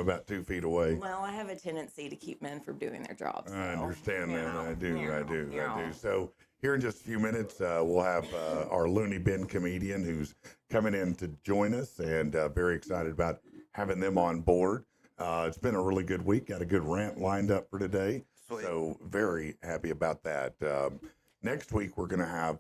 about 2 feet away. Well, I have a tendency to keep men from doing their jobs. I so, understand you that. know, I do. you I know, do. you I know. do. So here in just a few minutes, we'll have our Looney Bin comedian who's coming in to join us, and very excited about having them on board. It's been a really good week. Got a good rant lined up for today. Sweet. So very happy about that. Next week, we're going to have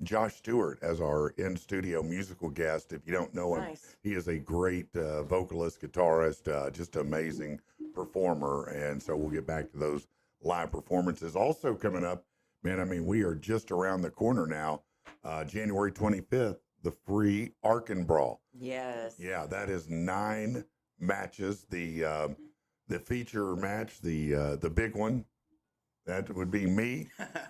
Josh Stewart as our in-studio musical guest. If you don't know him, Nice. he is a great vocalist, guitarist, just amazing performer. And so we'll get back to those live performances. Also coming up, man, I mean, we are just around the corner now. January 25th, the free Arkin Brawl. Yes. Yeah, that is 9 matches. The feature match, the big one, that would be me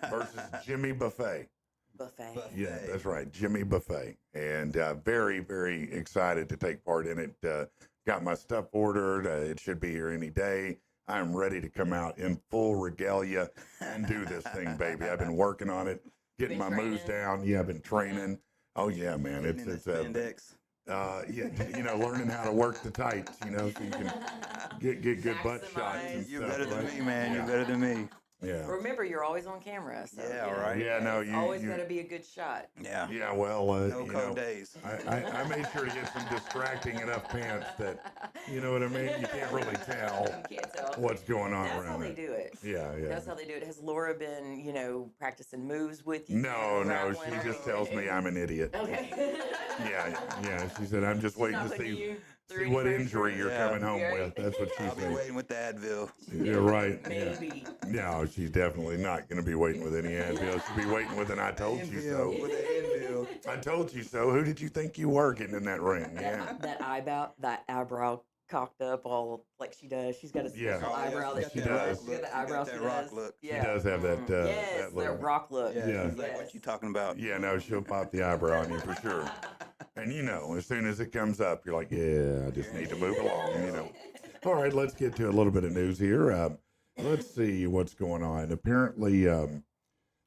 versus Jimmy Buffet. Buffet. Yeah, that's right, Jimmy Buffet. And very, very excited to take part in it. Got my stuff ordered. It should be here any day. I'm ready to come out in full regalia and do this thing, baby. I've been working on it, getting my moves down. Yeah, I've been training. Oh yeah, man. It's index. yeah, you know, learning how to work the tights, you know, so you can get good butt shots and You're stuff, better than right? me, man. Yeah. You're better than me. Yeah. Remember, you're always on camera. So, Yeah, you know, right. Yeah, no, it's you always you- got to be a good shot. Yeah. Yeah, well, No you cold know, days. I made sure to get some distracting enough pants that, you know what I mean? You can't really tell You can't tell. what's going on That's how around they it. do it. Yeah, yeah. That's how they do it. Has Laura been, you know, practicing moves with you? No, Grappling she or just tells me anything? I'm an idiot. Okay. Yeah. She said, I'm just waiting Not to putting see you through what any injury pressure. you're Yeah. coming home Right. with. That's what she I'll be said. waiting with the Advil. You're right. Yeah. Maybe. No, she's definitely not going to be waiting with any Advil. She'll be waiting with an I told you so. With the Advil. I told you so. Who did you think you were getting in that ring? Yeah. That eyebrow cocked up all like she does. She's got a Yeah. special Oh, yeah, eyebrow she that she she does. does. She's got the eyebrow She she got that rock does. look. She does have that. Yes, that the little. rock look. Yeah. She's like, what you talking about? Yeah, no, she'll pop the eyebrow on you for sure. And you know, as soon as it comes up, you're like, yeah, I just need to move along, you know. All right, let's get to a little bit of news here. Let's see what's going on. Apparently,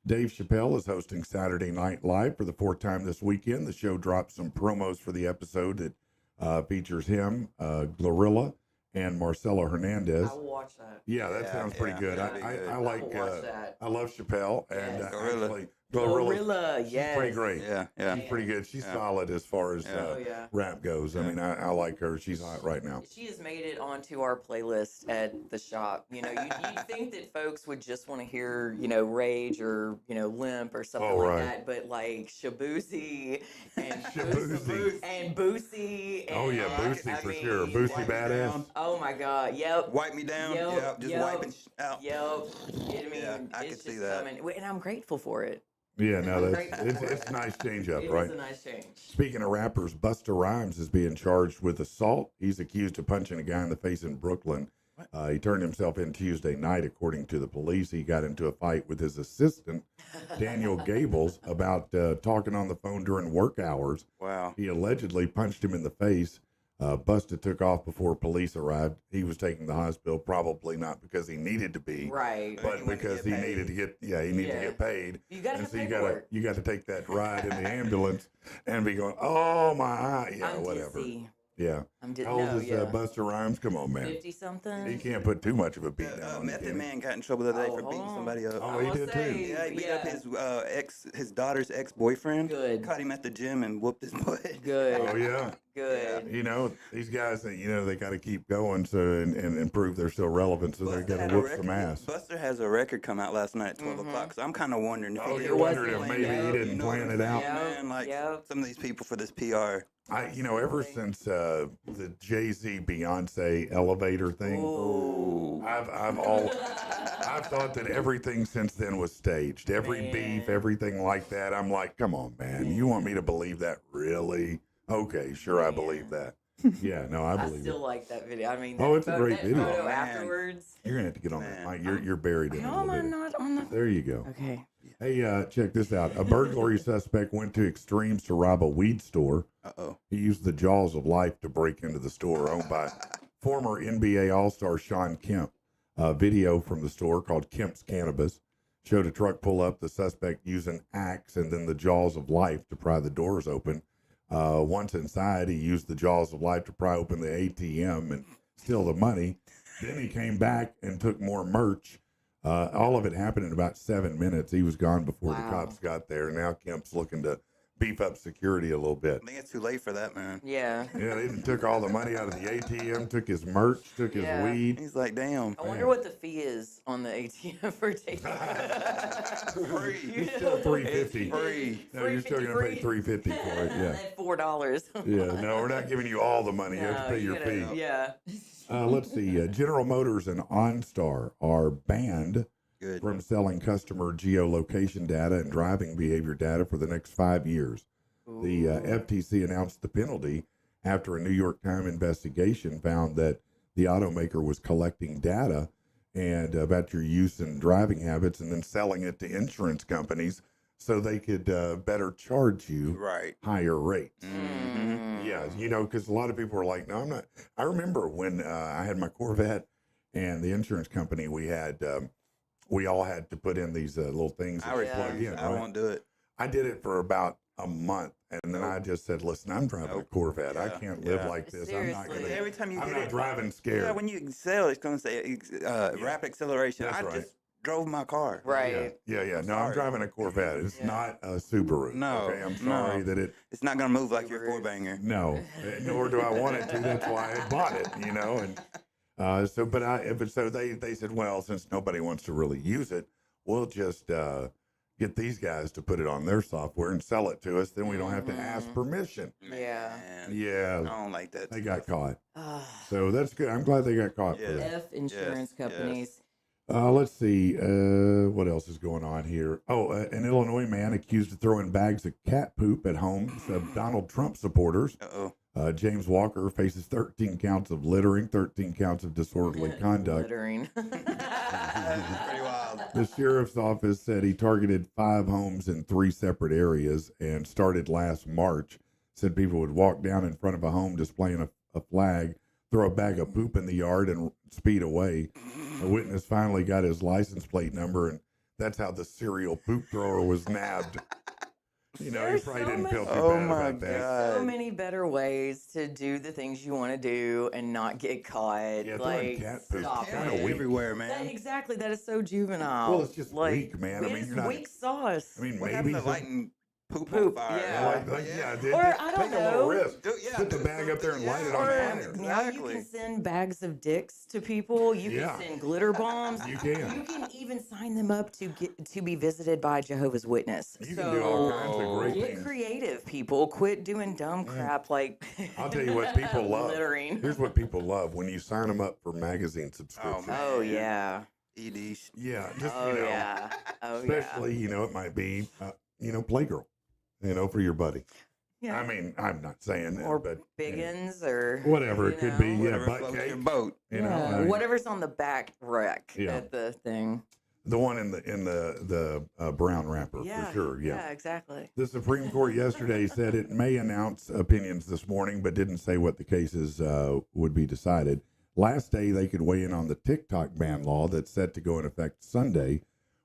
Dave Chappelle is hosting Saturday Night Live for the 4th time this weekend. The show dropped some promos for the episode that features him, Glorilla, and Marcelo Hernandez. I will watch that. Yeah, that Yeah, sounds pretty yeah, good. that'd be I good. like, I will watch that. I love Chappelle, and Yes. Glorilla. actually, Glorilla, she's yes. pretty great. Yeah. She's pretty good. She's Yeah. solid as far as Yeah. Oh, yeah. rap goes. I mean, I like her. She's hot right now. She has made it onto our playlist at the shop. You know, you'd think that folks would just want to hear, you know, Rage or, you know, Limp or something Oh, like right. that. But like Shabuzi and Shabuzi. and Boosie. And, Oh, yeah, Boosie I for mean, sure. Boosie Wipe me badass. down. Oh my God. Yep. Wipe me down. Yep, Yeah. Just yep. wiping out. Yep. I mean, Yeah, I it's could see just that. coming. And I'm grateful for it. Yeah, no, I'm that's grateful for it's a nice change It up, is right? a nice change. Speaking of rappers, Busta Rhymes is being charged with assault. He's accused of punching a guy in the face in Brooklyn. He turned himself in Tuesday night, according to the police. He got into a fight with his assistant, Daniel Gables, about talking on the phone during work hours. Wow. He allegedly punched him in the face. Busta took off before police arrived. He was taken to the hospital, probably not because he needed to be, Right. He but wanted to because get he needed to get, he needed to Yeah. get paid. You gotta And have so paperwork. you got to take that ride in the ambulance and be going, oh my eye, yeah, I'm whatever, dizzy. yeah. I'm dizzy. How old No, is yeah. Busta Rhymes? Come on, man. 50 something. He can't put too much of a beat down on you, Method can he? Man got in trouble the other day Oh, for hold beating on. somebody up. Oh, he did too. Yeah, he beat up his daughter's ex-boyfriend. Good. Caught him at the gym and whooped his butt. Good. Oh yeah. Good. You know, these guys, they got to keep going and prove they're still relevant, so they're Busta going had to a whoop some record- ass. Buster has a record come out last night at 12 o'clock, so I'm kind of wondering if Oh, he you're did wondering if plan maybe it he out, didn't you know plan what it I'm out? saying, man? Like Yep. some of these people for this PR. Ever since the Jay-Z Beyonce elevator thing, Ooh. I've thought that everything since then was staged. Every Man. beef, everything like that. I'm like, come on, man. You want me to believe that? Really? Okay, sure, I Man. believe that. Yeah, no, I I believe still it. like that video. I mean, Oh, that it's a great video. Photo Man. afterwards. You're gonna have to get on that, Man. Mike. You're buried in it. a How am little I bit. not on the? There you go. Okay. Hey, check this out. A burglary suspect went to extremes to rob a weed store. Uh-oh. He used the jaws of life to break into the store owned by former NBA All-Star Sean Kemp. A video from the store called Kemp's Cannabis showed a truck pull up, the suspect use an axe and then the jaws of life to pry the doors open. Once inside, he used the jaws of life to pry open the ATM and steal the money. Then he came back and took more merch. All of it happened in about 7 minutes. He was gone before the Wow. cops got there. Now Kemp's looking to beef up security a little bit. I think it's too late for that, man. Yeah. Yeah, they took all the money out of the ATM, took his merch, took his Yeah. weed. He's like, damn. I wonder what the fee is on the ATM for taking Free. It's still $3.50. It's free. No, you're still gonna pay $3.50 for it. Yeah. At $4. Yeah. No, we're not giving you all the money. You have to No, pay your you know, fee. Yeah. Let's see. General Motors and OnStar are banned Good. from selling customer geolocation data and driving behavior data for the next 5 years. The FTC announced the penalty after a New York Times investigation found that the automaker was collecting data and about your use and driving habits and then selling it to insurance companies so they could better charge you Right. higher rates. Mm-hmm. Yeah, you know, because a lot of people were like, no, I'm not. I remember when I had my Corvette and the insurance company we had, we all had to put in these little things that I you plug in. refuse. I right? won't do it. I did it for about a month, and then I just said, "Listen, I'm driving a Nope. Corvette. I Yeah. can't live Yeah. like this. I'm not Seriously. gonna. Every time you I'm hit not it, driving scared." yeah, when you excel, it's gonna say rapid acceleration. That's I right. just drove my car. Right. Yeah. No, I'm sorry. driving a Corvette. It's Yeah. not a Subaru. No, Okay, I'm sorry no. that it. It's not gonna move like your Subarus. 4-banger. No, nor do I want it to. That's why I bought it. You know, and so they said, well, since nobody wants to really use it, we'll just get these guys to put it on their software and sell it to us. Then we don't have to ask permission. Yeah. Man, I Yeah, don't like that. they got caught. Ah, So that's good. I'm glad they got caught for Yeah. that. F insurance yes. companies. Let's see. What else is going on here? Oh, an Illinois man accused of throwing bags of cat poop at homes of Donald Trump supporters. Uh-oh. James Walker faces 13 counts of littering, 13 counts of disorderly conduct. Littering. Pretty wild. The sheriff's office said he targeted 5 homes in 3 separate areas and started last March. Said people would walk down in front of a home displaying a flag, throw a bag of poop in the yard, and speed away. A witness finally got his license plate number, and that's how the serial poop thrower was nabbed. You know, he There's probably so didn't feel too Oh bad my about that. God. So many better ways to do the things you want to do and not get caught. Yeah, throwing like, cat poop. stop Kinda it. weak. Everywhere, That- man. exactly. That is so juvenile. Well, it's just like, weak, man. I mean, it's you're not. weak sauce. I mean, What maybe happened to some- lighting poop Poop, on fire? yeah. yeah, dude, Or, just I don't take a little know. risk. Dude, yeah, Put the do bag up there and light it on Or fire. now you Exactly. can send bags of dicks to people. You Yeah. can send glitter bombs. You can. You can even sign them up to be visited by Jehovah's Witness. You can do all So, kinds of great get things. creative, people. Quit doing dumb crap like. I'll tell you what people love. Littering. Here's what people love when you sign them up for magazine subscriptions. man. Oh yeah. EDs. Yeah, just Oh you know, yeah. Oh especially you know it might be Playgirl, you know, for your buddy. yeah. I mean, I'm not saying that, Or but biggins or whatever it you could be. know. Yeah, Whatever butt floats cake. your boat. You know, Yeah, I mean, whatever's on the back rack Yeah. at the thing. the one in the brown wrapper Yeah. for sure. Yeah. Exactly. The Supreme Court yesterday said it may announce opinions this morning, but didn't say what the cases would be decided. Last day, they could weigh in on the TikTok ban law that's set to go in effect Sunday,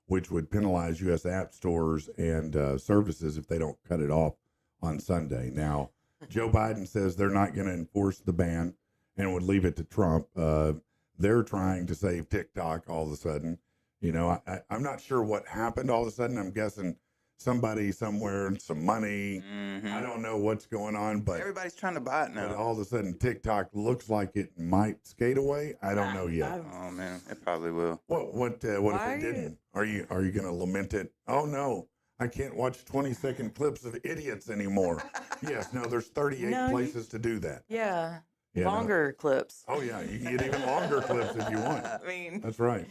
which would penalize U.S. app stores and services if they don't cut it off on Sunday. Now, Joe Biden says they're not going to enforce the ban and would leave it to Trump. They're trying to save TikTok all of a sudden. You know, I'm not sure what happened all of a sudden. I'm guessing somebody somewhere, some money. I don't know what's going on, but Everybody's trying to buy it but now. all of a sudden TikTok looks like it might skate away. I don't know yet. Oh man, it probably will. What if Why it didn't? Are you going to lament it? Oh no, I can't watch 20-second clips of idiots anymore. Yes, no, there's 38 No, you- places to do that. Yeah. Yeah, no. Longer clips. Oh yeah, you can get even longer clips if you want. I mean, That's right.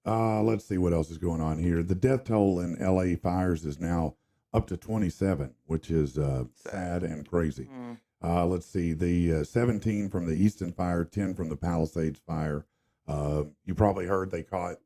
Let's see what else is going on here. The death toll in LA fires is now up to 27, which is sad and crazy. Let's see. The 17 from the Easton fire, 10 from the Palisades fire. You probably heard they caught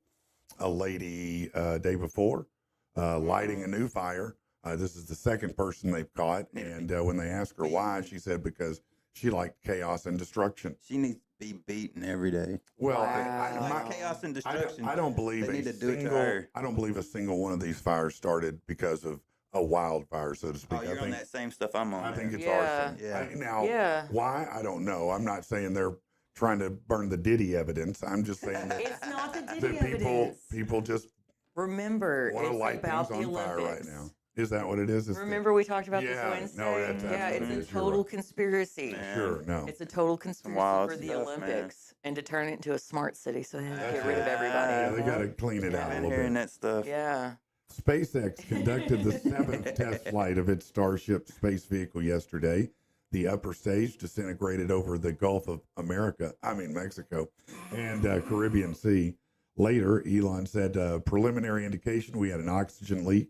a lady day before lighting a new fire. This is the second person they've caught. And when they asked her why, she said because she liked chaos and destruction. She needs to be beaten every day. Well, Wow. Like chaos and destruction. I don't believe They need a to do it to single. her. I don't believe a single one of these fires started because of a wildfire, so to speak. Oh, you're I on think that same stuff I'm on. I think man. it's Yeah. arson. Yeah. Now, Yeah. why? I don't know. I'm not saying they're trying to burn the Diddy evidence. I'm just saying that, It's not the that Diddy evidence. people just Remember, want to it's light about things the on fire right Olympics. now. Is that what it is? Remember we talked about this Yeah, no, Wednesday? that's Yeah, absolutely it's is. a You're total right. conspiracy. Man. Sure, no. It's a total conspiracy wild for the stuff, man. Olympics and to turn it into a smart city so they have to That's get rid of it. everybody. Yeah, they got to clean it Yeah. out a Been little hearing bit. that stuff. Yeah. SpaceX conducted the 7th test flight of its Starship space vehicle yesterday. The upper stage disintegrated over the Gulf of Mexico, and Caribbean Sea. Later, Elon said, preliminary indication we had an oxygen leak.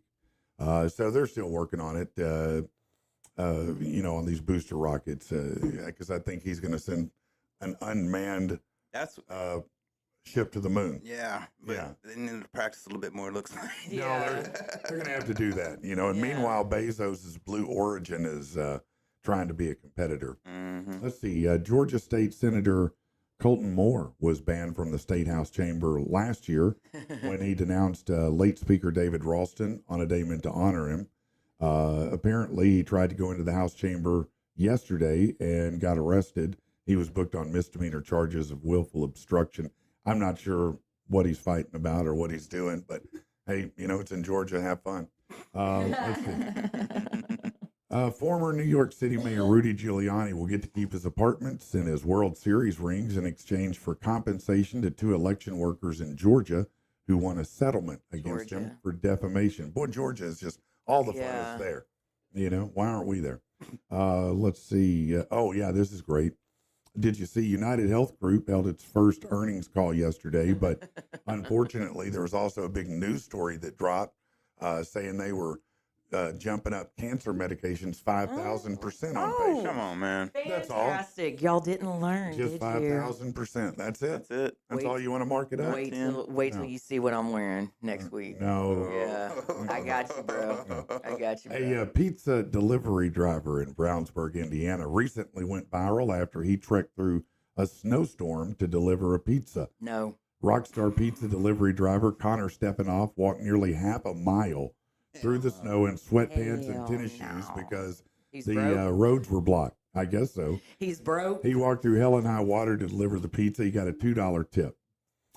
So they're still working on it, on these booster rockets, because I think he's going to send an unmanned That's ship to the moon. yeah. But Yeah. they need to practice a little bit more. It looks like. Yeah. No, they're going to have to do that, And Yeah. meanwhile, Bezos' Blue Origin is trying to be a competitor. Mm-hmm. Let's see. Georgia State Senator Colton Moore was banned from the State House chamber last year when he denounced late Speaker David Ralston on a day meant to honor him. Apparently, he tried to go into the House chamber yesterday and got arrested. He was booked on misdemeanor charges of willful obstruction. I'm not sure what he's fighting about or what he's doing, but hey, it's in Georgia. Have fun. Let's see. Former New York City Mayor Rudy Giuliani will get to keep his apartments and his World Series rings in exchange for compensation to 2 election workers in Georgia who won a settlement against him Georgia. for defamation. Boy, Georgia is just all the fun Yeah. is there. Why aren't we there? Let's see. This is great. Did you see United Health Group held its first earnings call yesterday? But unfortunately, there was also a big news story that dropped saying they were jumping up cancer medications 5,000% on Oh. patients. Come on, man. That's all. Fantastic. Y'all didn't learn, Just did 5,000%. That's it. That's it. That's Wait- all you want to mark it up? Wait Tim. till No. you see what I'm wearing next week. No. Yeah, I got you, bro. I got you, bro. A pizza delivery driver in Brownsburg, Indiana, recently went viral after he trekked through a snowstorm to deliver a pizza. No. Rockstar pizza delivery driver Connor Stepanoff walked nearly half a mile through the snow in sweatpants and Hell tennis shoes no. because He's the broke. roads were blocked. I guess so. He's broke. He walked through hell and high water to deliver the pizza. He got a $2 tip.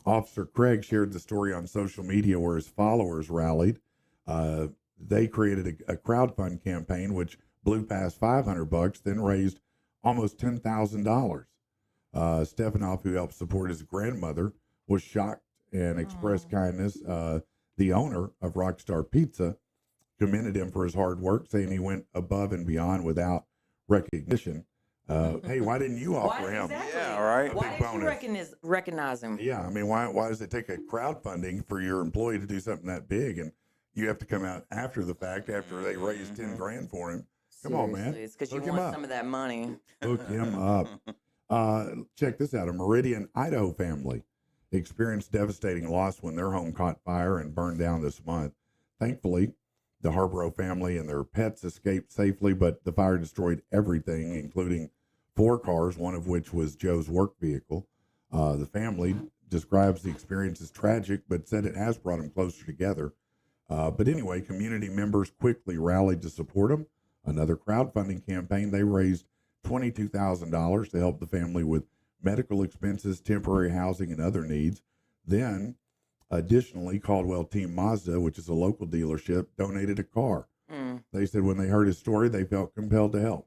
Officer Craig shared the story on social media where his followers rallied. They created a crowdfund campaign which blew past $500, then raised almost $10,000. Stefanoff, who helped support his grandmother, was shocked and expressed kindness. The owner of Rockstar Pizza commended him for his hard work, saying he went above and beyond without recognition. Hey, why didn't you offer him? Exactly. Yeah, right. Why big didn't you bonus. recognize him? Yeah, I mean, why does it take a crowdfunding for your employee to do something that big, and you have to come out after the fact after they raised 10 grand for him? Come on, man. Seriously, it's because you Hook him want up. some of that money. Hook him up. Check this out. A Meridian, Idaho family experienced devastating loss when their home caught fire and burned down this month. Thankfully, the Harborough family and their pets escaped safely, but the fire destroyed everything, including 4 cars, one of which was Joe's work vehicle. The family describes the experience as tragic, but said it has brought them closer together. But anyway, community members quickly rallied to support them. Another crowdfunding campaign, they raised $22,000 to help the family with medical expenses, temporary housing, and other needs. Then, additionally, Caldwell Team Mazda, which is a local dealership, donated a car. They said when they heard his story, they felt compelled to help.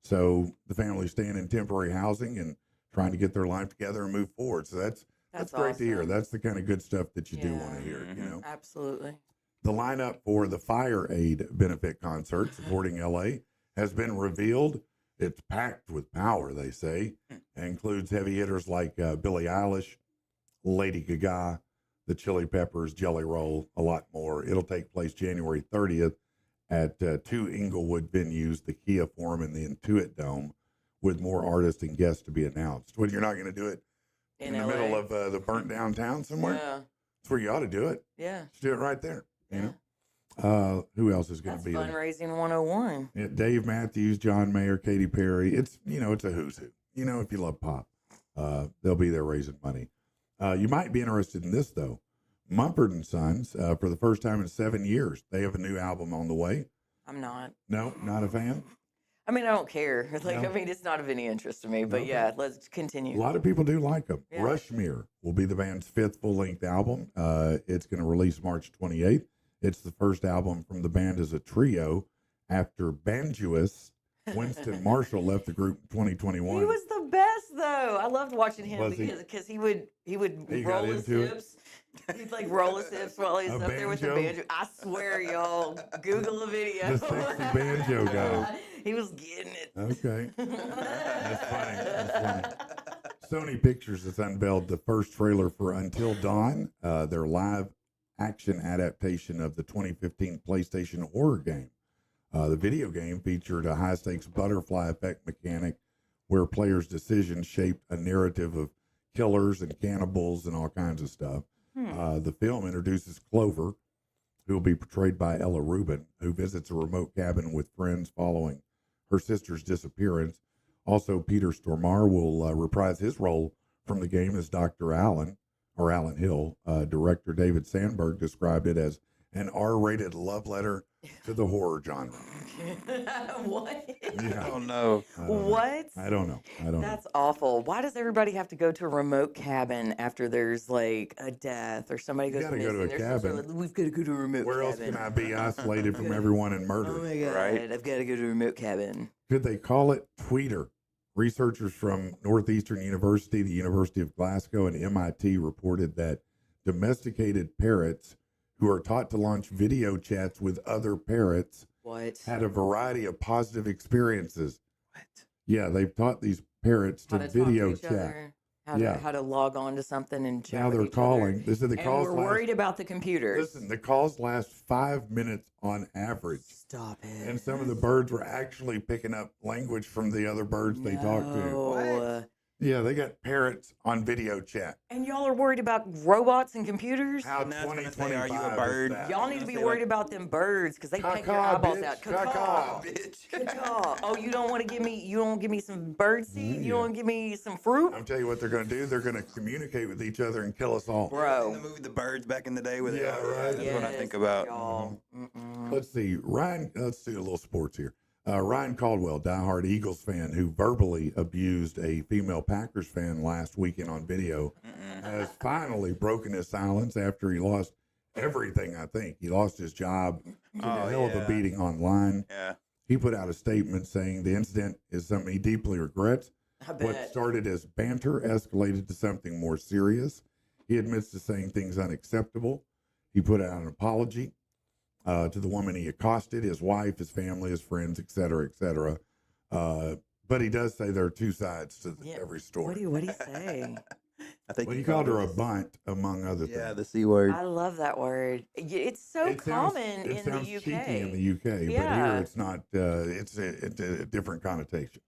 So the family's staying in temporary housing and trying to get their life together and move forward. So that's great to hear. awesome. That's the kind of good stuff that you do want to Yeah. hear, Absolutely. The lineup for the Fire Aid benefit concert supporting LA has been revealed. It's packed with power, they say. It includes heavy hitters like Billie Eilish, Lady Gaga, the Chili Peppers, Jelly Roll, a lot more. It'll take place January 30th at 2 Inglewood venues, the Kia Forum and the Intuit Dome, with more artists and guests to be announced. Well, you're not going to do it in the LA. middle of the burnt down town somewhere? Yeah. That's where you ought to do it. Yeah. Just do it right there. Who else is going That's to be there? fundraising 101. Yeah, Dave Matthews, John Mayer, Katy Perry. It's it's a who's who. If you love pop, they'll be there raising money. You might be interested in this though. Mumford and Sons, for the first time in 7 years, they have a new album on the way. I'm not. No, not a fan. I mean, I don't care. Like, No. I mean, it's not of any interest to me. But Okay. yeah, let's A continue. lot of people do like them. Yeah. Rushmere will be the band's 5th full-length album. It's going to release March 28th. It's the first album from the band as a trio after banjoist Winston Marshall left the group in 2021. He was the best, though. I loved watching him Was he? because he would He roll got his into it? hips. He'd like roll his hips while he's A up there with the banjo? banjo. I swear, y'all, Google the video. The sexy banjo guy. He was getting it. Okay. That's funny. That's funny. Sony Pictures has unveiled the first trailer for Until Dawn, their live action adaptation of the 2015 PlayStation horror game. The video game featured a high-stakes butterfly effect mechanic where players' decisions shaped a narrative of killers and cannibals and all kinds of stuff. The film introduces Clover, who will be portrayed by Ella Rubin, who visits a remote cabin with friends following her sister's disappearance. Also, Peter Stormare will reprise his role from the game as Dr. Allen, or Alan Hill. Director David Sandberg described it as an R-rated love letter to the horror genre. What? Yeah. Oh no. What? I don't know. That's awful. Why does everybody have to go to a remote cabin after there's like a death or somebody You goes gotta missing? go to a They're supposed cabin. like, we've got to go to a remote Where else cabin. can I be isolated from everyone and Oh murdered? my god! Right. I've got to go to a remote cabin. Could they call it Tweeter? Researchers from Northeastern University, the University of Glasgow, and MIT reported that domesticated parrots who are taught to launch video chats with other parrots What? had a variety of positive experiences. What? Yeah, they've taught these parrots How to to talk video to each chat. other, how Yeah. to how to log on to something and chat Now with they're each calling. other. They said the And calls we're last. worried about the computers. Listen, the calls last 5 minutes on average. Stop it. And some of the birds were actually picking up language from the other birds they talked to. No. Yeah, they got parrots on video chat. And y'all are worried about robots and computers? How Now I was gonna say, 2025 are you a is bird? that? Y'all need to be Say, worried like, about them birds because they take your Caw-caw, eyeballs bitch, out. caw-caw. Bitch. Caw-caw. Oh, you don't want to give me? You don't want to give me some bird seed? You don't want to give me some fruit, I'm telling you what they're going to do. They're going to communicate with each other and kill us all. In bro? the movie The Birds back in the day with Yeah, right. That's what I Yes, think about. Y'all. Mm-mm. Let's see. Ryan, let's do a little sports here. Ryan Caldwell, diehard Eagles fan who verbally abused a female Packers fan last weekend on video, has finally broken his silence after he lost everything, I think. He lost his job, took a Oh, hell of a yeah. beating online. Yeah. He put out a statement saying the incident is something he deeply regrets. I What bet. started as banter escalated to something more serious. He admits to saying things unacceptable. He put out an apology to the woman he accosted, his wife, his family, his friends, et cetera, et cetera. But he does say there are two sides to Yeah. every story. What do you say? I think Well, he called her a bunt, among other Yeah, things. the C word. I love that word. It's so It sounds- common it in the sounds UK. cheeky in the UK, but Yeah. here it's not. It's a different connotation.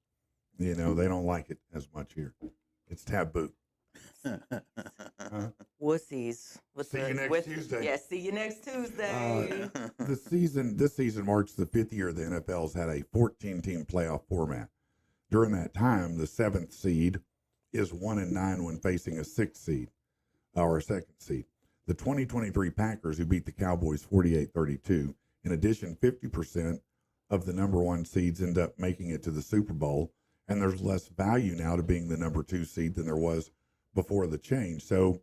You know, they don't like it as much here. It's taboo. Wussies. With See you next Tuesday. Yeah, see you next Tuesday. This season marks the 5th year the NFL's had a 14-team playoff format. During that time, the 7th seed is 1-9 when facing a 6th seed or a 2nd seed. The 2023 Packers, who beat the Cowboys 48-32, in addition, 50% of the number 1 seeds end up making it to the Super Bowl, and there's less value now to being the number 2 seed than there was before the change. So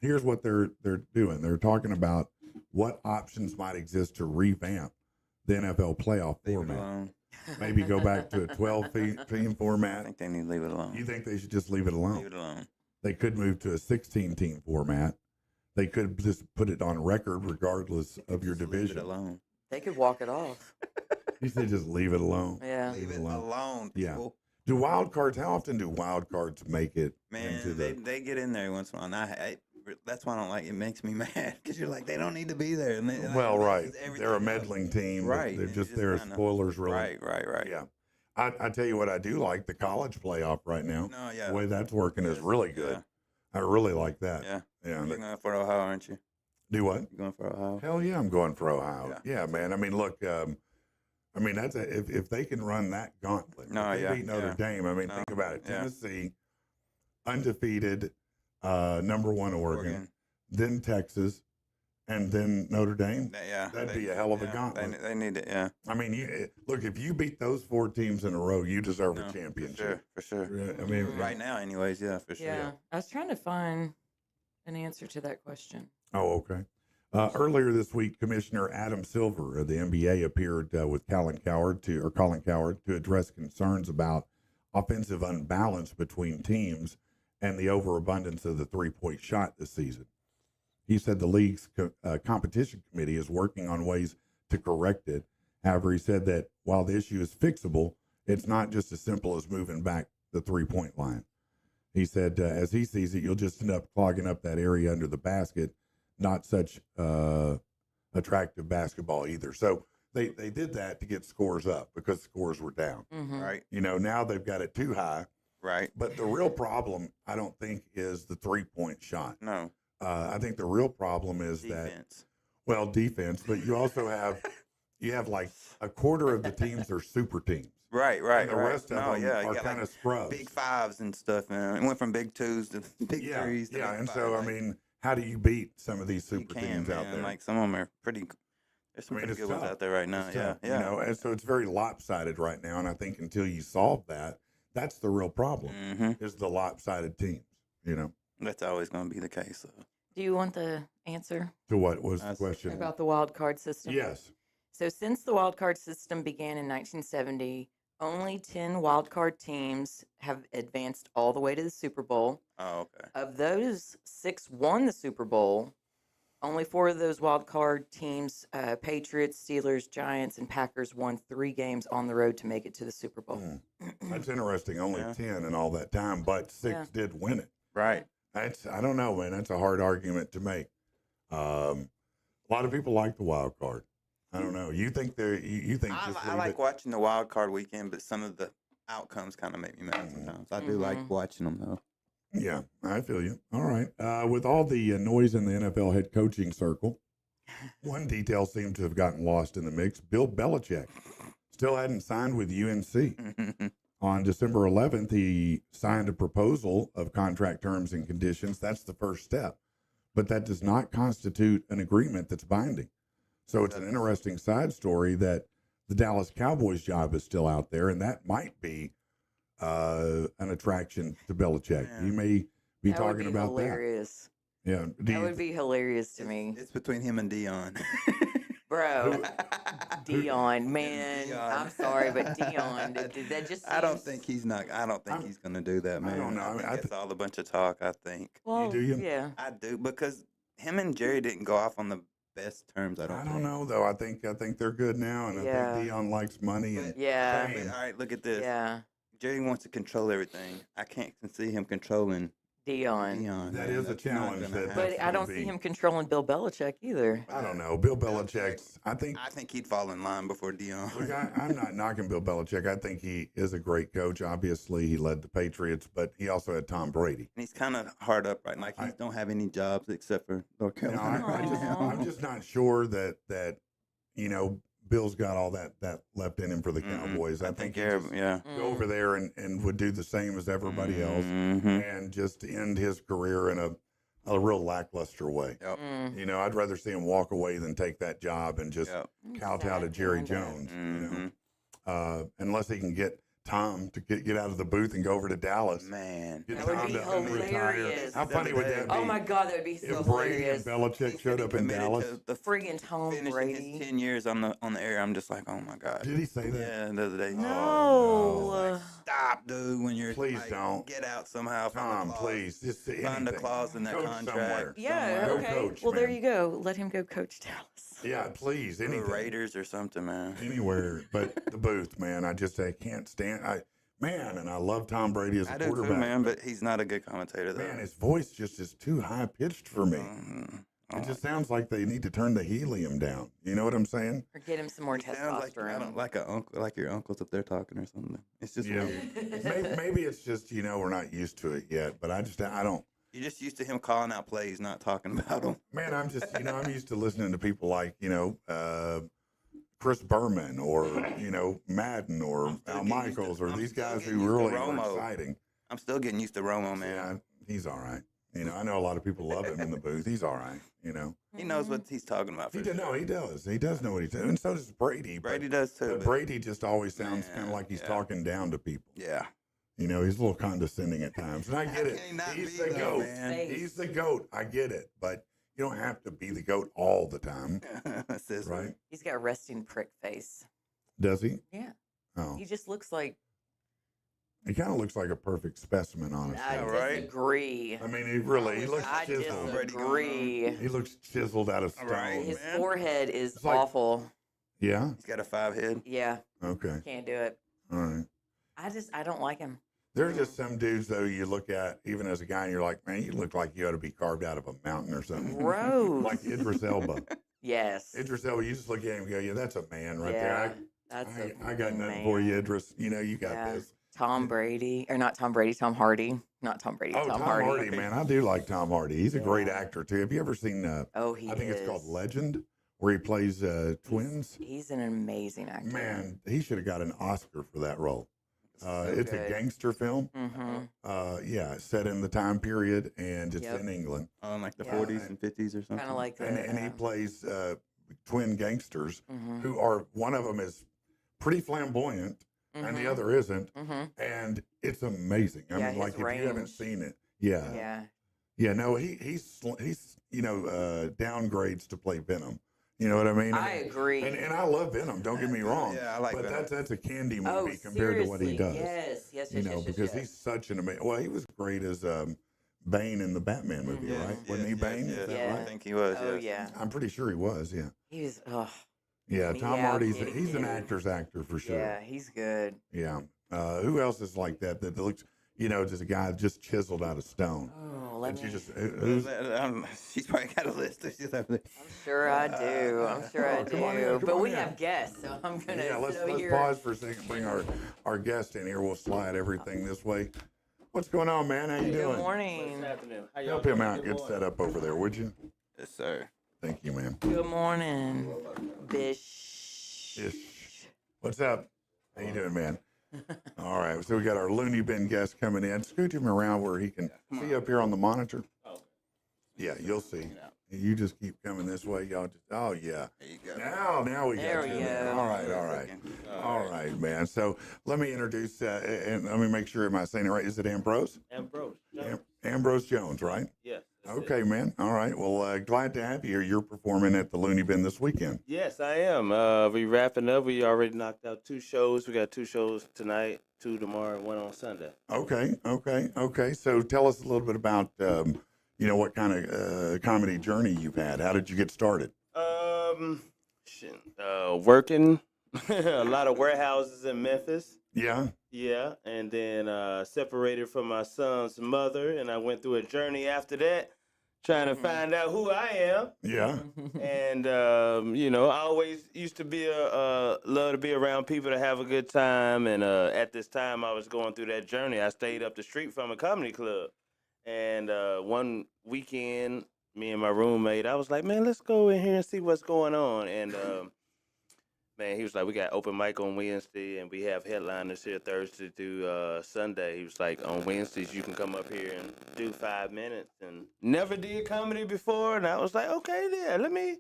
here's what they're doing. They're talking about what options might exist to revamp the NFL playoff Leave it format. alone. Maybe go back to a 12-team I format. think they need to leave it alone. You think they should just leave it Leave alone? it alone. They could move to a 16-team format. They could just put it on record regardless of your Just division. Leave it alone. They could walk it off. You said just leave it alone. Yeah. Leave it alone. alone, Yeah. people. Do wild cards? How often do wild cards make it Man, into the? they get in there once in a while. And that's why I don't like it. It makes me mad because you're like, they don't need to be there. And Well, it right. messes everything They're a up. meddling team. Right. They're It just just there as kinda- spoilers, really. Right. Yeah. I tell you what, I do like the college playoff right now. No, yeah. The way that's working is Yes, really good. yeah. I really like that. Yeah. Yeah. You're going for Ohio, aren't you? Do what? You're going for Ohio? Hell yeah, I'm going for Ohio. Yeah, man. I mean, look, that's if they can run that gauntlet. No, if they yeah, beat Notre yeah. Dame. I mean, No, think about it. yeah. Tennessee, undefeated, number 1 Oregon, then Texas, and then Notre Dame. Yeah, That'd be a hell of a gauntlet. They need it. Yeah. I mean, look, if you beat those 4 teams in a row, you deserve No, a championship. For sure. Yeah, I mean, Right now, anyways. Yeah, for sure. Yeah. I was trying to find an answer to that question. Oh, okay. Earlier this week, Commissioner Adam Silver of the NBA appeared with Colin Cowherd to address concerns about offensive unbalance between teams and the overabundance of the three-point shot this season. He said the league's competition committee is working on ways to correct it. However, he said that while the issue is fixable, it's not just as simple as moving back the three-point line. He said, as he sees it, you'll just end up clogging up that area under the basket. Not such attractive basketball either. So they did that to get scores up because scores were down. Mm-hmm. Right. You know, now they've got it too high. Right. But the real problem, I don't think, is the three-point shot. No. I think the real problem is Defense. defense, but you also have like a quarter of the teams are super teams. Right. And the right. rest of No, them yeah, you are got, kind like, of scrubs. big fives and stuff, man. It went from big twos to big threes. To Yeah, big and fives. so, I Like, mean, how do you beat some of these you super can, teams out man. there? Like some of them are pretty. There's some I mean, pretty it's good ones tough. out there right now. It's Yeah. tough, Yeah. You know, and so it's very lopsided right now. And I think until you solve that, that's the real problem Mm-hmm. is the lopsided teams, you know. That's always going to be the case. So. Do you want the answer So what was the That's question? about the wild card system? Yes. So since the wild card system began in 1970, only 10 wild card teams have advanced all the way to the Super Bowl. Oh, okay. Of those, 6 won the Super Bowl. Only 4 of those wild card teams, Patriots, Steelers, Giants, and Packers, won 3 games on the road to make it to the Super Bowl. That's interesting. Only Yeah. 10 in all that time, but 6 Yeah. did win it. Right. I don't know, man. That's a hard argument to make. A lot of people like the wild card. I don't know. You think you think just I leave like it? watching the wild card weekend, but some of the outcomes kind of make me mad sometimes. I do like watching them though. Yeah, I feel you. All right. With all the noise in the NFL head coaching circle, one detail seemed to have gotten lost in the mix. Bill Belichick still hadn't signed with UNC. On December 11th, he signed a proposal of contract terms and conditions. That's the first step. But that does not constitute an agreement that's binding. So it's an interesting side story that the Dallas Cowboys job is still out there, and that might be an attraction to Belichick. Yeah. He may be That would talking be about hilarious. that. Yeah. That would be hilarious to me. It's between him and Dion. Bro, Dion, man. Dion. I'm sorry, but Dion, that just I don't seems- think he's not. I don't think he's gonna do that, man. don't know. I mean, think I it's all a bunch of talk. I think. Well, do you? Yeah. I do because him and Jerry didn't go off on the best terms. I don't. I don't know though. I think they're good now, and I Yeah. think Dion likes money. And Yeah. fame. All right, look at this. Yeah. Jerry wants to control everything. I can't see him controlling Dion. Dion. That man. is a That's not challenge gonna that- happen. But That's I gonna don't be- see him controlling Bill Belichick either. I don't know. Bill Belichick's. I think. I think he'd fall in line before Dion. Look, I'm not knocking Bill Belichick. I think he is a great coach. Obviously, he led the Patriots, but he also had Tom Brady. And he's kind of hard up right now. Like he don't have any jobs except for North You know, Carolina. right now. I'm just not sure that you know Bill's got all that left in him for the Cowboys. I think he just yeah. go over there and would do the same as everybody else Mhm. and just end his career in a real lackluster way. Yep. You know, I'd rather see him walk away than take that job and just Yep. kowtow to Jerry Jones. You Mhm. know, unless he can get Tom to get out of the booth and go over to Dallas. Man. Get That would Tom be to retire. hilarious. How funny would that be? Oh my God, that would be so If Brady hilarious. and Belichick showed up in Committed Dallas. to the Friggin' Tom finishing Brady. his 10 years on the air. I'm just like, oh my God. Did he say that? Yeah, the other day. No. Stop, dude. When you're Please like, don't. get out somehow. Find a Tom, clause. please. Just Find a anything. clause in that Coach contract. somewhere. Yeah, Go okay. coach, well, there man. you go. Let him go coach Dallas. Yeah, please. The Anything. Raiders or something, man. Anywhere but the booth, man. I can't stand. And I love Tom Brady as a I do quarterback. too, man, but he's not a good commentator, though. Man, his voice just is too high pitched for me. Mhm. It just sounds like they need to turn the helium down. You know what I'm saying? Or get him some more It sounds like I testosterone. don't like a uncle, like your uncles up there talking or something. It's just Yeah. weird. Maybe it's just we're not used to it yet. But I don't. You're just used to him calling out plays, not talking about them. Man, I'm just I'm used to listening to people like Chris Berman or Madden or I'm still Al getting used to- Michaels or I'm these still guys getting who used to really are Romo. exciting. I'm still getting used to Romo, man. Yeah, he's all right. You know, I know a lot of people love him in the booth. He's all right. You know, He knows what he's talking about. he For does. sure. No, he does. He does know what he's doing, and so does Brady. Brady does too. But But Brady just always sounds kind Man, of like he's yeah. talking down to people. yeah. You know, he's a little condescending at times, and I get it. can he not He's be, the though, goat. man? He's the goat. I get it, but you don't have to be the goat all the time, That's this right? one. He's got a resting prick face. Does he? Yeah. Oh, He just looks like. he kind of looks like a perfect specimen, honestly. I Yeah, right? disagree. I mean, he looks I chiseled. disagree. He looks chiseled out of stone. Right. His man. forehead is It's like- awful. Yeah. He's got a 5 head. Yeah, Okay. can't do it. All right. I don't like him. There's just some dudes though you look at even as a guy and you're like, man, you look like you ought to be carved out of a mountain or something. Gross. Like Idris Elba. Yes. Idris Elba, you just look at him and go, yeah, that's a man right yeah, there. that's I got nothing man. for you, Idris. You know, you got Yeah. this. Tom Brady, or not Tom Brady, Tom Hardy. Not Tom Brady, Oh, Tom, Tom Hardy. Hardy, man. I do like Tom Hardy. He's a great Yeah. actor too. Have you ever seen Oh, he I think is. it's called Legend, where he plays twins? He's an amazing actor. Man, he should have got an Oscar for that role. It's a good. gangster film. Mm-hmm. Yeah, set in the time period, and it's Yep. in England. Oh, in like the Yeah. 40s and 50s or something. Kind of like the. And he plays twin gangsters Mhm. who are, one of them is pretty flamboyant and the other isn't. Mhm. And it's amazing. I Yeah, mean, like his if you haven't range. seen it, yeah. Yeah. No, he's downgrades to play Venom. You know what I mean? I agree. And I love Venom. Don't get me wrong. Yeah, I like but Venom. that's a candy movie Oh, compared to what he does. Yes, yes, You know, because he's such an amazing. Well, he was great as Bane in the Batman movie, Mhm. right? Wasn't he Bane? Is that Yeah. I right? think he was. Oh yes. yeah, I'm pretty sure he was. Yeah. he was. Oh, Yeah. Tom Yeah, Hardy's kitty he's an kitty. actor's actor for sure. yeah, he's good. Yeah. Who else is like that? That looks, just a guy just chiseled out of stone. Oh, let And me. she just who's She's probably got a list. She's up there. I'm sure I do. I'm sure I Oh, come on in, do. come But on we in. have guests, so I'm gonna. yeah. Let's sit over here. pause for a second. Bring our guest in here. We'll slide everything this way. What's going on, man? How you Good doing? morning. happening? How y'all Help him doing? out. Get set up over there, would you? Yes, sir. Thank you, man. Good morning, Bish. Ish. What's up? How you doing, man? All right. So we got our loony bin guest coming in. Scoot him around where he can see up here on the monitor. Oh. Yeah, you'll see. You just keep coming this way. Y'all just, oh, yeah. There you go. Now we There got we you. go. All right. All right, man. So let me introduce, and let me make sure, am I saying it right? Is it Ambrose? Ambrose. Ambrose Jones, right? Yes. that's it. Okay, man. All right. Well, glad to have you here. You're performing at the Looney Bin this weekend. Yes, I am. We wrapping up. We already knocked out 2 shows. We got 2 shows tonight, 2 tomorrow, and 1 on Sunday. Okay. So tell us a little bit about, what kind of comedy journey you've had. How did you get started? Working a lot of warehouses in Memphis. Yeah. Yeah, and then separated from my son's mother, and I went through a journey after that, trying to find out who I am. Yeah. And I always used to be love to be around people to have a good time. And at this time, I was going through that journey. I stayed up the street from a comedy club, and one weekend, me and my roommate, I was like, man, let's go in here and see what's going on. And man, he was like, we got open mic on Wednesday, and we have headliners here Thursday through Sunday. He was like, on Wednesdays, you can come up here and do 5 minutes. And never did comedy before, and I was like, okay, yeah, let me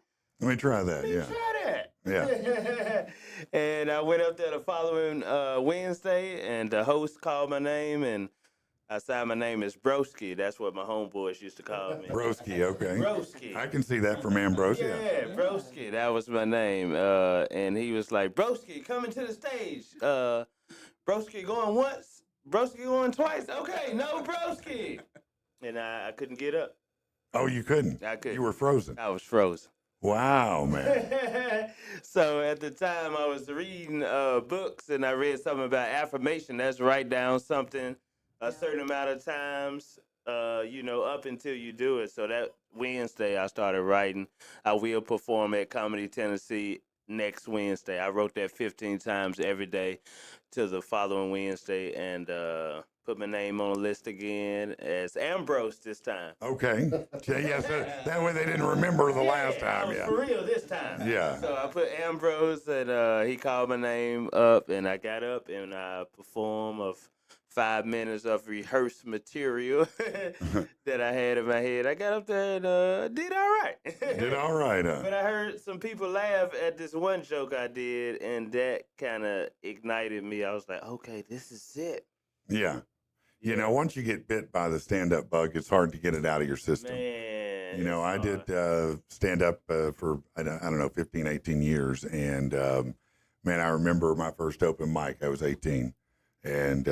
try that. Yeah. try that. Yeah. And I went up there the following Wednesday, and the host called my name, and I signed my name as Broski. That's what my homeboys used to call me. Broski. Okay. Broski. I can see that from Ambrose. Yeah, Yeah. Broski, that was my name. And he was like, Broski, coming to the stage. Broski going once, Broski going twice. Okay, no Broski. And I couldn't get up. Oh, you couldn't. I couldn't. You were frozen. I was frozen. Wow, man. So at the time, I was reading books, and I read something about affirmation. That's write down something a certain amount of times, up until you do it. So that Wednesday, I started writing. I will perform at Comedy Tennessee next Wednesday. I wrote that 15 times every day till the following Wednesday, and put my name on the list again as Ambrose this time. Okay. Yeah, so that way they didn't remember the last I time. was Yeah. for real this time. Yeah. So I put Ambrose, and he called my name up, and I got up and I performed 5 minutes of rehearsed material that I had in my head. I got up there and did all right. Did all right, huh? But I heard some people laugh at this one joke I did, and that kind of ignited me. I was like, okay, this is it. Yeah. You know, once you get bit by the stand-up bug, it's hard to get it out of your system. Man. You know, I it's did stand-up for, I don't know, 15, 18 years. And, man, I remember my first open mic. I was 18. And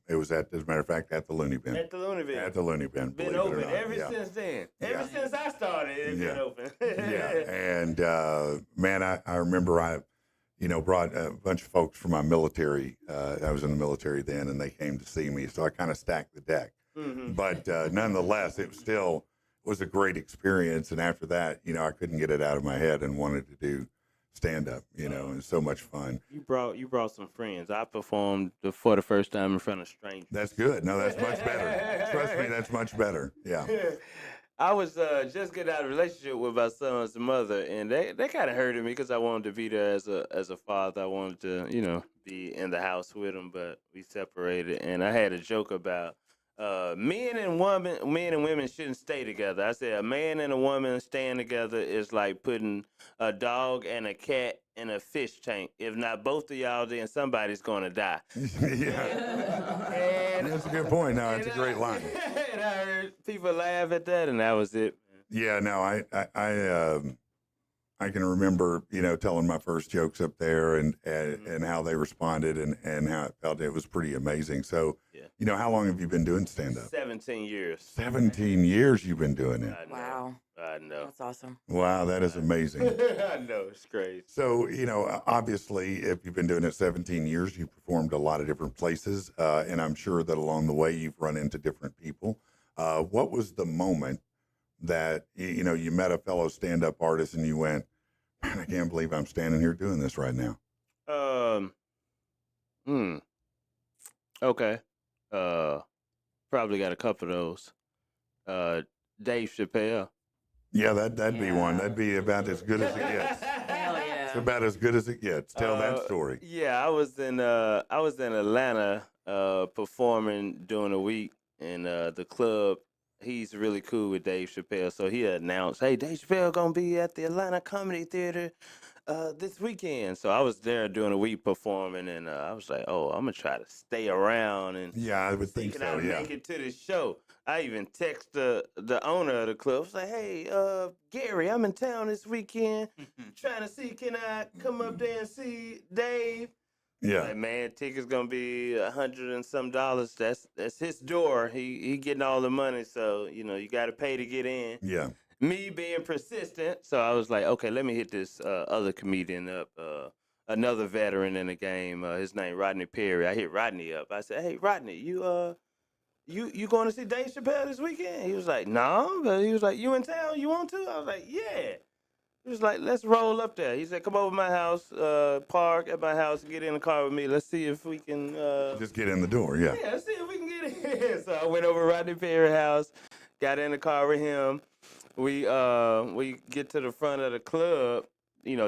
it was, as a matter of fact, at the Looney Bin. At the Looney Bin. At the Looney Bin. Been believe it or open not. ever Yeah. since then. Yeah. Ever since I started, it's been open. Yeah. And, man, I remember I brought a bunch of folks from my military. I was in the military then, and they came to see me. So I kind of stacked the deck. Mm-hmm. But nonetheless, it was a great experience. And after that, I couldn't get it out of my head and wanted to do stand up. It was so much fun. You brought some friends. I performed for the first time in front of strangers. That's good. No, that's much better. Trust me, that's much better. Yeah. I was just getting out of a relationship with my son's mother, and they kind of hurted me because I wanted to be there as a father. I wanted to, be in the house with him, but we separated. And I had a joke about men and women shouldn't stay together. I said a man and a woman staying together is like putting a dog and a cat in a fish tank. If not both of y'all, then somebody's gonna die. Yeah. And That's a good point. No, it's a great line. And I heard people laugh at that, and that was it. Yeah, no, I can remember, telling my first jokes up there and how they responded and how it felt. It was pretty amazing. So, Yeah. how long have you been doing stand up? 17 years. 17 years you've been doing it. I know. Wow. I know. That's awesome. Wow, that is amazing. I know. It's crazy. So, obviously, if you've been doing it 17 years, you've performed a lot of different places. And I'm sure that along the way, you've run into different people. What was the moment that, you met a fellow stand-up artist and you went, man, I can't believe I'm standing here doing this right now? Okay. Probably got a couple of those. Dave Chappelle. Yeah, that'd be one. Yeah. That'd be about as good as it gets. Hell It's yeah. about as good as it gets. Tell that story. Yeah, I was in Atlanta performing during the week in the club. He's really cool with Dave Chappelle, so he announced, "Hey, Dave Chappelle gonna be at the Atlanta Comedy Theater this weekend." So I was there during the week performing, and I was like, "Oh, I'm gonna try to stay around and Yeah, I would think can so. I Yeah. make it to the show." I even text the owner of the club. I was like, "Hey, Gary, I'm in town this weekend. Trying to see, can I come up there and see Dave?" Yeah. Like, man, tickets gonna be $100 and some. That's his door. He getting all the money, so you got to pay to get in. Yeah. Me being persistent, so I was like, okay, let me hit this other comedian up, another veteran in the game. His name Rodney Perry. I hit Rodney up. I said, "Hey, Rodney, you going to see Dave Chappelle this weekend?" He was like, "No," but he was like, "You in town? You want to?" I was like, "Yeah." He was like, "Let's roll up there." He said, "Come over to my house, park at my house, get in the car with me. Let's see if we can." Just get in the door. Yeah. Yeah, let's see if we can get in. So I went over to Rodney Perry's house, got in the car with him. We get to the front of the club,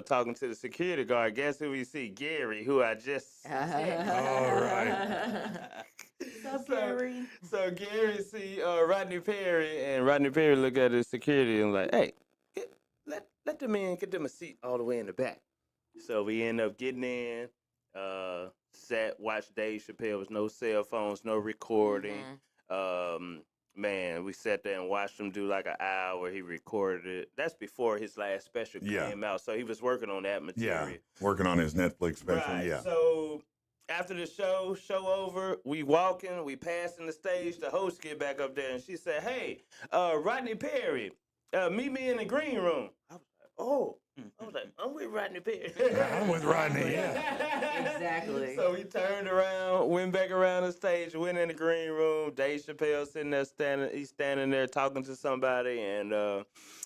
talking to the security guard. Guess who we see? Gary, who I just said. All right. What's up, Gary? So Gary see Rodney Perry, and Rodney Perry look at his security and like, "Hey, let the man get them a seat all the way in the back." So we end up getting in, sat, watched Dave Chappelle. Was no cell phones, no recording. Man, we sat there and watched him do like an hour. He recorded it. That's before his last special came out, so he was working on that material. Yeah. Working on his Netflix special. Right. Yeah. So after the show over, we walking, we passing the stage. The host get back up there, and she said, "Hey, Rodney Perry, meet me in the green room." I was like, "Oh." I was like, "I'm with Rodney Perry." I'm with Rodney, yeah. Exactly. So we turned around, went back around the stage, went in the green room. Dave Chappelle sitting there he's standing there talking to somebody, and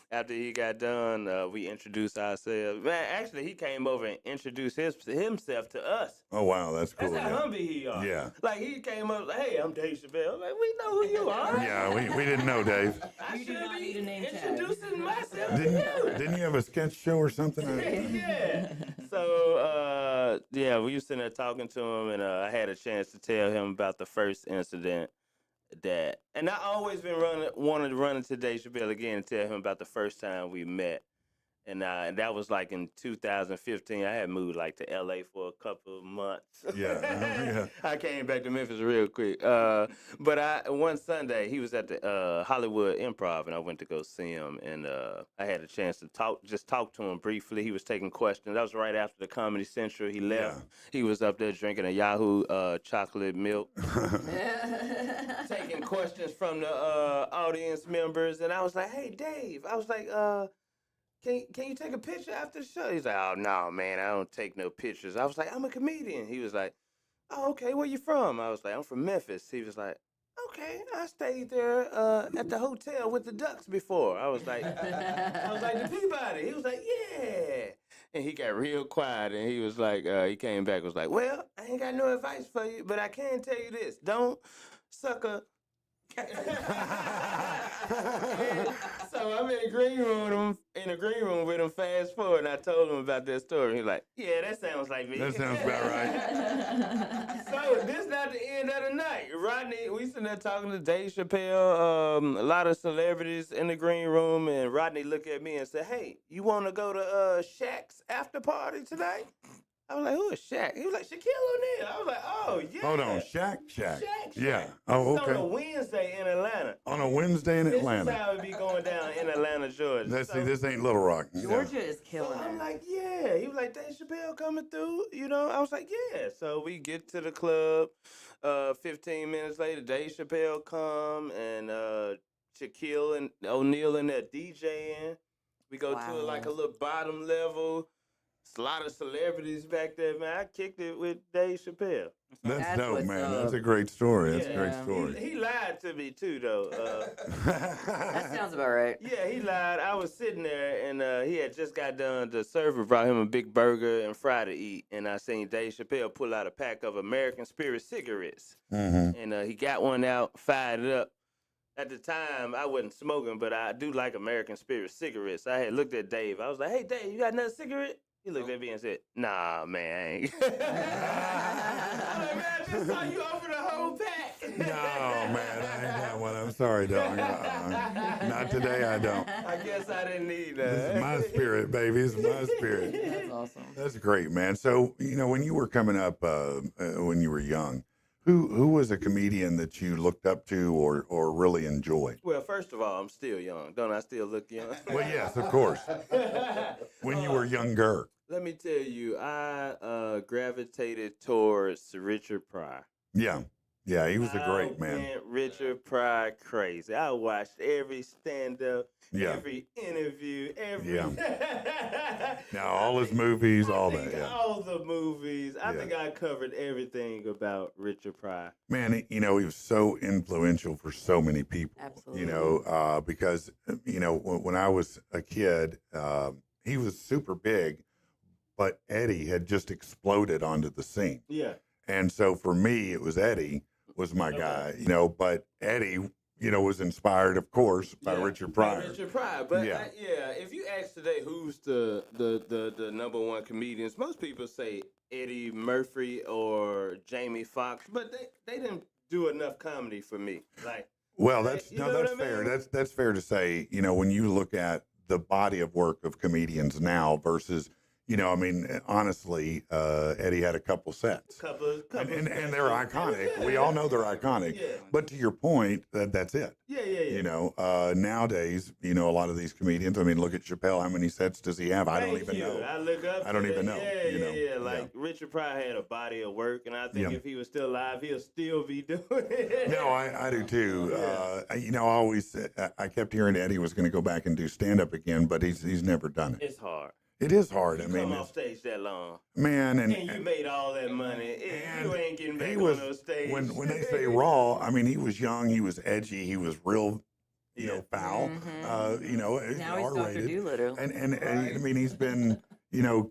after he got done, we introduced ourselves. Man, actually, he came over and introduced himself to us. Oh, wow. That's cool. That's how Yeah. humble he are. Yeah. Like, he came up like, "Hey, I'm Dave Chappelle." Like, we know who you are. Yeah. We didn't know, Dave. I You do should not be need a name tag. introducing myself. Didn't you have a sketch show or something? Yeah. So yeah, we were sitting there talking to him, and I had a chance to tell him about the first incident and I always been wanted to run into Dave Chappelle again and tell him about the first time we met. And that was like in 2015. I had moved like to LA for a couple of months. Yeah, yeah. I came back to Memphis real quick. But one Sunday he was at the Hollywood Improv, and I went to go see him. And I had a chance to talk to him briefly. He was taking questions. That was right after the Comedy Central. He left. Yeah. He was up there drinking a Yahoo chocolate milk, taking questions from the audience members. And I was like, "Hey, Dave," I was like, Can you take a picture after the show? He's like, "Oh, no, man, I don't take no pictures." I was like, "I'm a comedian." He was like, "Oh, okay, where you from?" I was like, "I'm from Memphis." He was like, "Okay, I stayed there at the hotel with the Ducks before." I was like, "The Peabody." He was like, "Yeah." And he got real quiet, and he was like, he came back, was like, "Well, I ain't got no advice for you, but I can tell you this. Don't suck a..." So I'm in the green room with him. Fast forward, and I told him about that story. He's like, "Yeah, that sounds like me." That sounds about right. So this not the end of the night. Rodney, we sitting there talking to Dave Chappelle, a lot of celebrities in the green room, and Rodney looked at me and said, "Hey, you want to go to Shaq's after party tonight?" I was like, "Who is Shaq?" He was like, "Shaquille O'Neal." I was like, "Oh, yeah." Hold on, Shaq. Shaq. Yeah. Oh, It's on a okay. Wednesday in Atlanta. On a Wednesday in This is Atlanta. how it be going down in Atlanta, Georgia. Let's see, So- this ain't Little Rock. No. Georgia is So killing I'm it. like, yeah. He was like, "Dave Chappelle coming through," you know. I was like, "Yeah." So we get to the club. 15 minutes later, Dave Chappelle come and Shaquille and O'Neal in there DJing. We go to like a Wow. little bottom level. It's a lot of celebrities back there, man. I kicked it with Dave Chappelle. That's That's dope, what's man. up. That's a great story. That's a Yeah. great Yeah. story. He lied to me too, though. That sounds about right. Yeah, he lied. I was sitting there, and he had just got done. The server brought him a big burger and fry to eat, and I seen Dave Chappelle pull out a pack of American Spirit cigarettes, Mm-hmm. and he got one out, fired it up. At the time, I wasn't smoking, but I do like American Spirit cigarettes. I had looked at Dave. I was like, "Hey, Dave, you got another cigarette?" He looked at me and said, "Nah, man, I ain't." I'm like, "Man, I just saw you open the whole pack." No, man, I ain't got one. I'm sorry, dog. Not today, I don't. I guess I didn't need that. This is my spirit, baby. This is my spirit. That's awesome. That's great, man. So, when you were coming up, when you were young, who was a comedian that you looked up to or really enjoyed? Well, first of all, I'm still young. Don't I still look young? Well, yes, of course. When you were younger. Let me tell you, I gravitated towards Richard Pryor. Yeah. Yeah, he was a great I man. went Richard Pryor crazy. I watched every stand-up, Yeah. every interview, every... Yeah. Now, all his movies, all that, yeah. All the movies. I Yeah. think I covered everything about Richard Pryor. Man, he was so influential for so many people. Absolutely. Because when I was a kid, he was super big, but Eddie had just exploded onto the scene, Yeah. and so for me, it was Eddie was my guy. But Eddie, was inspired, of course, by Yeah, Richard by Pryor. Richard Pryor. But Yeah. if you ask today who's the number one comedians, most people say Eddie Murphy or Jamie Foxx, but they didn't do enough comedy for me. Like, Well, that's You know what that's I fair. mean? That's fair to say. When you look at the body of work of comedians now versus, honestly, Eddie had a couple sets. couple And they're iconic. We all know they're iconic. Yeah. But to your point, that's it. Yeah. Nowadays, a lot of these comedians. I mean, look at Chappelle. How many sets does he have? I don't Thank even you. know. I look up. I don't to even that. know, Yeah. Like Richard Pryor had a body of work, and I think Yeah. if he was still alive, he'll still be doing it. No, I do too. Yeah. I always I kept hearing Eddie was going to go back and do stand up again, but he's never done it. It's hard. It is hard. You I mean, come off stage that long, man, and you made all that money. You ain't getting back on those stages. when they say raw, I mean he was young, he was edgy, he was real, foul. Mhm. Now Now he's Dr. R-rated. Doolittle. And I mean he's been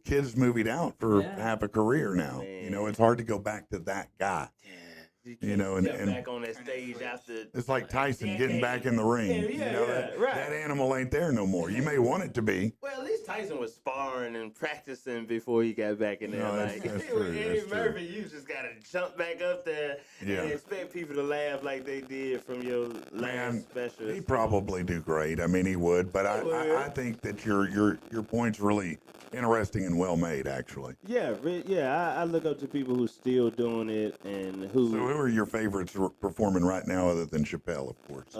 kids movied out for Yeah. half a career now. Man. It's hard to go back to that guy. Yeah. You know, and, Step back on that stage after. it's like Tyson getting back in the ring. Yeah, you know, yeah, right. that animal ain't there no more. You may want it to be. Well, at least Tyson was sparring and practicing before he got back in there. No, that's true, With Eddie that's true. Murphy, you just gotta jump back up there Yeah. and expect people to laugh like they did from your last Man, special. He'd probably do great. I mean, he would. But He would. I think that your point's really interesting and well made, actually. Yeah, I look up to people who still doing it and who. So, who are your favorites performing right now, other than Chappelle, of course?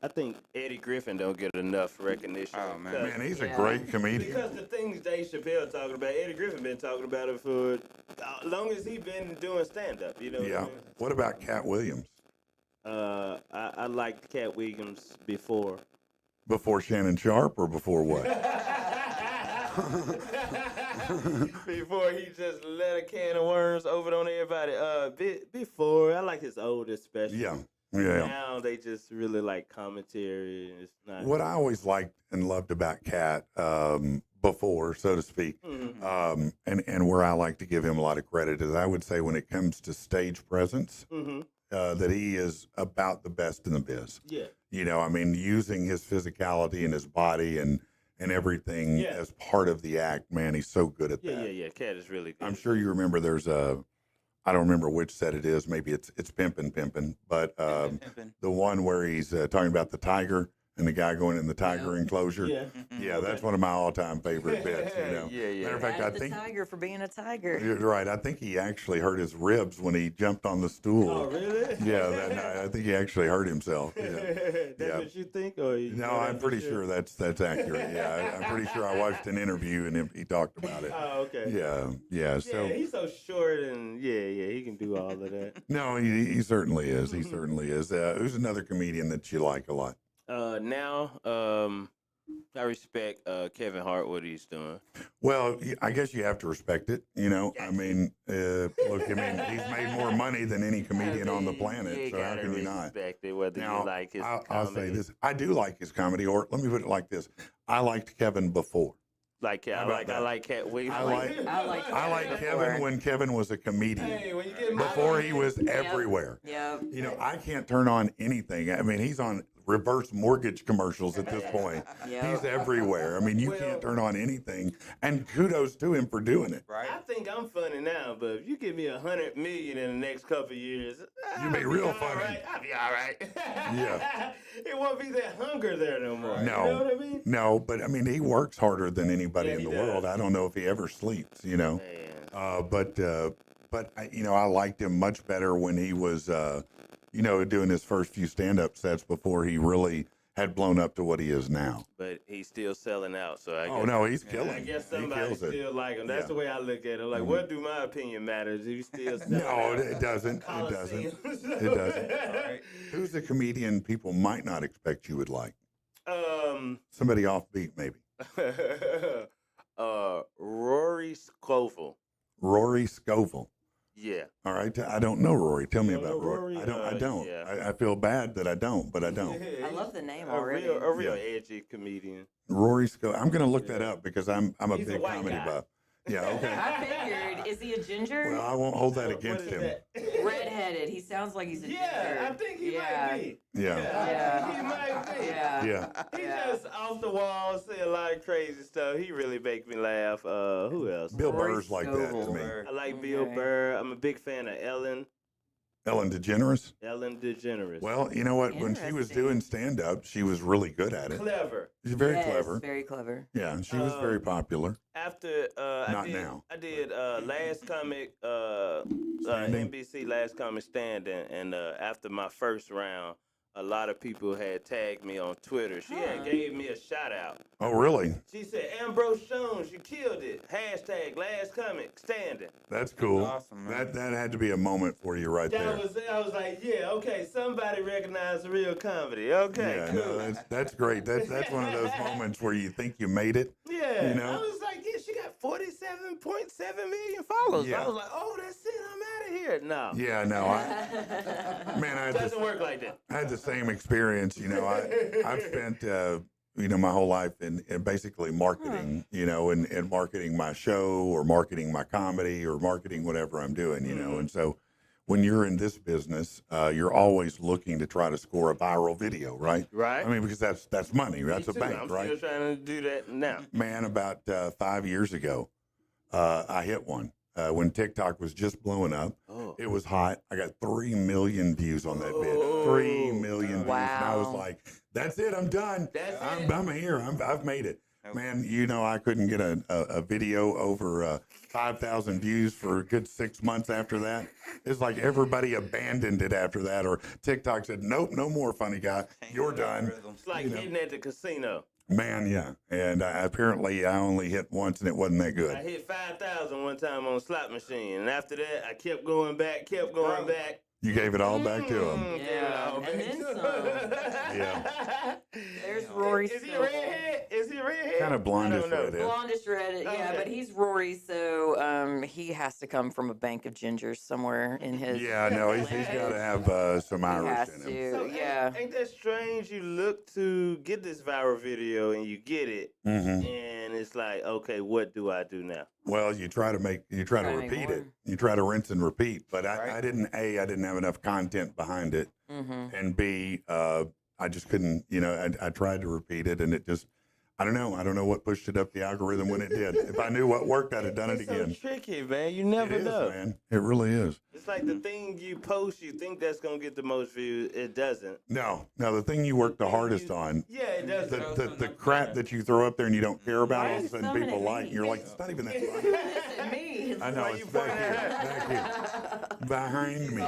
I think Eddie Griffin don't get enough recognition. Oh, man. Man, he's a Yeah. great comedian. Because the things Dave Chappelle talking about, Eddie Griffin been talking about it for as long as he been doing stand up. You know. Yeah. What about Cat Williams? I liked Cat Williams before. Before Shannon Sharp or before what? Before he just let a can of worms open on everybody. Before I like his oldest special. Yeah. Yeah. Now they just really like commentary. It's not. What I always liked and loved about Cat before, so to speak, Mhm. and where I like to give him a lot of credit is I would say when it comes to stage presence, Mhm. that he is about the best in the biz. Yeah. You know, I mean, using his physicality and his body and everything Yeah. as part of the act, man, he's so good at Yeah, that. yeah. Cat is really good. I'm sure you remember there's I don't remember which set it is. Maybe it's Pimpin', but Pimpin'. the one where he's talking about the tiger and the guy going in the tiger enclosure. Yeah. Yeah, that's one of my all-time favorite bits. You know. Yeah, yeah. Matter of fact, Mad I at the think tiger for being a tiger. you're right. I think he actually hurt his ribs when he jumped on the stool. Oh, really? Yeah, that night. I think he actually hurt himself. Yeah. That's Yeah. what you think, or you No, know I'm that for pretty sure that's accurate. Yeah, I'm pretty sure I watched an interview and he talked about it. Oh, okay. Yeah, yeah. So Yeah, he's so short and yeah, he can do all of that. no, he certainly is. He certainly is. Who's another comedian that you like a lot? Now, I respect Kevin Hart what he's doing. Well, I guess you have to respect it. You know, I mean, look, I mean, he's made more money than any comedian on the planet. So how can you not? Respect it, whether Now, you like his I'll say comedy. this: I do like his comedy, or let me put it like this: I liked Kevin before. Like How I about like that? I like Cat Williams. I like- I like Before. Kevin when Kevin was a comedian. Hey, when you get Before he was everywhere. Yep. You know, I can't turn on anything. I mean, he's on reverse mortgage commercials at this point. Yep. He's everywhere. I mean, you can't turn on anything. And kudos to him for doing it. Right? I think I'm funny now, but if you give me 100 million in the next couple of years, You'll be I'll real all funny. right. I'll be all right. Yeah. It won't be that hunger there no more. No. You know what I mean? No, but I mean, he works harder than anybody Yeah, in he the does. world. I don't know if he ever sleeps, you know. Man. But you know, I liked him much better when he was, you know, doing his first few stand-up sets before he really had blown up to what he is now. But he's still selling out, so I Oh guess, no, he's killing. I guess He somebody kills it. still like him. That's Yeah. the way I look at it. Like, what do my opinion matter? Is he still selling No, out? it doesn't. It doesn't. Coliseums? It doesn't. Right. Who's a comedian people might not expect you would like? Somebody offbeat, maybe. Rory Scovel. Rory Scovel. Yeah. All right, I don't know Rory. Tell me You don't about know Rory. Rory? I don't. Yeah. I feel bad that I don't, but I don't. I love the name A already. real Yeah. edgy comedian. Rory Scovel. I'm gonna look that up because I'm a He's a big white comedy guy. buff. Yeah. Okay. I figured. Is he a ginger? Well, I won't hold that What against is him. that? Redheaded. He sounds like he's a ginger. Yeah, I think he might be. Yeah. Yeah. I think he might be. Yeah. Yeah. He's Yeah. just off the wall, say a lot of crazy stuff. He really make me laugh. Who else? Bill Rory Burr's like that to Scovel. me. I like Bill Okay. Burr. I'm a big fan of Ellen DeGeneres. Ellen DeGeneres. Well, you know what? When she was Interesting. doing stand up, she was really good at it. Clever. She's very Yes, clever. Very clever. Yeah, she was very popular. After Not now. I did Last Comic Standing? NBC Last Comic Standing, and after my first round, a lot of people had tagged me on Twitter. She had gave me a shout out. Oh, really? She said, Ambrose Jones, you killed it. Hashtag Last Comic Standing. That's cool. awesome, man. That had to be a moment for you right there. I was like, yeah, okay, somebody recognized the real comedy. Okay, Yeah, cool. no, that's great. That's one of those moments where you think you made it. Yeah, You know? I was like, yeah, she got 47.7 million followers. Yeah. I was like, oh, that's it. I'm out of here. No, Yeah, no, man, it doesn't work like that. I had the same experience. You know, I've spent you know my whole life in basically marketing. You know, and marketing my show or marketing my comedy or marketing whatever I'm doing. You know, and so when you're in this business, you're always looking to try to score a viral video, right? Right. I mean, because that's money. That's a Me too. bank, I'm right? still trying to do that now. Man, about 5 years ago, I hit one when TikTok was just blowing up. Oh. It was hot. I got 3 million views on that vid. 3 million views. And I was Wow. like, that's it. I'm done. That's I'm here. I've made it. Man, you know, I couldn't get a video over 5,000 views for a good 6 months after that. It's like everybody abandoned it after that, or TikTok said, nope, no more, funny guy. You're done. It's like hitting at the casino. Man, yeah. And apparently I only hit once and it wasn't that I good. hit 5,000 one time on a slot machine, and after that, I kept going back. You gave it all back to him. Yeah, and then some. Yeah. There's Rory. Is he a Scovel. redhead? Is he a redhead? Kind of blondish I don't know. redhead. Blondish red, yeah, Okay. but he's Rory, so he has to come from a bank of gingers somewhere in his. Yeah, no, he's got to have some He Irish has in him. to, So, yeah. Ain't that strange? You look to get this viral video and you get it, Hmm. and it's like, okay, what do I do now? Well, you try to Try to make repeat it. more. You try to rinse and repeat. But Right. I didn't have enough content behind it, Mm-hmm. and B, I just couldn't. You know, I tried to repeat it, and it just. I don't know what pushed it up the algorithm when it did. If I knew what worked, I'd have done it It's again. so tricky, man. You It never is, know. man. It really is. It's like the thing you post, you think that's gonna get the most views. It doesn't. No, the thing you work the hardest on, Yeah, it doesn't. the crap that you throw up there and you don't care about, all of a Why sudden is people somebody- like. You're like, it's not even that funny. Listen, me. I know Why it's you back pointing here, at back here, behind me.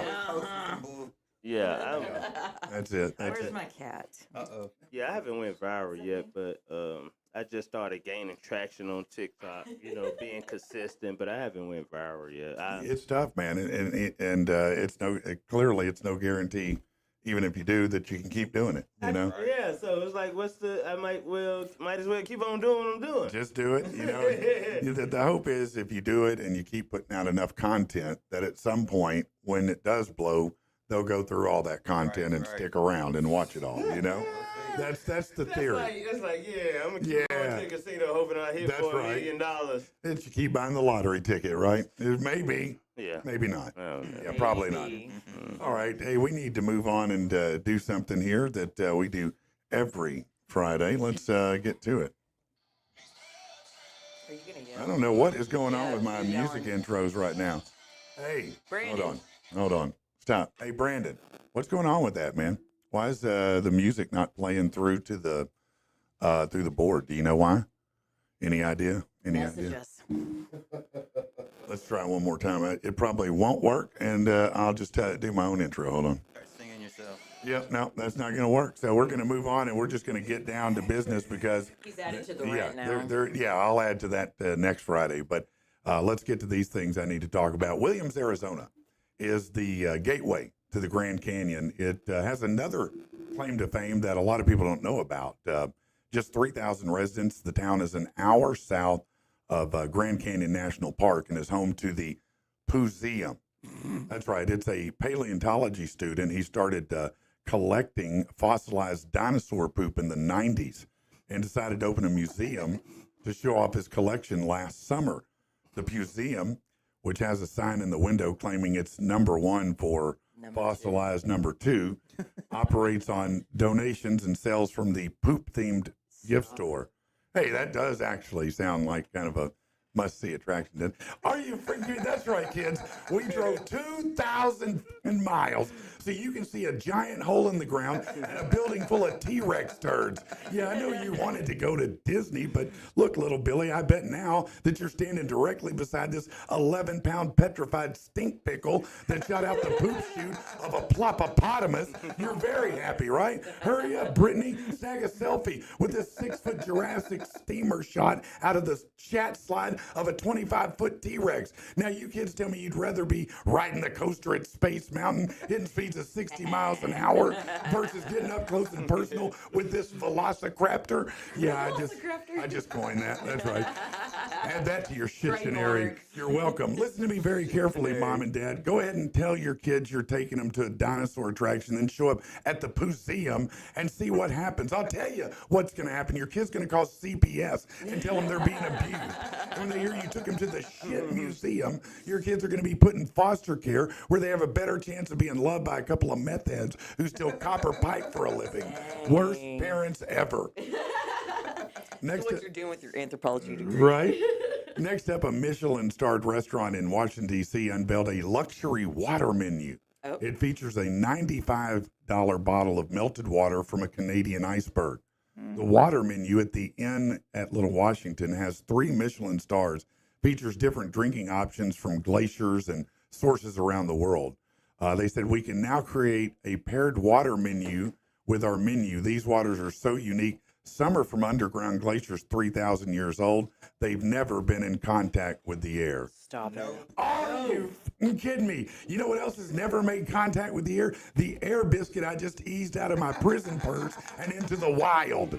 Yeah, That's it. That's Where's it. my cat? I haven't went viral yet, but I just started gaining traction on TikTok. You know, being consistent, but I haven't went viral yet. It's tough, man, and it's clearly it's no guarantee, even if you do, that you can keep doing it. You know, Yeah, so it's like, I might as well keep on doing what I'm doing. just do it. You know, the hope is if you do it and you keep putting out enough content that at some point when it does blow, they'll go through all that content and stick around and watch it all. You know, that's the theory. That's like, yeah, I'm gonna keep going to the casino hoping I hit That's for $1 right. million. It's you keep buying the lottery ticket, right? It may be, Yeah. maybe not. I don't know. Yeah, probably not. Maybe. All right. Hey, we need to move on and do something here that we do every Friday. Let's get to it. Are you gonna I yell? don't know what is going on Yeah, with my you're music yelling. intros right now. Hey, Brandon. hold on. Stop. Hey, Brandon, what's going on with that, man? Why is the music not playing through to the board? Do you know why? Any idea? Any Message idea? us. Let's try it one more time. It probably won't work, and I'll just do my own intro. Hold on. Start singing yourself. Yep, no, that's not going to work. So we're going to move on, and we're just going to get down to business because He's adding to the yeah, rent now. yeah, I'll add to that next Friday. But let's get to these things I need to talk about. Williams, Arizona, is the gateway to the Grand Canyon. It has another claim to fame that a lot of people don't know about. Just 3,000 residents. The town is an hour south of Grand Canyon National Park and is home to the Museum. That's right. It's a paleontology student. He started collecting fossilized dinosaur poop in the 90s and decided to open a museum to show off his collection last summer. The museum, which has a sign in the window claiming it's number one for fossilized number two, operates on donations and sales from the poop-themed gift store. Hey, that does actually sound like kind of a must-see attraction. Then, are you freaking? That's right, kids. We drove 2,000 miles so you can see a giant hole in the ground and a building full of T-Rex turds. Yeah, I know you wanted to go to Disney, but look, little Billy, I bet now that you're standing directly beside this 11-pound petrified stink pickle that shot out the poop chute of a plopopotamus, you're very happy, right? Hurry up, Brittany. Snag a selfie with this 6-foot Jurassic steamer shot out of the chat slide of a 25-foot T-Rex. Now, you kids tell me you'd rather be riding the coaster at Space Mountain, hitting speeds of 60 miles an hour versus getting up close and personal with this Velociraptor. Yeah, I just coined that. That's right. Add that to your shictionary. Trademark. You're welcome. Listen to me very carefully, Mom and Dad. Go ahead and tell your kids you're taking them to a dinosaur attraction, then show up at the museum and see what happens. I'll tell you what's going to happen. Your kid's going to call CPS and tell them they're being abused. When they hear you took them to the shit museum, your kids are going to be put in foster care where they have a better chance of being loved by a couple of meth heads who steal copper pipe for a living. Worst parents ever. That's what you're doing with your anthropology degree. Right? Next up, a Michelin-starred restaurant in Washington, D.C. unveiled a luxury water menu. Oh. It features a $95 bottle of melted water from a Canadian iceberg. The water menu at the Inn at Little Washington has 3 Michelin stars, features different drinking options from glaciers and sources around the world. They said, we can now create a paired water menu with our menu. These waters are so unique. Some are from underground glaciers 3,000 years old. They've never been in contact with the air. Stop it. Are you f***ing kidding me? You know what else has never made contact with the air? The air biscuit I just eased out of my prison purse and into the wild.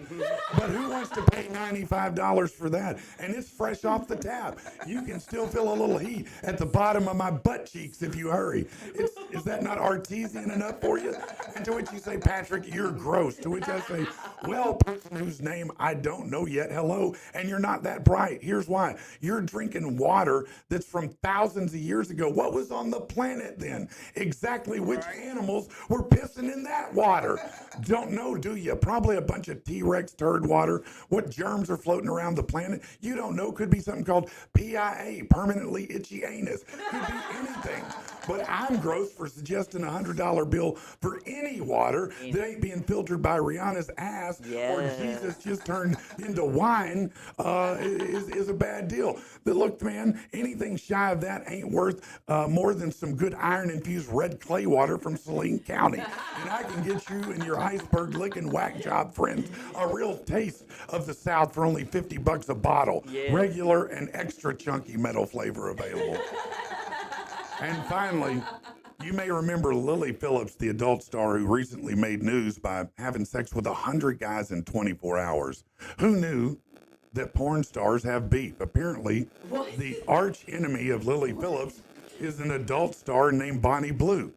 But who wants to pay $95 for that? And it's fresh off the tap. You can still feel a little heat at the bottom of my butt cheeks if you hurry. Is that not artesian enough for you? And to which you say, Patrick, you're gross. To which I say, well, person whose name I don't know yet, hello, and you're not that bright. Here's why. You're drinking water that's from thousands of years ago. What was on the planet then? Exactly which animals were pissing in that water? Don't know, do you? Probably a bunch of T-Rex turd water. What germs are floating around the planet? You don't know. Could be something called PIA, permanently itchy anus. Could be anything. But I'm gross for suggesting a $100 bill for any water that ain't being filtered by Rihanna's ass or Jesus just turned into wine is a bad deal. But look, man, anything shy of that ain't worth more than some good iron-infused red clay water from Saline County. And I can get you and your iceberg-licking whack job friends a real taste of the South for only $50 a bottle. Yeah. Regular and extra chunky metal flavor available. And finally, you may remember Lily Phillips, the adult star who recently made news by having sex with 100 guys in 24 hours. Who knew that porn stars have beef? Apparently, the arch enemy of Lily Phillips is an adult star named Bonnie Blue.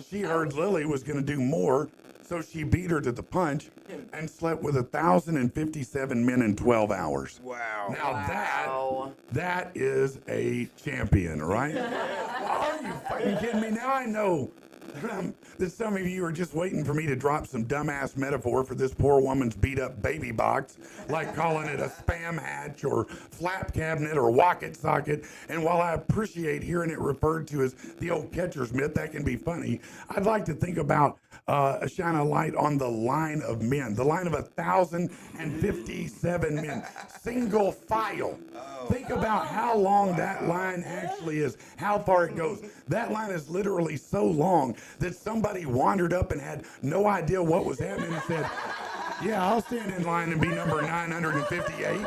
She heard Lily was going to do more, so she beat her to the punch and slept with 1,057 men in 12 hours. Wow. Now that is a champion, right? Are you fucking kidding me? Now I know that some of you are just waiting for me to drop some dumbass metaphor for this poor woman's beat up baby box, like calling it a spam hatch or flap cabinet or wocket socket. And while I appreciate hearing it referred to as the old catcher's mitt, that can be funny, I'd like to think about shine a light on the line of men, the line of 1,057 men, single file. Think about how long that line actually is, how far it goes. That line is literally so long that somebody wandered up and had no idea what was happening and said, yeah, I'll stand in line and be number 958.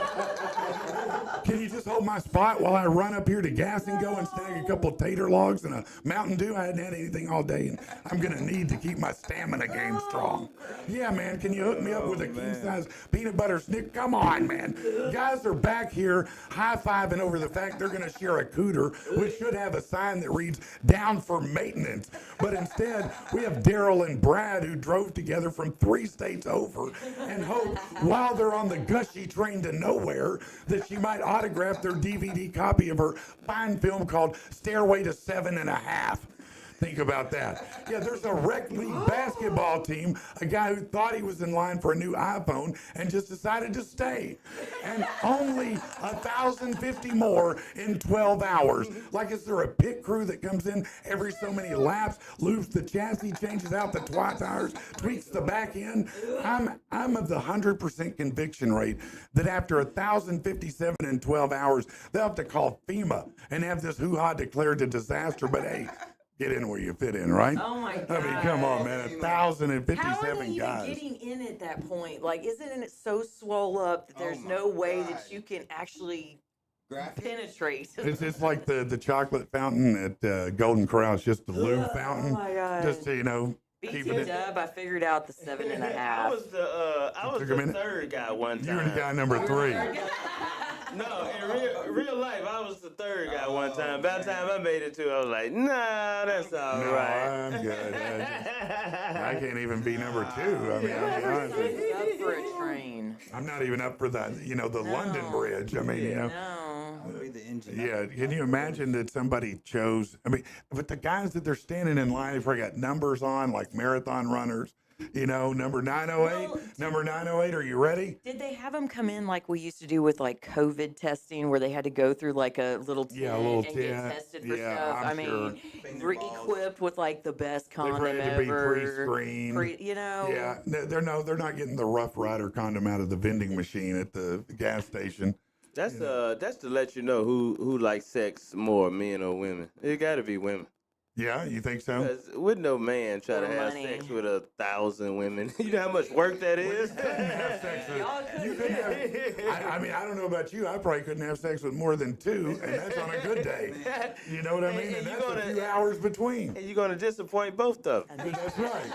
Can you just hold my spot while I run up here to gas and go and snag a couple tater logs and a Mountain Dew? I hadn't had anything all day, and I'm going to need to keep my stamina game strong. Yeah, man, can you hook me up with a king-size peanut butter snick? Come on, man. Guys are back here high-fiving over the fact they're going to share a cooter, which should have a sign that reads, down for maintenance. But instead, we have Daryl and Brad who drove together from 3 states over and hope while they're on the gushy train to nowhere that she might autograph their DVD copy of her fine film called Stairway to 7.5. Think about that. Yeah, there's a rec league basketball team, a guy who thought he was in line for a new iPhone and just decided to stay. And only 1,050 more in 12 hours. Like, is there a pit crew that comes in every so many laps, loops the chassis, changes out the twat tires, tweaks the back end? I'm of the 100% conviction rate that after 1,057 in 12 hours, they'll have to call FEMA and have this hoo-ha declared a disaster. But hey, get in where you fit in, right? Oh my God. I mean, come on, man. 1,057 How are they even guys. getting in at that point? Like, isn't it so swole up that there's no way that you can actually penetrate? It's like the chocolate fountain at Golden Corral. It's just the lube fountain. Oh my God. Just to, you know, Beat keeping you it. up, I figured out the 7.5. I was Took a the minute. third guy one time. You were the guy number 3. No, in real life, I was the third guy one time. By the time I made it to, I was like, nah, that's all No, right. I'm good. I can't even be number 2. I mean, I'll be honest with you. Up for a train. I'm not even up for the, the London Bridge. I mean, No. I'll be the engine. Yeah, can you imagine that somebody chose? I mean, but the guys that they're standing in line, if I got numbers on, like marathon runners, number 908, Well, number 908, are you ready? Did they have them come in like we used to do with like COVID testing, where they had to go through like a little tent Yeah, a little and tent. get tested for Yeah, stuff? I'm I sure. mean, Finger balls. equipped with like the best They've condom had to be ever. pre-screened. Yeah, they're not getting the Rough Rider condom out of the vending machine at the gas station. That's to let you know who likes sex more, men or women. It got to be women. Yeah, you think so? 'Cause would no man try to For have money. sex with 1,000 women? You know how much work that is? Have sex with, Y'all you couldn't have, I mean, I don't know about you. I probably couldn't have sex with more than 2, and that's on a good day. You know what I mean? And And you that's gonna- a few hours between. And you're going to disappoint both of them. That's right.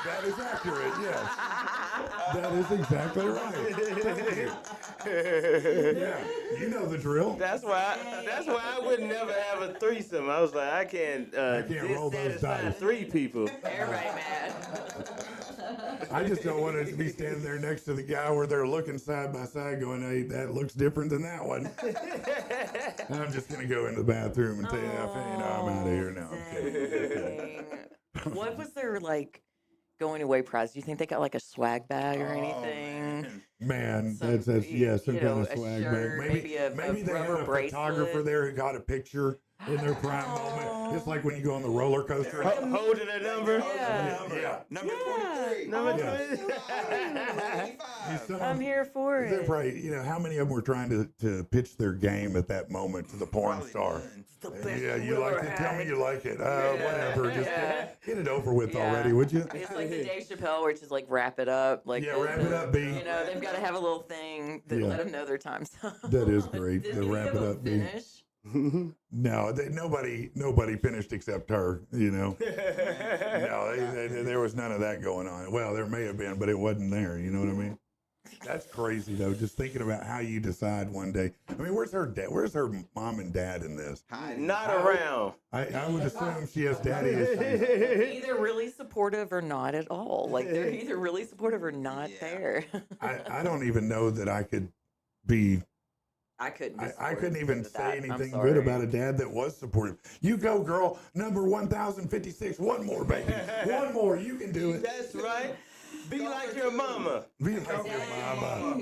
That is accurate, yes. That is exactly right. Thank you. Yeah, you know the drill. That's why I would never have a threesome. I was like, I can't roll those satisfy dice. 3 people. Everybody mad. I just don't want to be standing there next to the guy where they're looking side by side going, hey, that looks different than that one. I'm just going to go into the bathroom and tell you, I'm out of here now. I'm kidding. Dang. What was their like going away prize? Do you think they got like a swag bag or anything? Man, Some- that's some you kind know, of a swag shirt, bag. maybe a maybe they had rubber a photographer bracelet. there who got a picture in their prime moment. It's like when you go on the roller coaster. Holding a number. Yeah. Number Yeah. 23. Number Yeah. 20. You saw I'm here for They're it. probably, how many of them were trying to pitch their game at that moment to the porn Probably star? none. The best Yeah, you we've like ever it. Tell me had. you like it. Whatever. Just get it over with Yeah. already, would you? It's like the Dave Chappelle, where it's just like wrap it up. Like Yeah, wrap it up, B. You know, they've got to have a little thing that Yeah. let them know their time's up. That is great. Did The you wrap have it a up, B. finish? No, nobody finished except her. No, there was none of that going on. Well, there may have been, but it wasn't there. You know what I mean? That's crazy though. Just thinking about how you decide one day. I mean, where's her dad? Where's her mom and dad in this? Hiding. Not around. I would assume she has daddy issues. Either really supportive or not at all. Like they're either really supportive or not Yeah. there. I don't even know that I could be. I couldn't. Be I couldn't even supportive of say that. I'm anything sorry. good about a dad that was supportive. You go, girl. Number 1056. One more, baby. One more. You can do it. That's right. Be like your mama. Be like your mama.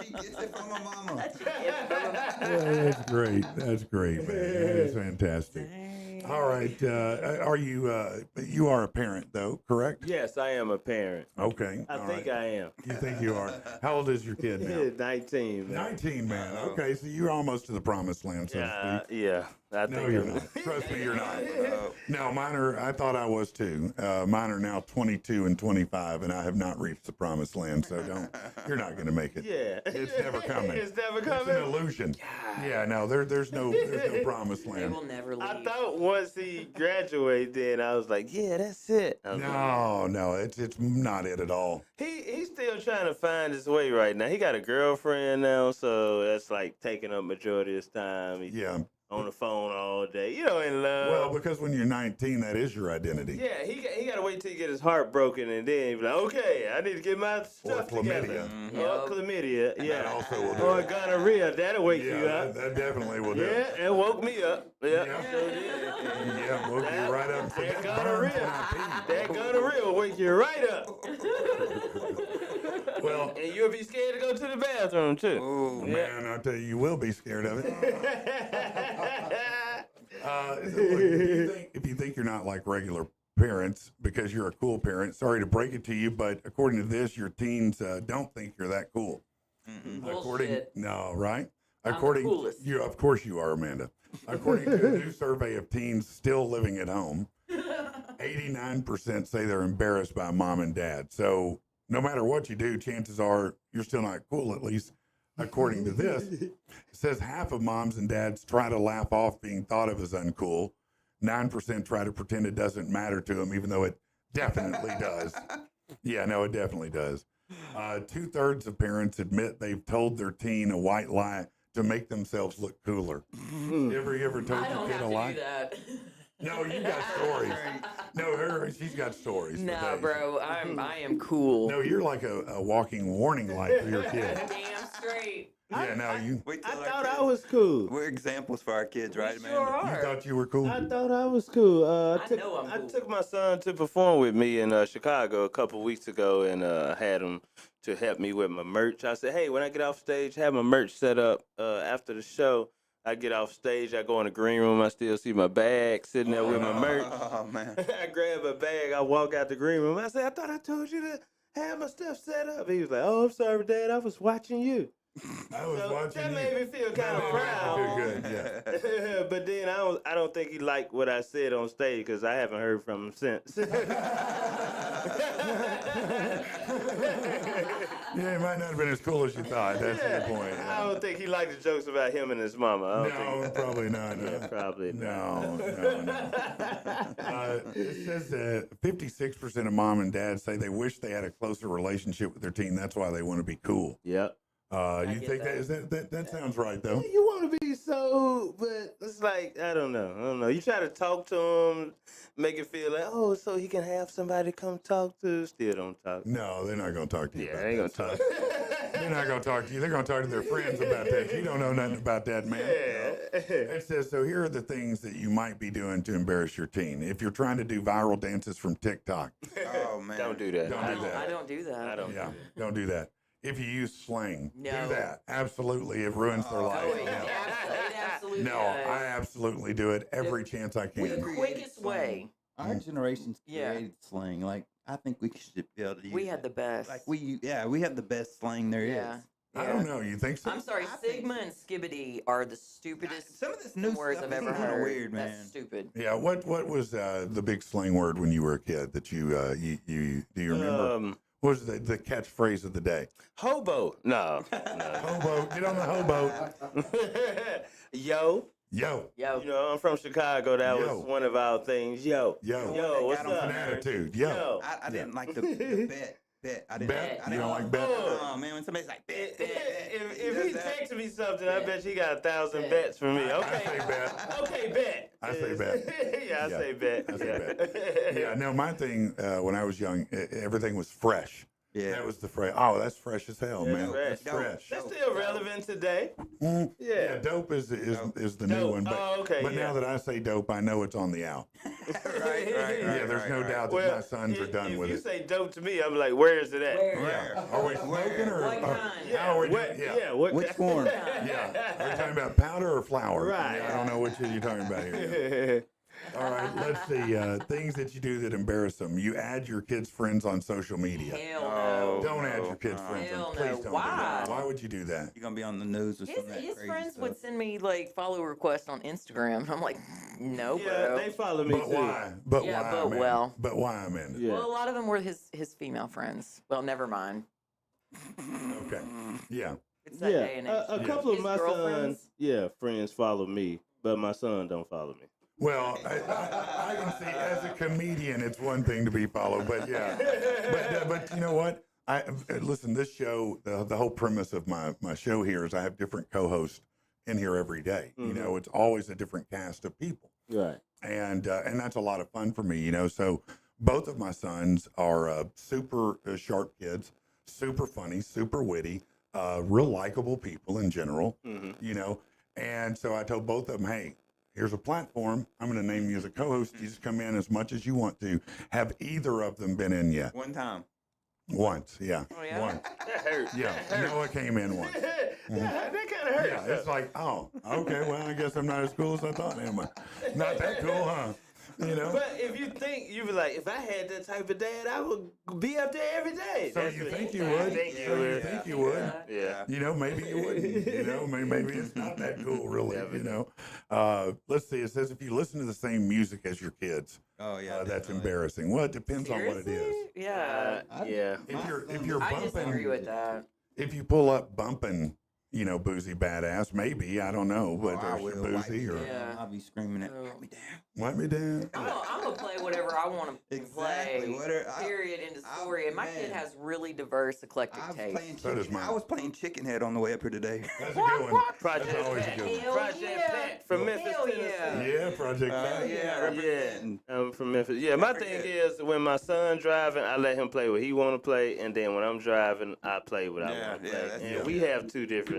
She gets it from her mama. Yeah, that's great. That's great, man. That is fantastic. All right. Are you are a parent though, correct? Yes, I am a parent. Okay. I all think right. I am. You think you are? How old is your kid now? 19. Man. 19, man. Okay, so you're almost to the promised land, so to speak. Yeah. I No, think you're I'm- not. Trust me, you're not. No, mine are, I thought I was too. Mine are now 22 and 25, and I have not reached the promised land, so you're not going to make it. Yeah. It's never coming. It's never It's an coming. illusion. Yeah, no, there's no promised They land. will never leave. I thought once he graduated, then I was like, yeah, that's it. I was like, No, it's not it at all. He's still trying to find his way right now. He got a girlfriend now, so that's like taking up majority of his time. He's Yeah. on the phone all day, in love. Well, because when you're 19, that is your identity. Yeah, he got to wait till he get his heart broken, and then he be like, okay, I need to get my stuff together. chlamydia. Or chlamydia, yeah. That also will do Or it. gonorrhea, that'll wake Yeah, you up. that definitely will do Yeah, it. it woke me up. Yeah, Yeah. so did. Yeah, woke you right up. That That burns when I gonorrhea, pee. that gonorrhea will wake you right up. Well, And you'll be scared to go to the bathroom, too. Oh, man, I tell you will be scared of it. Look, if you think you're not like regular parents because you're a cool parent, sorry to break it to you, but according to this, your teens don't think you're that cool. Bullshit. No, right? I'm the According, coolest. you, of course you are, Amanda. According to a new survey of teens still living at home, 89% say they're embarrassed by mom and dad. So no matter what you do, chances are you're still not cool, at least according to this. It says half of moms and dads try to laugh off being thought of as uncool. 9% try to pretend it doesn't matter to them, even though it definitely does. Yeah, no, it definitely does. 2/3 of parents admit they've told their teen a white lie to make themselves look cooler. You ever told I your don't kid have a to lie? do that. No, you got stories. No, she's got stories. for Nah, days. bro, I am cool. No, you're like a walking warning light for your kid. Damn straight. Yeah, no, you We I tell our thought I kids- was cool. We're examples for our kids, We right, sure man? are. thought you were cool. I thought I was cool. I know I'm I cool. took my son to perform with me in Chicago a couple weeks ago, and had him to help me with my merch. I said, "Hey, when I get off stage, have my merch set up. After the show, I get off stage, I go in the green room. I still see my bag sitting there with my merch. Oh man. I grab a bag. I walk out the green room. I said, I thought I told you to have my stuff set up. He was like, "Oh, I'm sorry, Dad. I was watching you." I was So watching that you. made me feel kind of That proud. made me feel good, yeah. But then I don't think he liked what I said on stage because I haven't heard from him since. Yeah, it might not have been as cool as you thought. That's the point. I don't think he liked the jokes about him and his mama. I don't No, think. probably not. No. Yeah, probably No. It says that 56% of mom and dad say they wish they had a closer relationship with their teen. That's why they want to be cool. Yep. You get think that sounds right though? You want to be so, but it's like I don't know. You try to talk to him, make it feel like, oh, so he can have somebody come talk to. Still don't talk. No, they're not going to talk to you. Yeah, about they ain't gonna that talk. stuff. They're not going to talk to you. They're going to talk to their friends about that. You don't know nothing about that, man. Yeah. It says, so here are the things that you might be doing to embarrass your teen. If you're trying to do viral dances from TikTok, Oh man. Don't do that. Don't do that. I don't do that. I don't. yeah, don't do that. If you use slang, No. do that. Absolutely, it ruins their life. Oh, it Yeah. absolutely No, does. I absolutely do it every chance I The can. quickest way. Our generation's Yeah. created slang. Like I think we should be able to use We had it. the best. Like we have the best slang there is. Yeah. I don't know. You think so? I'm sorry, I think Sigma and Skibbity are the stupidest Some of this new words stuff I've is ever kinda heard. weird, man. That's stupid. Yeah. What was the big slang word when you were a kid that you do you remember? What was the catchphrase of the day? Hobo. No. Hobo, get on the hobo. Yo. Yo, Yo. You know, I'm from Chicago. That Yo. was one of our things. Yo. yo, Yo, what's got on an up? attitude. Yo. I didn't like the bet. I didn't. Bet? I You don't like bet? Oh man, when somebody's like bet. If he Does that. texts me something, I bet he got 1,000 bets for me. I Okay. say bet. Okay, bet. I say bet. Yeah, I Yeah, say bet. I say bet. Yeah, no, my thing when I was young, everything was fresh. Yeah. That was the phrase. Oh, that's fresh as hell, Yeah, man. fresh. That's fresh. That's still relevant today. Mhm. Yeah. Yeah, dope is the new Dope. one. But, Oh, okay, but yeah. now that I say dope, I know it's on the out. right. Yeah, there's no doubt that my sons are done if with you it. say dope to me, I'm like, where is it at? Yeah. Are we smoking or What kind? how are we What, doing? yeah. What Which form? Yeah. Are we talking about powder or flour? Right. Yeah, I don't know which you're talking about here. All right, let's see. Things that you do that embarrass them. You add your kids' friends on social media. Hell no. Don't add your kids' friends Hell on. no. Please don't do Why? that. Why would you do that? You're gonna be on the news with some of that His crazy friends stuff. would send me like follow requests on Instagram. I'm like, no, Yeah, bro. they follow me But too. why? But Yeah, why, but Amanda? well. But why, Amanda? Yeah. Well, a lot of them were his female friends. Well, never mind. Okay. Yeah. It's that day and age. A couple of His my girlfriends? sons, friends follow me, but my son don't follow me. Well, I can see as a comedian, it's one thing to be followed, but yeah. But you know what? Listen. This show, the whole premise of my show here is I have different co-hosts in here every day. You know, it's always a different cast of people, Right. and that's a lot of fun for me. You know, so both of my sons are super sharp kids, super funny, super witty, real likable people in general. You know, and so I told both of them, hey. Here's a platform. I'm going to name you as a co-host. You just come in as much as you want to. Have either of them been in yet? One time. Once, yeah. Oh, yeah? Once. That hurt. Yeah. Noah came in once. That kind of hurt. Yeah, it's like, oh, okay, well, I guess I'm not as cool as I thought, am I? Not that cool, huh? You know? But if you think, you be like, if I had that type of dad, I would be up there every day. So That's you what- think you I would? think you So you would. think you would? Yeah. You know, maybe you wouldn't. You know, maybe it's not that cool, really. You know, let's see. It says if you listen to the same music as your kids, Oh yeah. that's definitely. embarrassing. Well, it depends on what it is. Seriously? Yeah. Yeah. If you're I bumping, disagree with that. if you pull up bumping boozy badass. Maybe, I don't know, but I there's will. boozy or Yeah. I'll be screaming at Oh. wipe me down. wipe me down. I'm gonna play whatever I want to Exactly, play. whatever- Period. End of story. And my kid man. has really diverse, eclectic I was taste. playing So does chicken. mine. I was playing Chicken Head on the way up here today. That's a good one. Project That's always a Pat. good one. Hell Project yeah. Pat from Memphis, Hell Tennessee. yeah. Yeah, Project Pat. yeah, representing. I'm from Memphis. Yeah, my thing is when my son driving, I let him play what he want to play, and then when I'm driving, I play what I Yeah, want to yeah, play. that's And good. we have two different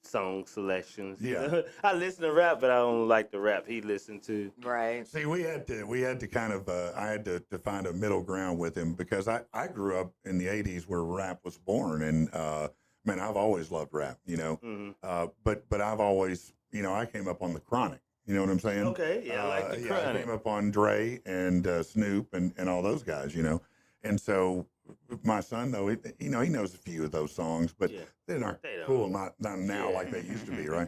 song selections. you Yeah. know? I listen to rap, but I don't like the rap he listened to. Right. See, we had to kind of I had to find a middle ground with him because I grew up in the '80s where rap was born, and man, I've always loved rap, Mhm. but I've always, I came up on the Chronic. You know what I'm saying? Okay, yeah, I like the I Chronic. came up on Dre and Snoop and all those guys, and so my son though, he knows a few of those songs, but Yeah. they aren't They don't. cool, not now like they used to be, right?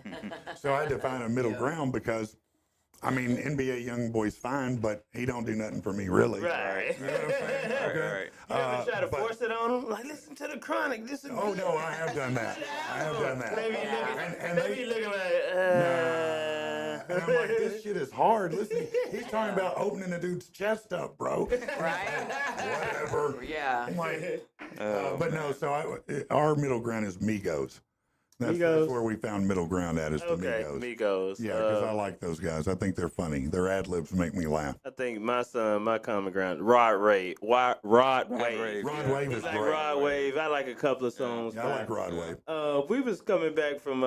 So I had to find a middle ground because, I mean, NBA YoungBoy's fine, but he don't do nothing for me really. Right. You know what I'm saying? Okay. Right. You ever try to but- force it on him? Like, listen to the Chronic. This is Oh no, I have done that. I have done that. Maybe And maybe they- looking like, And I'm like, this shit is hard. Listen, he's talking about opening a dude's chest up, bro. Right? Whatever. Yeah. I'm like, but no. So our middle ground is Migos. That's Migos. where we found middle ground at is the Okay, Migos. Migos. Yeah, because I like those guys. I think they're funny. Their ad libs make me laugh. I think my son, my common ground, Rod Wave. Rod Wave. Wave. Rod Yeah. Wave is It's like great. Rod Wave. I like a couple of songs. Yeah, I like Rod Wave. We was coming back from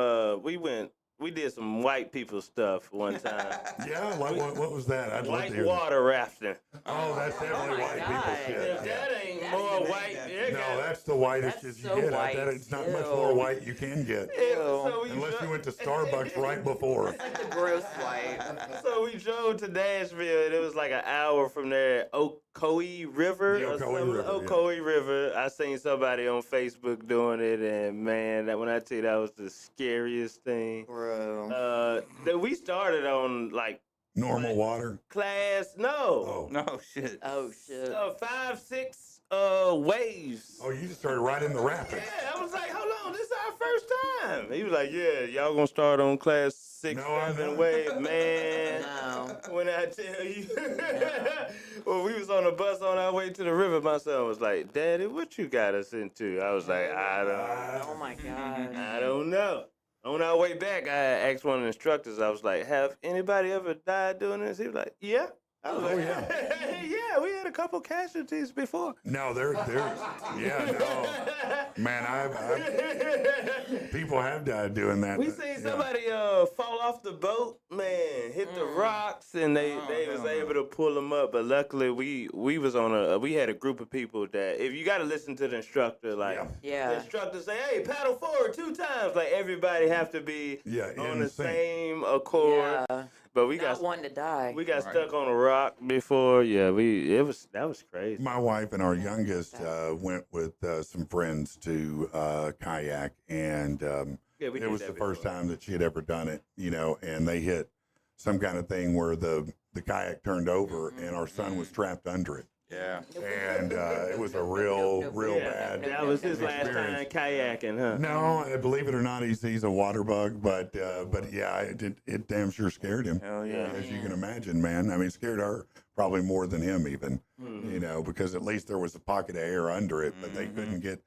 we did some white people stuff one time. Yeah, like what was that? I'd love to White hear that. water rafting. Oh, that's definitely my white God. people If shit. Yeah. that ain't That's more the white, thing. yeah, No, that's the whitest That's shit you so get. white. It's not much Ew. more white you can get. so we Unless dro- you went to Starbucks right before. Like the gross white. So we drove to Nashville, and it was like an hour from there. Ocoee River. The or Ocoee something. River, yeah. Ocoee River. I seen somebody on Facebook doing it, and man, when I tell you that was the scariest thing. Bro. That we started on like Normal water. class. No. Oh. No shit. Oh, shit. 5, 6 waves. Oh, you just started right in the rapids. Yeah, I was like, hold on, this is our first time. He was like, yeah, y'all gonna start on class 6, No, I'm 7 not. wave, man. No. When I tell you, well, we was on a bus on our way to the river. My son was like, "Daddy, what you got us into?" I was like, Oh, my God. I don't know. On our way back, I asked one of the instructors. I was like, "Have anybody ever died doing this?" He was like, "Yeah." I was Oh, like, yeah. yeah, we had a couple casualties before. No, yeah, no. Man, people have died doing that. We seen Yeah. somebody fall off the boat, man, hit the rocks, and they was able to pull them up. But luckily, we was on we had a group of people that if you got to listen to the instructor, like Yeah. the Yeah. instructor say, "Hey, paddle forward 2 times," like everybody have to be Yeah, on in the sync. same accord. Yeah. But we Not got wanting to die. we got stuck on a rock before. Yeah, that was crazy. My wife and our youngest went with some friends to kayak, and Yeah, we it did was that the first before. time that she had ever done it, and they hit some kind of thing where the kayak turned over and our son was trapped under it. Yeah. And it was a real Yeah, bad. that was his last time experience. kayaking, huh? No, believe it or not, he's a water bug, but yeah, it damn sure scared him. Hell yeah. As you can imagine, man. I mean, it scared her probably more than him even, Mm-hmm. because at least there was a pocket of air under it, but they couldn't get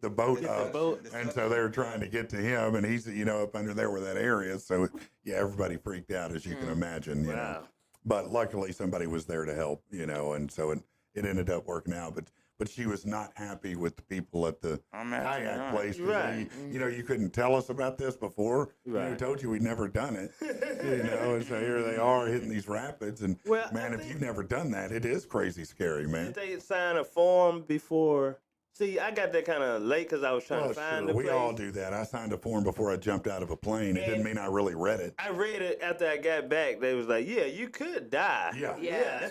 the boat up. boat. And so they were trying to get to him, and he's, up under there where that air is. So, yeah, everybody freaked out, as you can imagine, you know. Wow. But luckily somebody was there to help, and so it ended up working out. But she was not happy with the people at the kayak not. place. 'Cause Right. you couldn't tell us about this before. We Right. told you we'd never done it. And so here they are hitting these rapids. And Well, I man, if think- you've never done that, it is crazy scary, man. Did they sign a form before? See, I got that kind of late because I was trying Well, to find sure, the we place. all do that. I signed a form before I jumped out of a plane. It didn't And- mean I really read it. I read it after I got back. They was like, "Yeah, you could die." Yeah. Yeah.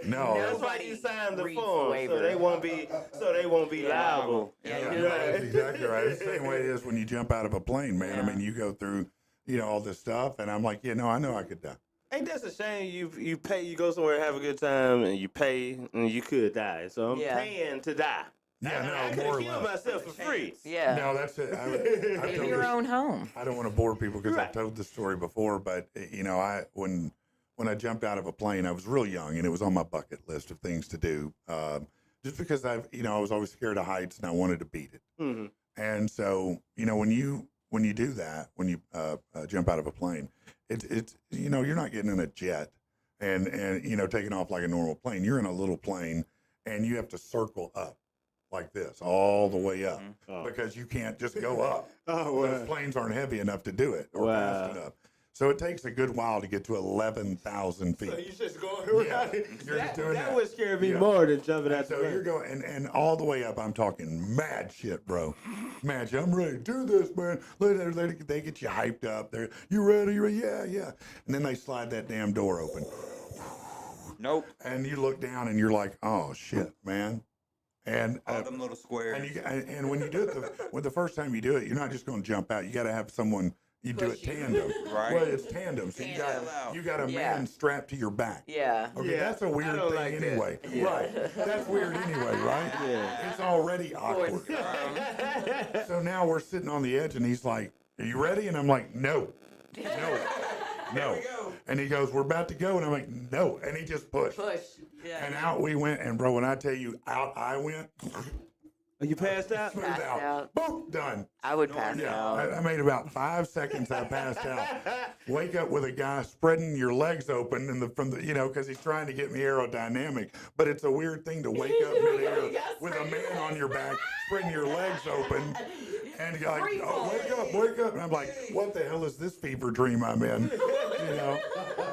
No. That's why you signed the Reads the form, waiver. so they won't be Yeah. liable. Yeah, Yeah, you're that's right. exactly right. It's the same way it is when you jump out of a plane, man. I Yeah. mean, you go through, all this stuff, and I'm like, I know I could die. Ain't that a shame? You pay, you go somewhere and have a good time, and you pay, and you could die. So I'm Yeah. paying to die. I no, could more or have killed less. myself for free. Yeah. No, that's it. I In told your this- own home. I don't want to bore people because I've Right. told this story before, but when I jumped out of a plane, I was real young, and it was on my bucket list of things to do. Just because I was always scared of heights, and I wanted to beat it. Mm-hmm. And so, when you do that, when you jump out of a plane, it's you're not getting in a jet and taking off like a normal plane. You're in a little plane, and you have to circle up like this all the way up Oh. because you can't just go up. Oh, Those planes aren't heavy enough to do it or Wow. fast enough. So it takes a good while to get to 11,000 feet. So you just going Yeah, around. you're just doing that. would scare me Yeah. more than jumping And out the so you're plane. going, and all the way up, I'm talking mad shit, bro. Mad shit. I'm ready to do this, man. They get you hyped up. You ready? You ready? Yeah. And then they slide that damn door open. Nope. And you look down and you're like, oh, shit, man. And All them little squares. and when you do it, the first time you do it, you're not just going to jump out. You got to have someone. You do it Push you. tandem, Right. Well, it's tandem. So Tandem. you got a Yeah. man strapped to your back. Yeah. Okay, Yeah, that's a I weird don't thing like that. anyway. Yeah. Right. That's weird anyway, right? Yeah. It's already awkward. So now we're sitting on the edge, and he's like, "Are you ready?" And I'm like, "No, no." And he goes, "We're about to go," and I'm like, "No," and he just pushed. Push. Yeah. And out we went, and bro, when I tell you, out I went, Are you passed out? smooth Passed out, out. boom, done. I would pass Yeah, out. I made about 5 seconds. I passed out. Wake up with a guy spreading your legs open because he's trying to get me aerodynamic. But it's a weird thing to wake up midair with a man on your back, spreading your legs open, and you're like, "Oh, wake up!" And I'm like, "What the hell is this fever dream I'm in?"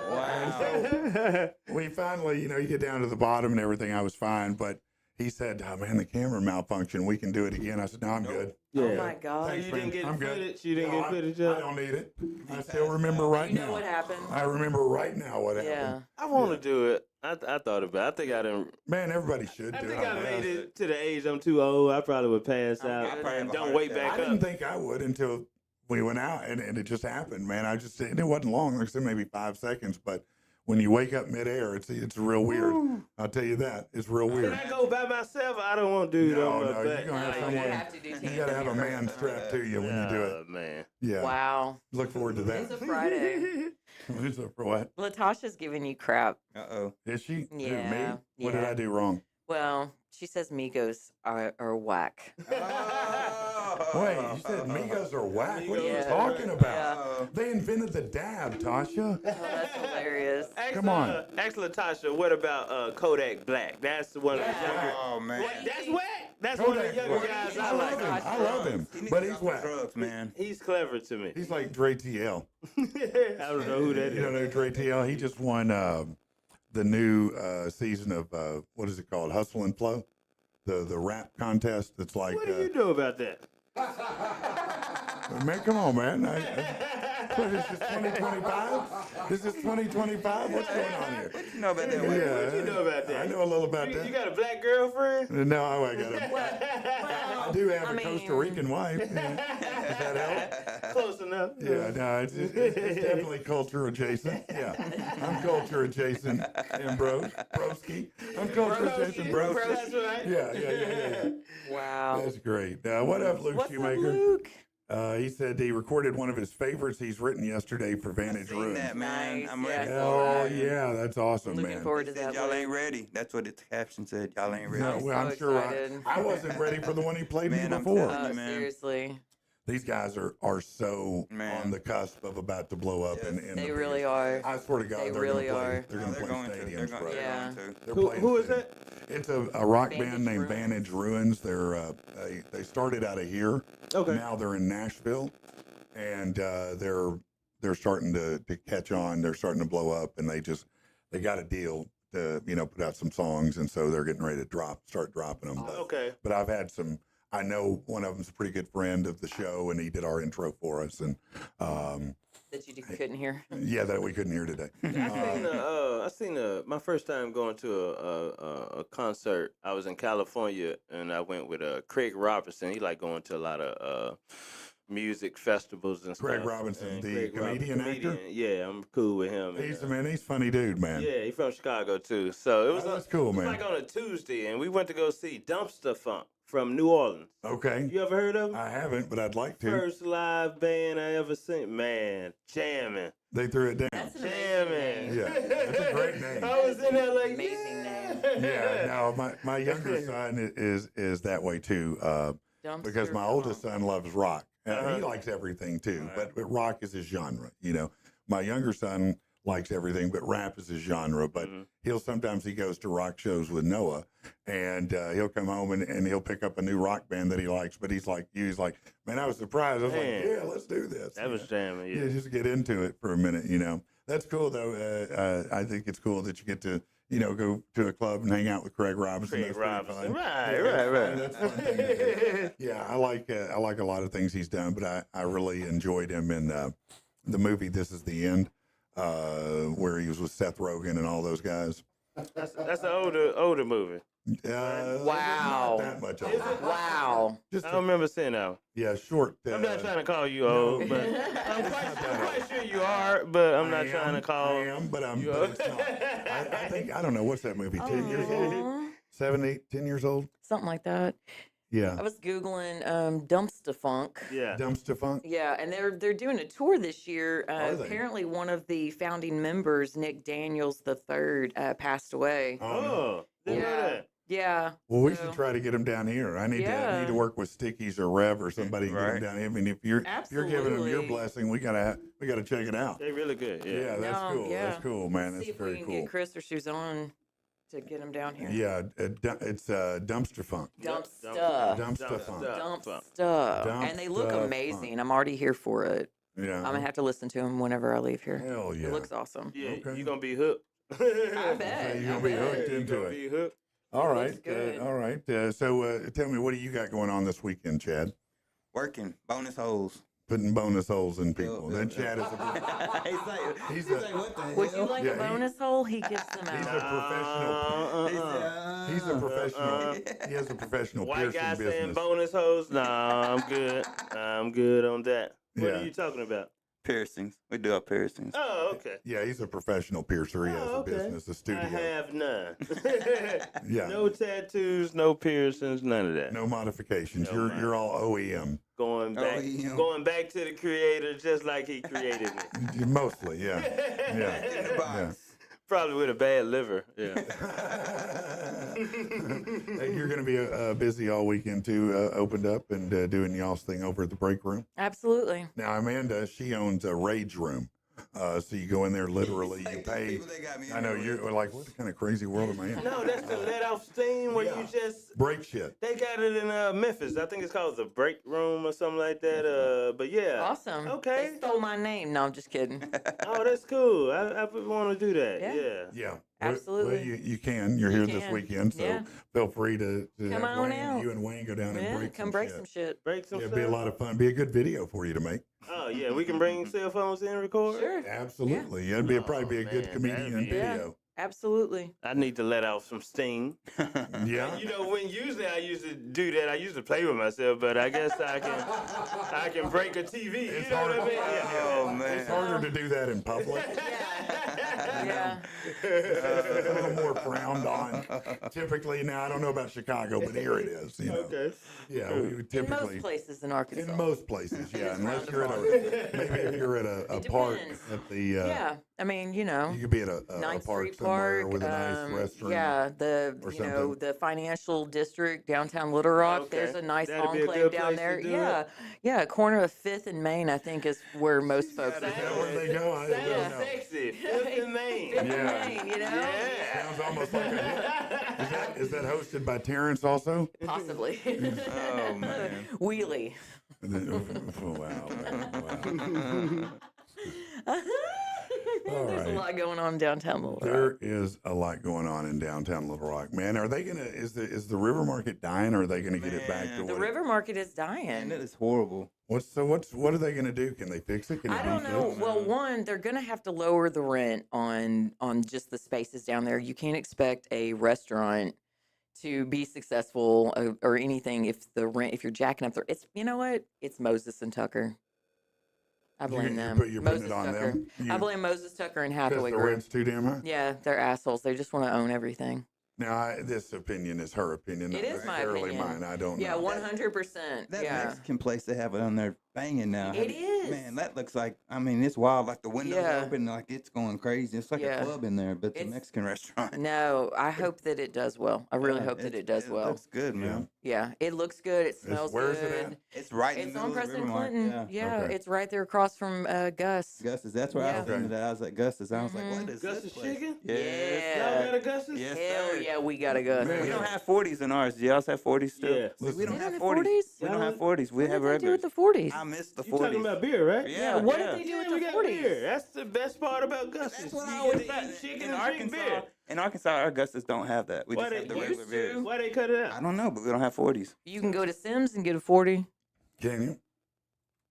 Wow. We finally, you get down to the bottom and everything. I was fine, but he said, "Oh man, the camera malfunctioned. We can do it again." I said, "No, I'm good." Yeah. Oh my So God. you Thanks, didn't man. get I'm good. footage? You didn't No, get footage I of it? don't need it. I still remember right You know now. what happened? I remember right now what Yeah. happened. I want to do it. I thought about it. I think I didn't. Man, everybody should I do think it. I man. made it to the age I'm too old. I probably would pass out good. probably have and a don't heart wake attack. back I didn't up. think I would until we went out, and it just happened, man. And it wasn't long. Like I said, maybe 5 seconds, but when you wake up midair, it's real weird. I'll tell you that. It's real Can weird. I go by myself? I don't want to do it No, on my no, you're back. gonna have No, you someone. have to do You tandem. got to have a man strapped to you when you do it. Oh, man. Yeah. Wow. Look forward to that. It's a Friday. It's a for what? Latasha's giving you crap. Uh-oh. Is she? Who, Yeah, me? What did yeah. I do wrong? Well, she says Migos are whack. Wait, you said Migos are whack? What are you Yeah. talking about? Yeah. They invented the dab, Tasha. Oh, that's hilarious. Come on. Ask Latasha, what about Kodak Black? That's one of the younger. Oh, man. What? That's whack. That's one of the Kodak younger Black. guys I I like. love him. I love him. He needs But to he's stop the whack. drugs, man. He's clever to me. He's like Dre TL. I don't know who that You don't is. know Dre TL? He just won the new season of, what is it called? Hustle and Flow? The rap contest that's like, What do you know about that? man, come on, man. What is this, 2025? This is 2025? What's going on here? What you know about that? Yeah. What you know about that? I know a little about You that. got a black girlfriend? No, I got a. I do have a Costa Rican wife. Yeah. Does that help? Close enough. Yeah, no, it's definitely culture adjacent. Yeah, I'm culture adjacent, broski. I'm culture adjacent, broski. That's right. Yeah. Wow. That's great. What up, Luke What's up, Shoemaker? Luke? He said he recorded one of his favorites he's written yesterday for Vantage Seen Rooms. that, man. Nice, I'm yeah. ready Oh for it. yeah, that's awesome, Looking man. forward to He said, that. y'all Luke. ain't ready. That's what the caption said. Y'all ain't ready. No, I'm well, I'm so sure excited. I wasn't ready for the one he played Man, me I'm before. telling you, man. Seriously. These guys are so Man. on the cusp of about to blow up. Yes. In They the really biggest- are. I swear to God, They they're really gonna play. are. They're No, going to they're play going to. They're stadiums, going, bro. they're Yeah. going to. They're Who playing is stadiums. that? It's a rock Vantage band named Ruins. Vantage Ruins. They're they started out of here. Okay. Now they're in Nashville, and they're starting to catch on. They're starting to blow up, and they got a deal to put out some songs, and so they're getting ready to start dropping them. Okay. But I've had some. I know one of them's a pretty good friend of the show, and he did our intro for us, and That you couldn't hear. yeah, that we couldn't hear today. I seen my first time going to a concert. I was in California and I went with Craig Robertson. He like going to a lot of music festivals and Craig stuff. Robinson, And the Craig comedian actor? Yeah, I'm cool with him. And, He's a funny dude, man. yeah, he's from Chicago too. So it was Oh, that's cool, it was man. like on a Tuesday, and we went to go see Dumpster Funk from New Orleans. Okay. You ever heard of them? I haven't, but I'd like to. First live band I ever seen. Man, jamming. They threw it down. That's an Jamming. amazing name. Yeah, that's a great name. I was in there like, Amazing name. Yeah, no, my younger son is that way too, because my oldest son loves rock. He likes everything too, but rock is his genre. You know, my younger son likes everything, but rap is his genre. But he goes to rock shows with Noah, and he'll come home and he'll pick up a new rock band that he likes. But he's like, man, I was surprised. I was like, yeah, let's do this. that was jamming. Yeah, just get into it for a minute. You know, that's cool though. I think it's cool that you get to go to a club and hang out with Craig Robinson. Craig That's pretty Robinson. fun. Right, Yeah, right. That's fun thing to do. Yeah, I like a lot of things he's done, but I really enjoyed him in the movie This Is the End, where he was with Seth Rogen and all those guys. That's an older movie. Wow. Not that much older. Wow. Just I don't remember seeing that one. yeah, short. I'm not trying to call you old, but I'm quite sure you are, but I'm not trying to call. I am, but you but it's not. I think I don't know what's that movie. 10 years old, Aw. 7, 8, 10 years old. Something like that. Yeah, I was Googling Dumpster Funk. Yeah. Dumpster Funk. Yeah, and they're doing a tour this year. Are they? Apparently, one of the founding members, Nick Daniels III, passed away. Oh, didn't know Yeah. that. Yeah. Well, we so- should try to get him down here. I need Yeah. to work with Stickies or Rev or somebody and get him Right. down here. I mean, if you're giving him your Absolutely. blessing, we gotta check it out. They really good. Yeah. Yeah, that's No, cool. yeah. That's cool, man. See That's if we very can cool. get Chris or Suzanne to get him down here. Yeah, it's Dumpster Funk. Dumpster. Dumpster Funk. Dumpster. And they look Dumpster amazing. I'm already here for it. Yeah. I'm gonna have to listen to them whenever I leave here. Hell yeah. It looks awesome. Yeah, Okay. you're gonna be hooked. I bet. You're gonna be hooked You're into gonna it. be hooked. All It right. looks good. All right. So tell me, what do you got going on this weekend, Chad? Working bonus holes. Putting bonus holes in people. Yeah, Then yeah. Chad is a he's like, He's he's a- like, what the Would you hell? like Yeah, a bonus hole? He gives them he's out. a professional. He said, He's a professional. He has a professional White guy piercing saying business. bonus hoes? Nah, I'm good. I'm good on that. What Yeah. are you talking about? piercings. We do our piercings. Oh, okay. Yeah, he's a professional piercer. He has Oh, a okay. business, a studio. I have none. Yeah. No tattoos, no piercings, none of that. No modifications. No, you're man. you're all OEM. Going back, yeah. going back to the creator, just like he created me. Mostly, yeah. In the Yeah. box. Probably with a bad liver. Yeah. Hey, you're going to be busy all weekend too, opened up and doing y'all's thing over at the break room. Absolutely. Now, Amanda, she owns a rage room. So you go in there literally, you Like, pay. people, they got me I know, in you're like, what kind of crazy world am I in? No, that's to let off steam where Yeah. you just. Break shit. They got it in Memphis. I think it's called the break room or something like that. But yeah. Awesome. Okay. They stole my name. No, I'm just kidding. Oh, that's cool. I would want to do that. Yeah. Yeah. Yeah. Absolutely. Well, you can. You're here this can. weekend, so Yeah. feel free to Come have on Wayne, out. you and Wayne go down and Yeah, break come some break shit. some shit. Break some Yeah, it'd stuff. be a lot of fun. Be a good video for you to make. Oh yeah, we can bring cell phones in and record. Sure. Absolutely. Yeah, it'd be probably be a good man, comedian that'd be- video. Absolutely. I need to let off some steam. Yeah. You know, when usually I used to do that, I used to play with myself, but I guess I can break a TV. It's You know what I hard- mean? Yeah. Oh, man. It's harder to do that in public. Yeah. It's a little more frowned on. Typically, now I don't know about Chicago, but here it is. You know. Okay. Yeah, we would In typically. most places in Arkansas. In most places, yeah. It's Unless frowned you're at a maybe if you're at a It park depends. at the Yeah. I mean, you know. you could be at a Ninth park Street somewhere Park, with a nice restaurant. yeah, the or you know something. the financial district downtown Little Rock. Okay. There's a nice That'd be a enclave good down place there. to do Yeah, it. yeah, corner of Fifth and Main, I think, is where most folks. Is that where they go? I don't Yeah. know. Sexy. Fifth and Main. Fifth Yeah. and Main, you know. Yeah. Sounds almost like a hit. Is that hosted by Terrence also? Possibly. Oh, man. Wheelie. Oh, wow. All There's right. a lot going on downtown Little Rock. There is a lot going on in downtown Little Rock, man. Are they gonna? Is the river market dying? Or are they gonna get it back to Man. The what? river market is Man, dying. that is horrible. What are they gonna do? Can they fix it? Can it I be don't know. fixed? Well, one, they're going to have to lower the rent on just the spaces down there. You can't expect a restaurant to be successful or anything if you're jacking up the. It's you know what? It's Moses and Tucker. I blame them. You're putting Moses it on Tucker. them. I blame Moses Tucker and Because Hathaway the Group. rent's too damn high. Yeah, they're assholes. They just want to own everything. Now, this opinion is her opinion, It not is my necessarily opinion. mine. I don't Yeah, know. 100%. That Yeah. Mexican place they have it on there banging now. It is. Man, that looks like, I mean, it's wild. Like the windows Yeah. open, like it's going crazy. It's like Yeah. a club in there, but it's a It's- Mexican restaurant. No, I hope that it does well. I really Yeah, hope that it's- it does well. looks good, man. Yeah, it looks good. It smells where is good. it at? It's right in It's the on middle of the President River Mart. Clinton. Yeah, Okay. it's right there across from Gus. Gus's. That's where I was Yeah. thinking that. I was like, Gus's. I was like, what is Gus's this place? Chicken? Yes. Y'all got a Gus's? Yes, Hell sir. yeah, we got a Gus. Man. We don't have 40s in ours. Do y'all have 40s still? Yeah. See, we don't They have have 40s. 40s? We don't have 40s. We What have did they do regulars. with the 40s? I missed the You 40s. talking about beer, right? Yeah. what yeah. did they do with we the got 40s? beer. That's the best part about Gus's. That's what You I get always to thought. eat chicken In and drink beer. Arkansas, in Arkansas, our Gus's don't have that. We Why just they have the regular used beers. to? Why they cut it I out? don't know, but we don't have 40s. You can go to Sims and get a 40. Can you?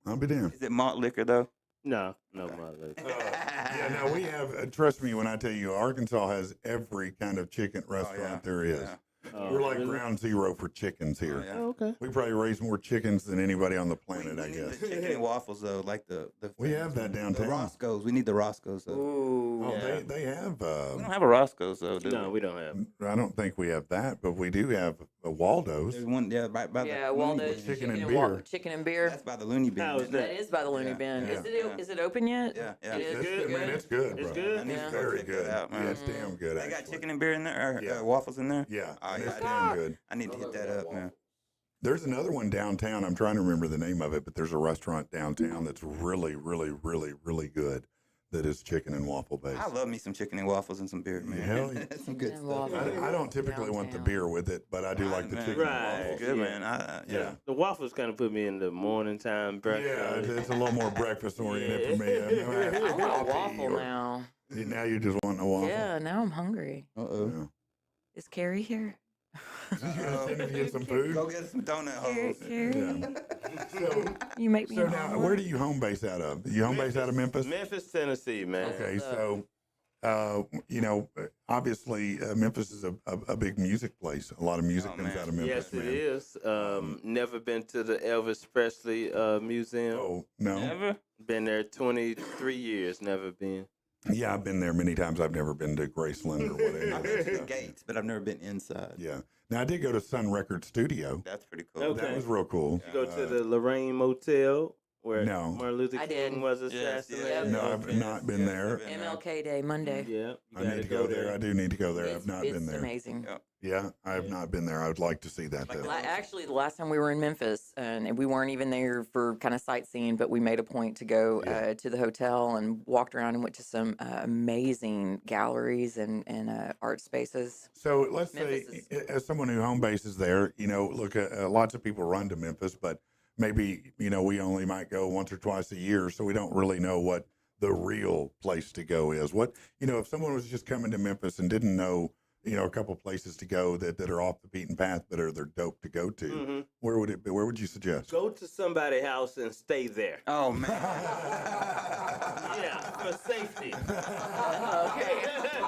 I'll be damned. Is it malt liquor though? No, mother. Yeah, no, we have, trust me when I tell you, Arkansas has every kind of chicken restaurant there is. Yeah. We're like ground zero for chickens here. yeah. Oh, okay. We probably raise more chickens than anybody on the planet, I We need guess. the chicken and waffles though, like the We have that the downtown. Roscoe's. We need the Roscoe's though. Ooh. Oh, Yeah. they have, We don't have a Roscoe's though, do No, we? we don't have. I don't think we have that, but we do have a Waldo's. There's one, yeah, right by Yeah, the Waldo's Looney Bin. Chicken and Wa- beer. Chicken and beer. That's by the Looney Bin. How is That is by the Looney Yeah, Bin. yeah, Is it yeah. is it open yet? Yeah, yeah. It is It's good? man, it's good, It's bro. good? I need to Yeah. go Very check that good. out, man. Yeah, it's damn good, They got actually. chicken and beer in there, or Yeah. waffles in there. Yeah, Oh, and yeah, it's damn good. I need to hit that up, man. There's another one downtown. I'm trying to remember the name of it, but there's a restaurant downtown that's really, really, really, really good. That is chicken and waffle based. I love me some chicken and waffles and some beer, man. Hell yeah. That's some good and stuff. waffles. I don't typically want the Downtown. beer with it, but I do like the Man, chicken Right. and waffles. Good, Yeah. man. Yeah. The waffles kind of put me in the morning time breakfast. Yeah, it's a little more breakfast oriented for me. I want a Coffee waffle or- now. Now you just want a waffle. Yeah, now I'm hungry. Uh-oh. Yeah. Is Carrie here? You gonna send him to get some food? Go get some donut Carrie, holes. Carrie, So, you make me so now, hungry. where do you home base out of? You home base out of Memphis? Memphis, Tennessee, man. Okay, What's up? so you know, obviously Memphis is a big music place. A lot of music Oh, comes man. out of Memphis. Yes, it man. is. Never been to the Elvis Presley Museum. Oh no, Never? Been there 23 years. Never been. yeah, I've been there many times. I've never been to Graceland or whatever. I've been to the gates, but I've never been inside. Yeah, now I did go to Sun Record Studio. That's pretty cool. Okay. That was real cool. You go to the Lorraine Motel where No. Martin Luther I King did. was Yes, assassinated. yes, No, yes, I've yes, not been yes, there. I've been there. MLK Day Monday. Yeah, you I gotta need to go there. I do need to go there. I've not it's been there. amazing. Yeah. Yeah, I have not been there. I would like to see that Like though. Actually, the last time we were in Memphis, and we weren't even there for kind of sightseeing, but we made a point to go Yeah. to the hotel and walked around and went to some amazing galleries and art spaces. So let's say, Memphis as someone who home bases there, you know, look, lots of people run to Memphis, but maybe, you know, we only might go once or twice a year, so we don't really know what the real place to go is. What, you know, if someone was just coming to Memphis and didn't know, you know, a couple places to go that are off the beaten path, but they're dope to go to, Mhm. where would it be? Where would you suggest? Go to somebody's house and stay there. Oh, man. Yeah, for safety. Okay.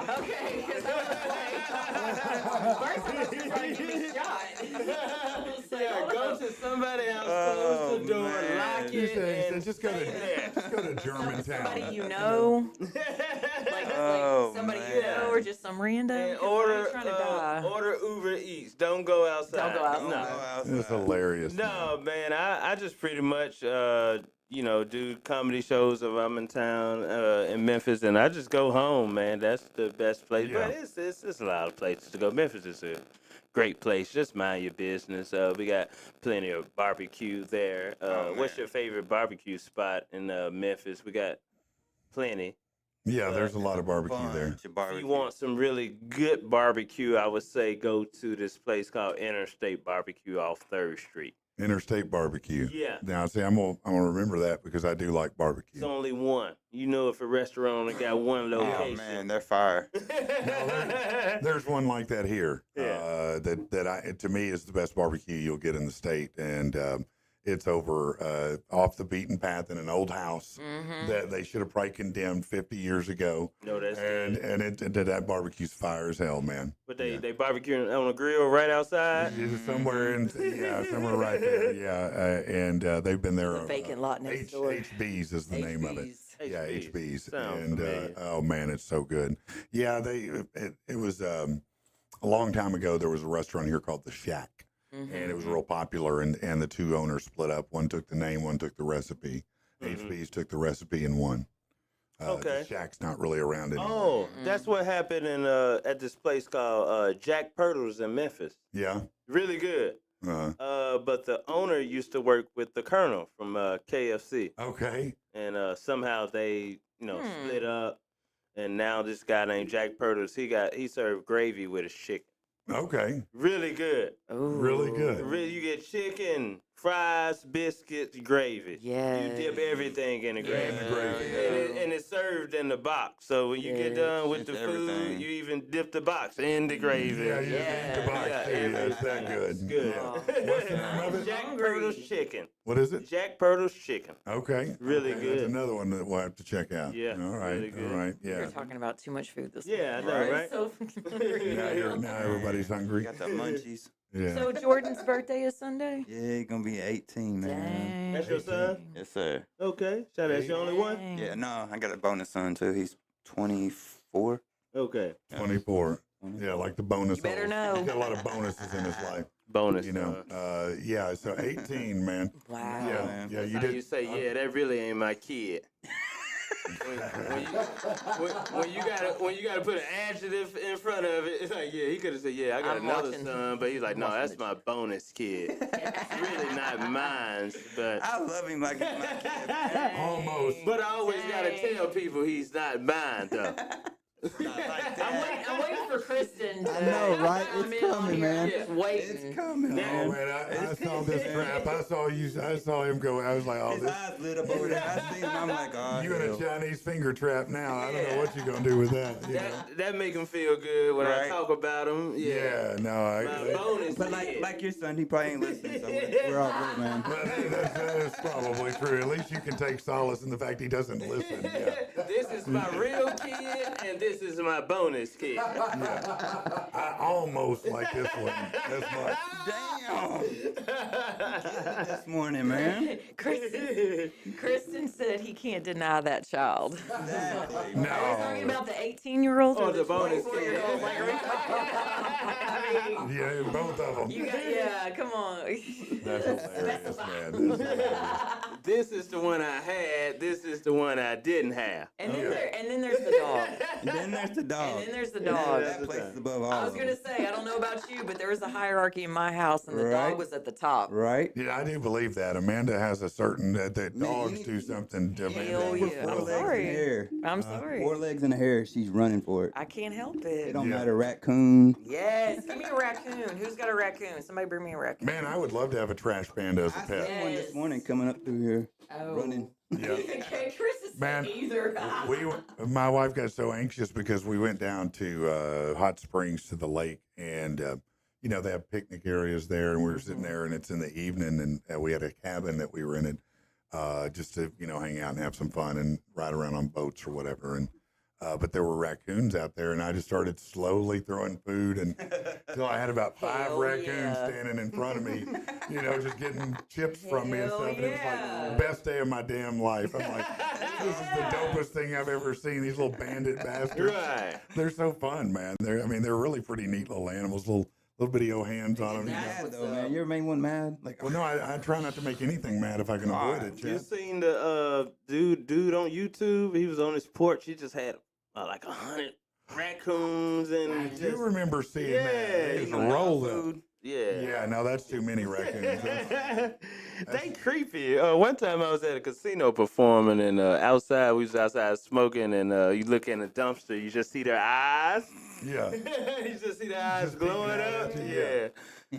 Okay. Because I was like, first I was just trying to get me shot. I was like, Yeah, hold go up. to somebody's house, Oh, close the door, man. lock You it, say, and just go stay to there. just go to Germantown. Somebody you know, like Oh, somebody you man. know, or just some random. And 'cause I order, ain't trying to die. order Uber Eats. Don't go outside. go outside. No. It's hilarious. No, man, I just pretty much, you know, do comedy shows if I'm in town in Memphis, and I just go home, man. That's the best place. Yeah. But it's a lot of places to go. Memphis is a great place. Just mind your business. We got plenty of barbecue there. What's man. your favorite barbecue spot in Memphis? We got plenty. Yeah, there's a lot of barbecue there. Bunch of If barbecue. you want some really good barbecue, I would say go to this place called Interstate Barbecue off 3rd Street. Interstate barbecue. Yeah. Now, see, I'm gonna remember that because I do like barbecue. It's only one. You know, if a restaurant only got one Oh, location. man, they're fire. There's one like that here. Yeah. That to me is the best barbecue you'll get in the state, and it's over off the beaten path in an old house Mm-hmm. that they should have probably condemned 50 years ago. No, that's and that barbecue's fire as hell, man. But they barbecue on a grill right outside. It's somewhere in somewhere right there. Yeah, and they've been there. The vacant lot next door. HB's is the name of it. HB's. Yeah, HB's. HB's. Sounds And familiar. oh man, it's so good. Yeah, it was a long time ago, there was a restaurant here called The Shack, and it was real popular. And the two owners split up. One took the name, one took the recipe. HB's took the recipe and won. Okay. The Shack's not really around anymore. Oh, that's what happened in at this place called Jack Purtle's in Memphis. Yeah. Really good. But the owner used to work with the Colonel from KFC, Okay. and somehow they split up, and now this guy named Jack Purtle's he served gravy with his chicken. Okay. Really good. Really good. Really, you get chicken, fries, biscuits, gravy. Yeah. You dip everything in the gravy. In the gravy. And it's served in the box. So when you get done with the It's food, everything. you even dip the box in the gravy. Yeah, you Yeah. the box Yeah, too. Yeah, it's that good. It's good. Yeah. What's the name of it? Jack Hungry. Purtle's chicken. What is it? Jack Purtle's chicken. Okay. Really Okay, good. That's another one that we'll have to check out. Yeah, All right. really good. All right. You're Yeah. talking about too much food this Yeah, I morning. know, I'm right? so fucking hungry. Now everybody's hungry. Got the munchies. Yeah. So Jordan's birthday is Sunday? Yeah, he gonna be 18, man. Dang. That's your son? Yes, sir. Okay. So that's your only one? Dang. Yeah, no, I got a bonus son too. He's 24. Okay. 24. Yeah, like the bonus. You better holes. know. He's got a lot of bonuses in his life. Bonus. You know. Yeah. So 18, man. Wow. Yeah. man. Yeah. You How did. you say, yeah, that really ain't my kid. when you gotta put an adjective in front of it, it's like, yeah, he could have said, yeah, I got I'm another watching. son, but he's like, no, that's my bonus kid. It's really not mine, but I love him like he's my kid. Almost. but I always gotta tell people he's not mine though. Not like that. I'm waiting for Kristen. I know, right? I'm It's in on coming, here. man. Just waiting. It's coming, Oh man. man, I saw this crap. I saw him go. I was like, oh, His this. eyes lit up over there. I seen him. I'm like, oh, You in a hell. Chinese finger trap now. I don't know what you're gonna do with that. You know? That make him feel good when I Right. talk about him. Yeah, no, My bonus But kid. like your son, he probably ain't listening. So we're all good, man. Well, that is probably true. At least you can take solace in the fact he doesn't listen. Yeah. This is my real kid, and this is my bonus kid. I almost like this one as much. Damn. This morning, man. Kristen said he can't deny that child. Exactly. We're talking No. about the 18-year-old Oh, or the bonus 24-year-old? kid. Like, I mean, Yeah, both of them. yeah, come on. That's hilarious, man. That's hilarious. This is the one I had. This is the one I didn't have. And then, Okay. and then there's the dog. And then there's the dog. And then there's the And dog. that place is above all I was of gonna them. say, I don't know about you, but there was a hierarchy in my house, and the Right. dog was at the top. Right? Yeah, I do believe that. Amanda has a certain that Man, dogs you need- do something to Amanda. Hell With yeah. four I'm legs sorry. in the hair. I'm sorry. 4 legs in the hair, she's running for it. I can't help It it. don't Yeah. matter, raccoon. Yes, give me a raccoon. Who's got a raccoon? Somebody bring me a raccoon. Man, I would love to have a trash panda as a I pet. seen one this Yes. morning coming up through here, Oh. running. Yeah. Okay, Chris is Man, saying either. My wife got so anxious because we went down to Hot Springs to the lake, and you know they have picnic areas there, and we were sitting there, and it's in the evening, and we had a cabin that we rented just to hang out and have some fun and ride around on boats or whatever, and. But there were raccoons out there, and I just started slowly throwing food until I had about 5 Hell raccoons yeah. standing in front of me, just getting chips from me and Hell stuff. And it was yeah. like the best day of my damn life. I'm like, this is the dopest thing I've ever seen. These little bandit bastards. Right. They're so fun, man. They're really pretty neat little animals. Little bitty old hands on them. Mad what's though, up. man. You ever made one mad? Like, Well, no, I try not to make anything mad if I can avoid it. You Chad. seen the dude on YouTube? He was on his porch. He just had like 100 raccoons I and do just, remember seeing that. Yeah, They you just know, rolled up. food. yeah. Yeah, no, that's too many raccoons. They creepy. One time I was at a casino performing, and outside we was outside smoking, and you look in the dumpster, you just see their eyes. Yeah. You just see their eyes Just peeking glowing out up. at you, Yeah.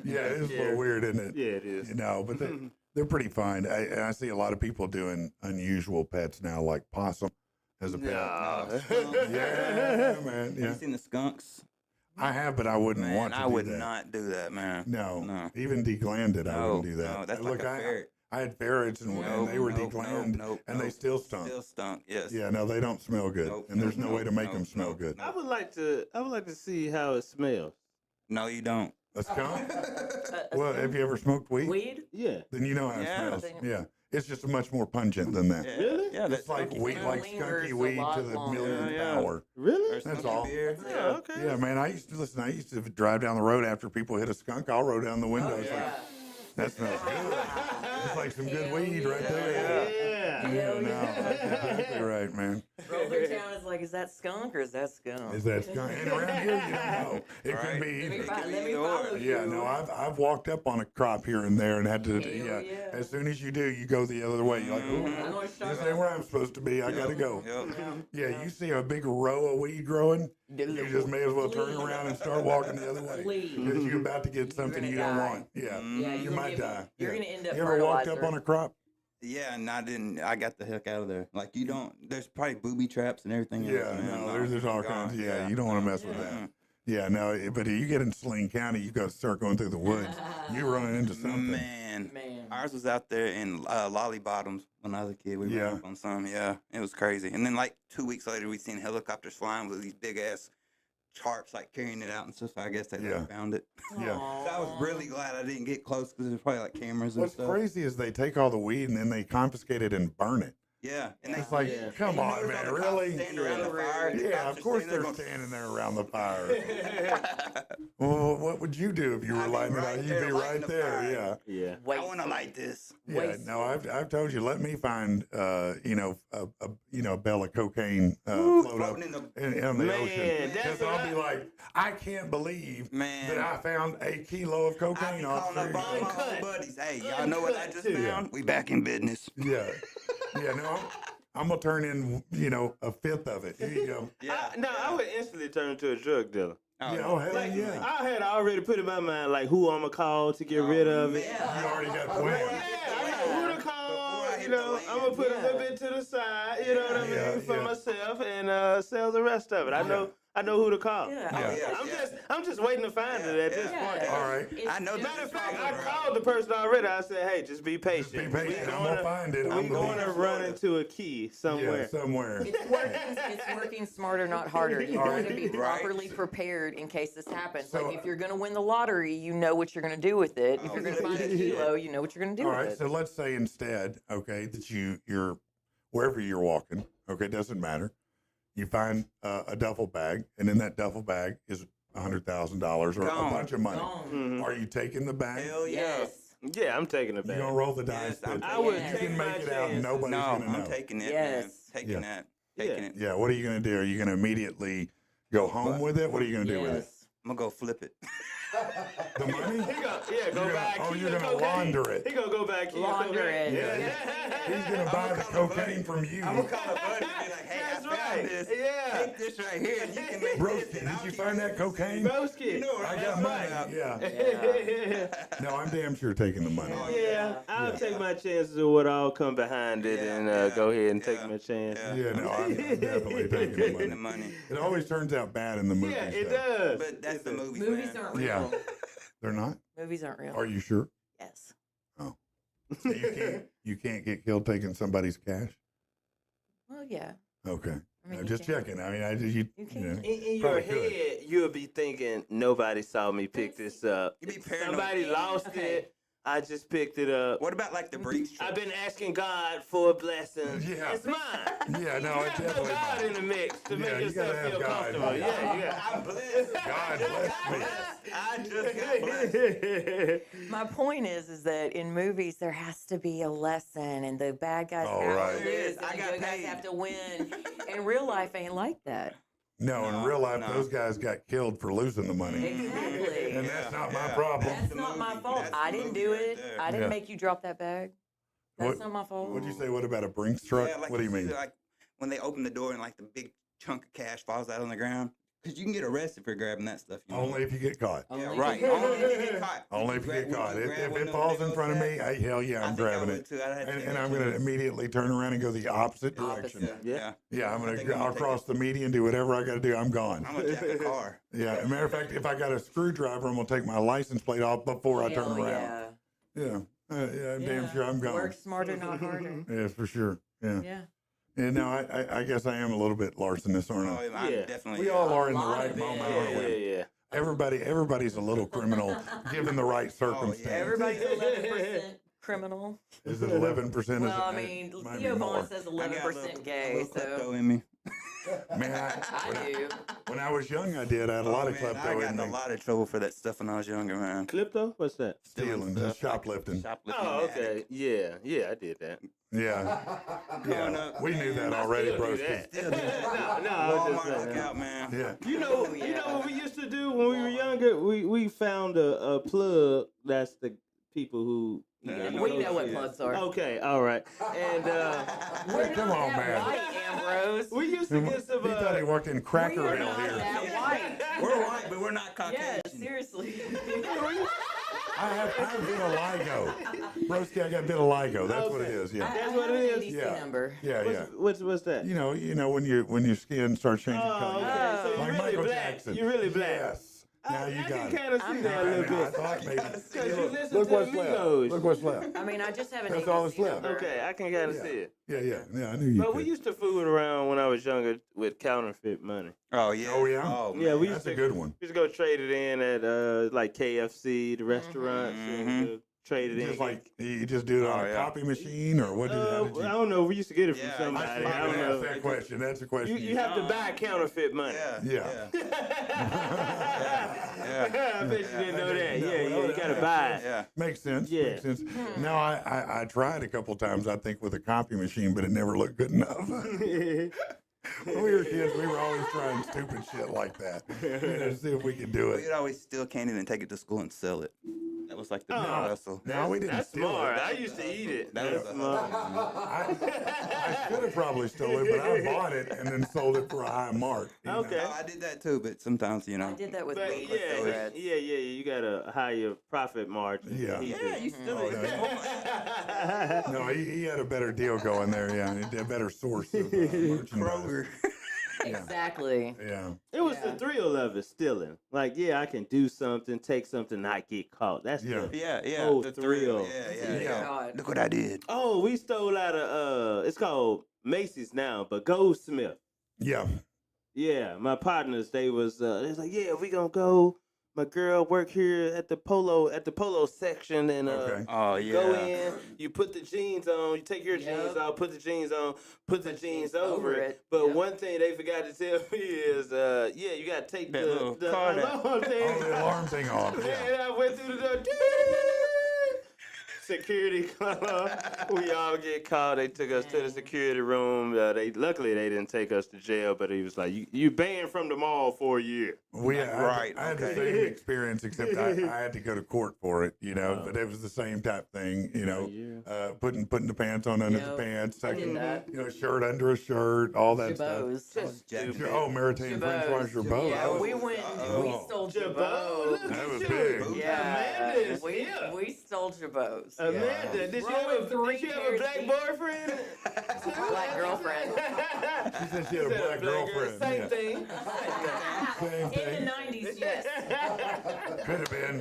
Yeah, it is a Yeah. little weird, isn't it? Yeah, it is. But they're pretty fine. I see a lot of people doing unusual pets now, like possum as a pet. Nah. Yeah, man. Have Yeah, you seen the skunks? I have, but I wouldn't Man, want to. I do would that. not do that, man. No, No. even deglanded, I No, wouldn't do that. no, that's Look, like a ferret. I had ferrets and they were deglanded, and they still stunk. Still stunk, yes. Yeah, no, they don't smell good, Nope, and there's nope, no way to nope, make them nope, smell nope, good. I would like to see how it smells. No, you don't. A skunk? Well, have you ever smoked weed? Weed? Yeah. Then you know how it Yeah. smells. Yeah, It's just much more pungent than that. Yeah. Really? Yeah, It's like It weed, kinda like lingers skunky a weed lot to the longer. millionth Yeah. power. Really? That's all. Beer. Yeah, okay. Yeah, man. I used to drive down the road after people hit a skunk. I'll roll down the window. Oh, It's yeah. like, that smells good. It's like some good Hell weed right yeah. there. Yeah. Hell no, yeah. that's exactly right, man. Roll through town is like, is that skunk or is that skunk? Is that skunk? And around here, you don't know. It could Right. be Let me, either. let me Either or. follow you. Yeah, no, I've walked up on a crop here and there and had to. Hell Yeah, yeah. as soon as you do, you go the other way. You're like, I ooh, know what you're this talking ain't where I'm supposed to be. I gotta go. Yep. Yeah, you see a big row of weed growing, you just may as well turn Flee. around and start walking the other way. Flee. Because you're about to get something gonna you don't die. want. Yeah, Yeah, you you're might gonna- die. You're Yeah. gonna end up You ever walked fertilizer. up on a crop? Yeah, and I didn't. I got the heck out of there. Like you don't. There's probably booby traps and everything. Yeah, else, man. no, there's all gone. kinds. Yeah, you don't want to mess with that. Yeah, no, but if you get in Saline County, you got to start going through the woods. You're running into something. Man. Man. Ours was out there in Lolly Bottoms when I was a kid. We Yeah. ran up on some. Yeah, it was crazy. And then like 2 weeks later, we seen helicopters flying with these big ass sharks like carrying it out and stuff. I guess they Yeah. found it. Yeah. So I was really glad I didn't get close because there's probably like cameras and What's stuff. crazy is they take all the weed and then they confiscate it and burn it. Yeah, and It's like, Yeah. come on, notice man, all the cops really? standing around the fire, and the Yeah, cops of are course standing there they're going, standing there around the fire. Well, what would you do if you were I'd be lighting it right out? You'd there be lighting right the there, fire. yeah. Yeah. I want to light this. Yeah, no, I've told you. Let me find, a bale of cocaine float up Floating in the in the Man, ocean, that's because what I'll be like, I can't believe Man. that I found a kilo of I cocaine be off calling up all there. my Uncut. old buddies. Hey, y'all know what I Uncut, just too. found? We back in business. Yeah, yeah, no, I'm gonna turn in, a fifth of it. Here you go. I would instantly turn into a drug dealer. Yeah, oh hell Like, yeah. I had already put in my mind like who I'm gonna call to get rid of it. You already got Yeah, plans. I know who to call. Before I hit You the know, land. I'm gonna put a little Yeah. bit to the side. You know what I mean, Yeah, for yeah. myself, and sell the rest of it. I know who to call. Yeah. Yeah. I'm just waiting to find it at this Yeah. point. All right. It's I know just- Matter of fact, Right. I called the person already. I said, "Hey, just be patient. Be patient. We I'm gonna find it. We're I'm going gonna to run into a key somewhere." Yeah, somewhere. It's working smarter, not harder. You want to be Right. properly prepared in case this happens. So- Like if you're going to win the lottery, you know what you're going to do with it. If you're going to find a kilo, you know what you're going to do All with right, it. so let's say instead, okay, that you're wherever you're walking, okay, doesn't matter. You find a duffel bag, and in that duffel bag is $100,000 or a Gone. bunch of money. Gone. Mhm. Are you taking the bag? Hell yeah. Yes. Yeah, I'm taking it You back. gonna roll the dice? Yes, I'm but I would you take can my make it out. chances. Nobody's No, gonna know. I'm taking it, man. Yes. Taking Yeah. that. Taking it. Yeah. What are you gonna do? Are you gonna immediately go home with it? What are you gonna do with it? Yes. I'm going to go flip it. The money? He go, go You're gonna- buy a oh, kilo you're of gonna cocaine. launder it. He gonna go buy a kilo of Launder cocaine. it. He's gonna buy the call a buddy. cocaine from you. I'm going to call a buddy and be like, hey, That's I found right. this. Yeah. Take this right here and you can make Broski, this. and did I'll you keep find this. that cocaine? Broski. No, I got that's money. right. Yeah. No, I'm damn sure taking the money. Oh, Yeah, I'll Yeah. take my chances of what I'll come behind it Yeah, and yeah, go ahead and take yeah, my chance. yeah. Yeah, no, I'm definitely taking the Taking the money. money. It always turns out bad in the movies. Yeah, it though. does. But that's the movies, Movies man. aren't real. Yeah. They're not? Movies aren't real. Are you sure? Yes. So you can't get killed taking somebody's cash? Well, yeah. Okay. I mean, I'm you just can. checking. I mean, you You can. know. In your Probably could. head, you'll be thinking, nobody saw me pick this up. You be paranoid. Somebody lost Okay. it. I just picked it up. What about like the breach I've truck? been asking God for a blessing. Yeah. It's mine. Yeah, no, You it's gotta throw definitely God mine. in the mix to Yeah, make you yourself gotta have feel God. comfortable. Yeah, yeah. I'm blessed. God bless me. I just got blessed. My point is that in movies there has to be a lesson, and the bad guys Oh, have right. to There it lose, is. and I the got good guys paid. have to win. In real life, ain't like that. No, in No, real life, no. those guys got killed for losing the money. Exactly. And that's not my Yeah. problem. That's the not my movie. fault. That's I the didn't movie do right it. there. I didn't Yeah. make you drop that bag. That's What- not my fault. What'd you say? What about a Brinks truck? Yeah, like What do you see, mean? Like when they open the door and like the big chunk of cash falls out on the ground. Because you can get arrested for grabbing that stuff. You know? Only if you get caught. Only Yeah, if right. you- Only if you get caught. Only if you get Would caught. If grab one it of falls them in front of me, big old hey, hell yeah, sacks? I'm I think I grabbing would it. too. I'd have to And, take and that I'm going to chance. immediately turn around and go the opposite Opposite. direction. Yeah. Yeah, I'm I going think to I'm I'll gonna take cross the median, do whatever I got to do. I'm gone. I'm going to jack a car. Yeah, as a matter of fact, if I got a screwdriver, I'm going to take my license plate off before I turn Hell around. yeah. Yeah, yeah, I'm damn Yeah. sure I'm gone. Work smarter, not harder. Yeah, for sure. Yeah. Yeah. And no, I guess I am a little bit larcenous, aren't Oh, I? I'm Yeah. definitely. We all are in the lot right of it. moment, Yeah, aren't yeah, we? yeah. Everybody's a little criminal given the right circumstance. Everybody's 11%. criminal. Is it 11%? Well, I mean, Might be Theo more. Vaughn says I got a 11% gay, little klepto so in me. Man, I do. when I was young, I did. I had a lot of Man, I klepto got in in a me. lot of trouble for that stuff when I was younger, man. Klepto? What's that? Stealing, stuff, shoplifting. Shoplifting. Oh, in the attic. okay. Yeah, I did that. Yeah. Growing Yeah. up, We knew man, that I already, Still do broski. that. no, I was just Walmart, saying. look out, man. Yeah. You know what we used to do when we were younger? We found a plug that's the people who We know what plugs are. Okay, all right. And Come on, That man. white, Ambrose. we used to get some He thought he worked in We are Crackerville not here. that white. We're white, but we're not Caucasian. Yeah, seriously. I have vitiligo. Broski, I got vitiligo. That's what it Okay. is. Yeah. That's what it is? NDC Yeah. number. Yeah, yeah. what's that? You know when your skin starts changing Oh, color. okay. Oh. So Like you're really Michael black. Jackson. You're really black. Yes. Now you I got can it. kind of see I'm that a I little know, I bit. thought maybe. Because you listen Look to what's the left. Migos. Look what's left. I mean, I just have an That's all NDC that's left. number. Okay, I can kind of Yeah. see it. Yeah. I knew you But could. we used to fool around when I was younger with counterfeit money. Oh yeah. Oh, yeah? Oh, Yeah, man. we That's used a to good one. we used to go trade it in at like KFC, the restaurants, and trade it in. Just like you just do it on Oh, a yeah. copy machine, or what did how did you? I don't know. We used to get it from Yeah, somebody. I I can don't ask know. that question. That's a question. You have to buy counterfeit money. Yeah. Yeah. I bet you didn't know that. No, Yeah, well, you gotta yeah. buy it. Yeah. Makes sense. Yeah. Makes sense. No, I tried a couple times, I think, with a copy machine, but it never looked good enough. When we were kids, we were always trying stupid shit like that. To see if we could do it. We'd always steal candy and take it to school and sell it. That was like the big hustle. No, we didn't That's steal smart. it. I used to eat it. That That's was a smart. I should have probably stolen it, but I bought it and then sold it for a high mark. you know. Okay. Oh, I did that too, but sometimes, you know. I did that with But weed yeah, cigarettes. you got a higher profit margin. Yeah. He Yeah, did. you still Oh, eat. No, he had a better deal going there. Yeah, he had a better source of merchandise. Kroger. Exactly. Yeah. It was Yeah. the thrill of it, stealing. Like, yeah, I can do something, take something, not get caught. That's Yeah. the Yeah. Oh, the thrill. Yeah. God. Look what I did. Oh, we stole out of it's called Macy's now, but Goldsmith. Yeah. Yeah, my partners, they was like, yeah, we gonna go. My girl work here at the polo section, and Okay. Oh, yeah. go in. You put the jeans on. You take your Yep. jeans off. Put the jeans on. Put the jeans over it. But Yep. one thing they forgot to tell me is, yeah, you gotta take That little the card alarm Oh, thing. the alarm thing off. Yeah. And I went through the door. Security come. We all get called. They took us to the security room. Luckily they didn't take us to jail, but he was like, you banned from the mall for a year. Right, I had the okay. same experience, except I had to go to court for it, but it was the same type thing, putting the pants on under the Yep. pants, I did that. shirt under a shirt, all that Jabos. stuff. Oh, Maritime French fries Jabot. Yeah, we went. We Oh. stole Jabot. Jabos. That was Look at big. you. Yeah, Amanda is we here. we stole Jabos. Amanda, did you have a black boyfriend? Black girlfriend. She said she had a black girlfriend. Same yeah. thing. Same In thing. the 90s, yes. Could have been.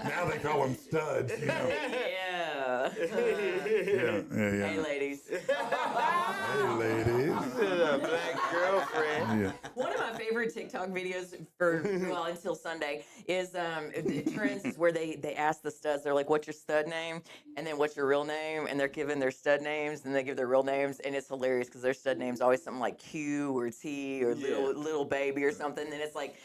Now they call them studs, Yeah. Yeah. Hey, ladies. Hey, ladies. A black girlfriend. Yeah. One of my favorite TikTok videos until Sunday is trends is where they ask the studs, they're like, what's your stud name? And then what's your real name? And they're giving their stud names and they give their real names. And it's hilarious because their stud name's always something like Q or T or little baby or something. And it's like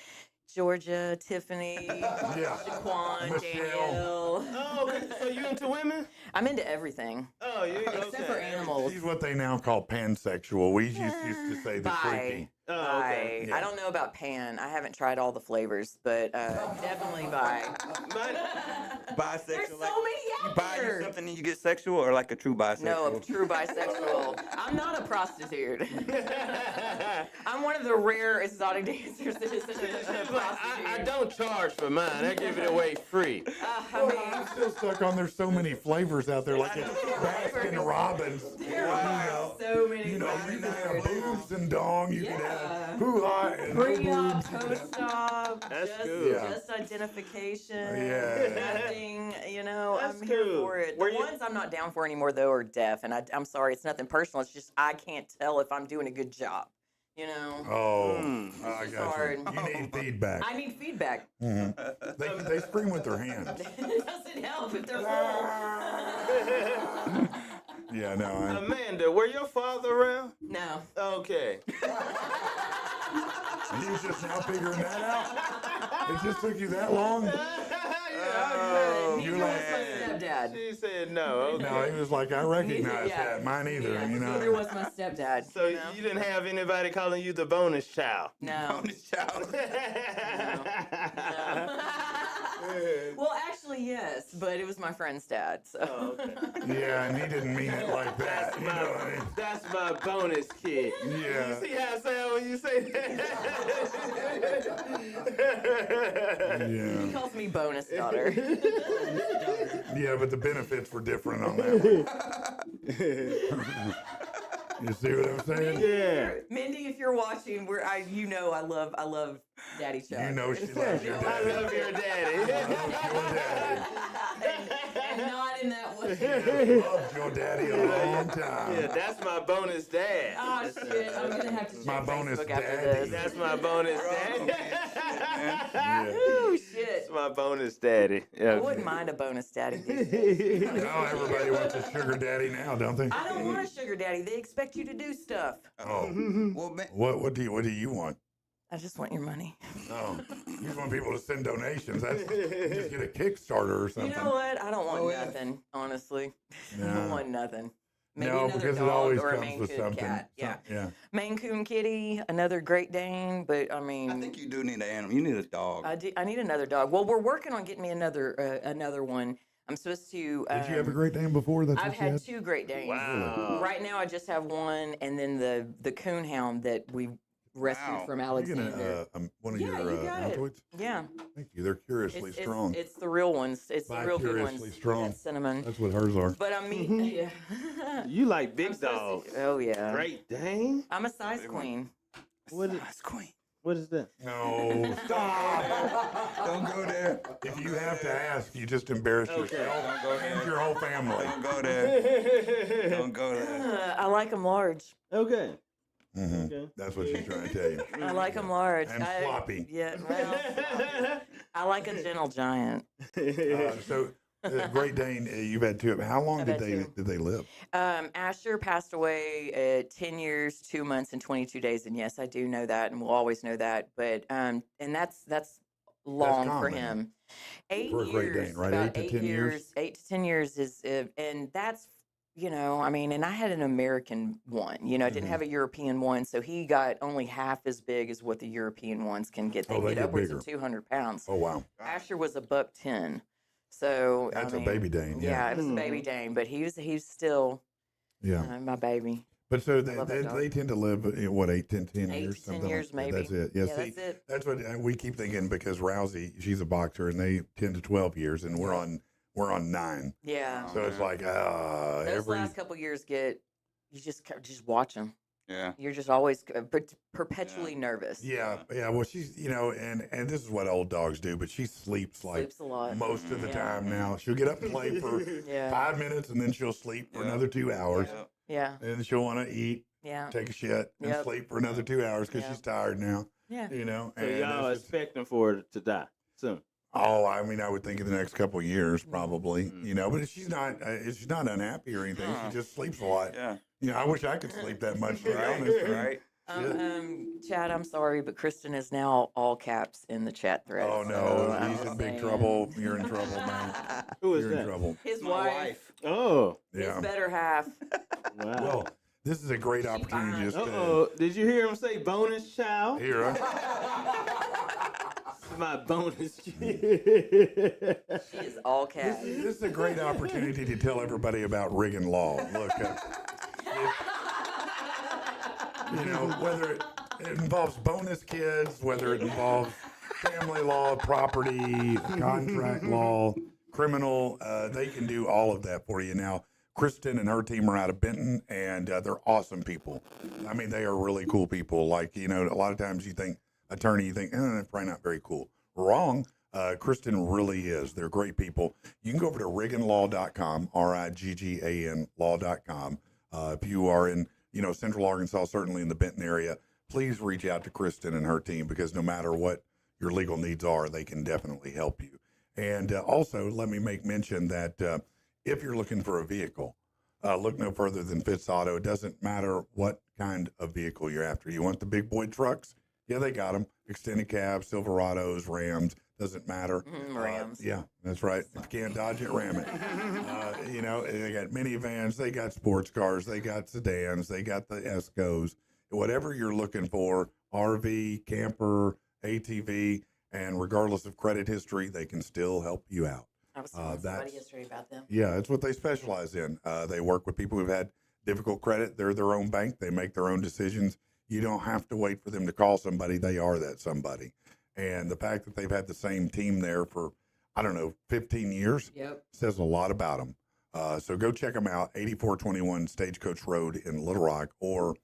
Georgia, Tiffany, Yeah. Shaquan, Michelle. Danielle. Oh, so you into women? I'm into everything Oh, you except for okay. animals. She's what they now call pansexual. We used to say the Bye. freaky. Oh, okay. Yeah. I don't know about pan. I haven't tried all the flavors, but definitely bi. Bisexual. There's so like, many you out buy you there. something and you get sexual, or like a true bisexual? No, a true bisexual. I'm not a prostitute. I'm one of the rare exotic dancers that is a prostitute. I don't charge for mine. I give it away free. I mean, I'm still stuck on there's so many flavors out there, like it's Baskin Robbins. there are so many You can have flavors. boobs and dong. You can Yeah. have hoo-ha and no Pre-op, boobs. post-op, That's just, good. Yeah. just identification, Yeah. nothing, That's I'm here cool. for it. Were The you- ones I'm not down for anymore, though, are deaf, and I'm sorry, it's nothing personal, it's just I can't tell if I'm doing a good job. You know, Oh, I just got hard. you. You need feedback. I need feedback. They scream with their hands. It doesn't help if they're full. Yeah, no. Amanda, were your father around? No. Okay. You just now figuring that out? It just took you that long? He you was like- my stepdad. She said no. Okay. No, he was like, I recognize Yeah. that. Mine either, Yeah, you neither know. was my stepdad. So you know? you didn't have anybody calling you the bonus child? No. Bonus child. Well, actually, yes, but it was my friend's dad. So. Oh, okay. Yeah, and he didn't mean it like that. You know what I mean? That's my bonus kid. Yeah. You see how I sound when you say that? He Yeah. calls me bonus daughter. Yeah, but the benefits were different on that one. You see what I'm saying? Yeah. Mindy, if you're watching, I love Daddy Chuck. You know she loves your I daddy. love your daddy. Loves your daddy. and not in that way. Loves your daddy a long time. Yeah, that's my bonus dad. Oh shit! I'm gonna have to check My bonus Facebook after daddy. this. That's my bonus daddy. Yeah. Ooh, shit! That's my bonus daddy. I Yeah. wouldn't mind a bonus daddy. These days. Now everybody wants a sugar daddy now, don't they? I don't want a sugar daddy. They expect you to do stuff. Oh, Well, man, what do you want? I just want your money. Oh, you just want people to send donations. That's just get a Kickstarter or You something. know what? I don't want Oh, yeah. nothing. Honestly, I No. don't want nothing. Maybe No, another because it dog always or a comes Maine with Coon something. cat. Yeah, Yeah. Maine Coon kitty, another Great Dane. But I mean, I think you do need an animal. You need a dog. I need another dog. Well, we're working on getting me another one. I'm supposed to. Did you have a Great Dane before? That's I've what you had had? 2 Great Danes. Wow. Right now, I just have one, and then the Coonhound that we rescued Wow. from You're Alexander. gonna one of Yeah, your you got it. Altoids? Yeah, Thank you. They're curiously strong. It's the real ones. It's the By real good curiously ones. strong. That's cinnamon. That's what hers are. But I mean, yeah. You like I'm big supposed dogs. to- oh yeah. Great Dane? I'm a size Big one. queen. What is- Size queen. What is that? No, stop. Don't go there. If you have to ask, you just embarrass Okay. yourself Don't go and there. your whole family. Don't go there. Don't go there. I like them large. Okay. Mhm. Okay. That's what she's trying to tell you. I like them large. And I- floppy. Yeah. Well, I like a gentle giant. So, Great Dane, you've had 2 of them. How long I've did had 2. they live? Asher passed away at 10 years, 2 months, and 22 days. And yes, I do know that, and we'll always know that. But and that's long for common. him. 8 For a Great years, Dane, right? about 8 to 10 years? 8 to 10 years is, and that's I mean, and I had an American one. I didn't Mm-hmm. have a European one, so he got only half as big as what the European ones can get. They Oh, they get get upwards of bigger. 200 pounds. Oh, wow. Asher was a $110. So That's I a mean, baby Dane. Yeah, it was a baby Dane, but he's still Yeah. my baby. But so love that dog. they tend to live, what, 8, 10 8 years? to 10 something years, like that. maybe. That's it. Yeah, Yeah, see, that's it. that's what we keep thinking because Rousey, she's a boxer, and they 10 to 12 years, and we're on 9. Yeah. So it's like Those every last couple years you just watch them. Yeah. You're just always perpetually nervous. yeah. Well, she's and this is what old dogs do, but she sleeps like Sleeps a lot. most of the Yeah. time now. She'll get up and play for Yeah. 5 minutes, and then she'll sleep for Yeah. another 2 hours, Yep. Yeah. and then she'll want to eat, Yeah. take a shit, and Yep. sleep for another 2 hours because Yep. she's tired now. Yeah. So And y'all it's just- expecting for her to die soon. Oh, I mean, I would think in the next couple of years, Mm-hmm. probably. But she's not unhappy or anything. She just sleeps a lot. Yeah. I wish I could sleep that much. To be Right. honest. Right. Chad, I'm sorry, but Kristen is now all caps in the chat thread. Oh so no, I'm he's in just big saying. trouble. You're in trouble, man. Who is You're in that? trouble. His My wife, wife. Oh. Yeah. his better half. Wow. Well, this is a great opportunity fine. just to Uh-oh. Did you hear him say bonus child? hear us. My bonus kid. She is all caps. This is a great opportunity to tell everybody about Riggin Law. Look, whether it involves bonus kids, whether it involves family law, property, contract law, criminal, they can do all of that for you. Now, Kristen and her team are out of Benton, and they're awesome people. I mean, they are really cool people. Like, a lot of times you think attorney, you think, they're probably not very cool. Wrong. Kristen really is. They're great people. You can go over to rigganlaw.com, RIGGAN law.com. If you are in, Central Arkansas, certainly in the Benton area, please reach out to Kristen and her team, because no matter what your legal needs are, they can definitely help you. And also, let me make mention that if you're looking for a vehicle, look no further than Fitz Auto. It doesn't matter what kind of vehicle you're after. You want the big boy trucks? Yeah, they got them. Extended cabs, Silverados, Rams, doesn't matter. Rams. Yeah, that's right. If you can't dodge it, ram it. You know, they got minivans, they got sports cars, they got sedans, they got the Escos. Whatever you're looking for, RV, camper, ATV, and regardless of credit history, they can still help you out. I was telling somebody that's- yesterday about them. Yeah, it's what they specialize in. They work with people who've had difficult credit. They're their own bank. They make their own decisions. You don't have to wait for them to call somebody. They are that somebody. And the fact that they've had the same team there for, I don't know, 15 years Yep. says a lot about them. So go check them out, 8421 Stagecoach Road in Little Rock, or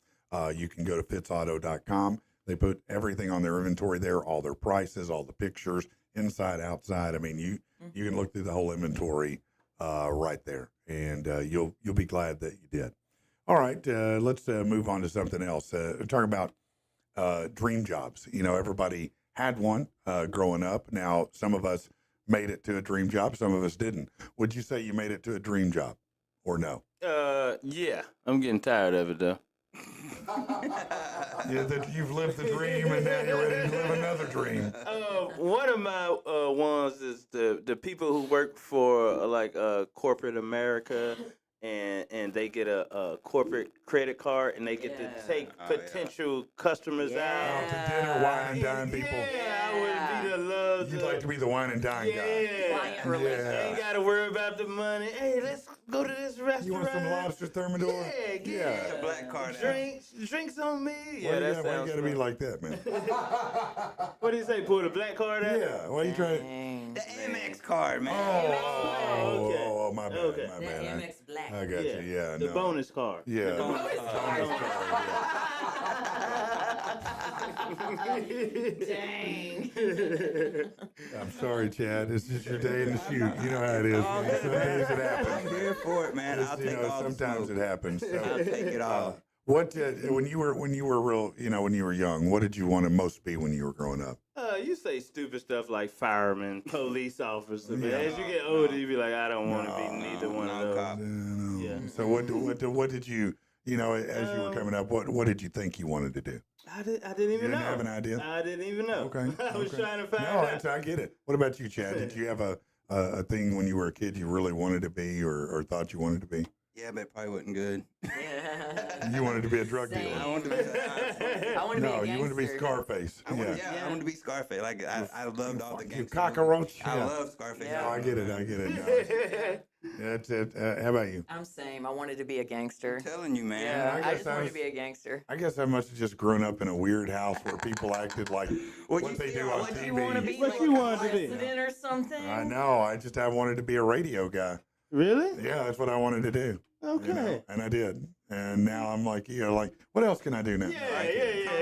you can go to fitzauto.com. They put everything on their inventory there, all their prices, all the pictures, inside, outside. I mean, you can look through the whole inventory right there, and you'll be glad that you did. All right, let's move on to something else. Talk about dream jobs. You know, everybody had one growing up. Now, some of us made it to a dream job. Some of us didn't. Would you say you made it to a dream job, or no? Yeah, I'm getting tired of it though. Yeah, that you've lived the dream, and now you're ready to live another dream. One of my ones is the people who work for like corporate America, and they get a corporate credit card, and they get to take potential customers Out out. to dinner, wine and dine people. Yeah, I would be the love. You'd like to be the wine and dine guy. Client relationship. Yeah. Ain't gotta worry about the money. Hey, let's go to this restaurant. You want some lobster thermidor? Yeah, Yeah. The black card out. Drinks on me. Why Yeah, that you sounds gotta be fun. like that, man? What do you say? Pull the black card out? Yeah. Why you trying? Dang. The Amex card, man. okay. Oh, my bad. Okay. My The bad. Amex Black. I got you. Yeah. The No. bonus card. Yeah. bonus Bonus card, Dang. yeah. I'm sorry, Chad. It's just your day in the shoot. You know how it is. Man. Some days it I'm happens. here for it, man. It's, I'll you take know, all the sometimes smoke. it happens. I'll So, take it all. what when you were real, you know, when you were young, what did you want to most be when you were growing up? You say stupid stuff like fireman, police officer, but Yeah. as you get older, you be like, I don't want to be neither one of no those. cop. No. Yeah. So what did you know as you were coming up? What did you think you wanted to do? I didn't You even didn't know. have an idea. I didn't even know. Okay. I was okay. trying to find No, out. I get it. What about you, Chad? Did you have a thing when you were a kid you really wanted to be or thought you wanted to be? Yeah, but it probably wasn't good. Yeah. You wanted to be a drug Same. dealer. I wanted to be. I want to No, be a you wanted to be gangster. Scarface. I wanted, Yeah. yeah, I wanted to be Scarface. Like I loved all the You gangsters. cockroach. I Yeah. love Scarface. Yeah. No, I get it. No. That's it. How about you? I'm same. I wanted to be a gangster. I'm telling you, man. Yeah, I I guess just I wanted was- to be a gangster. I guess I must have just grown up in a weird house where people acted like Well, what you they see do how on what TV. You want to be What like you a wanted to be? president or something? I know. I wanted to be a radio guy. Really? Yeah, that's what I wanted to do. Okay. You know, and I did. And now I'm like, like, what else can I do now? Yeah.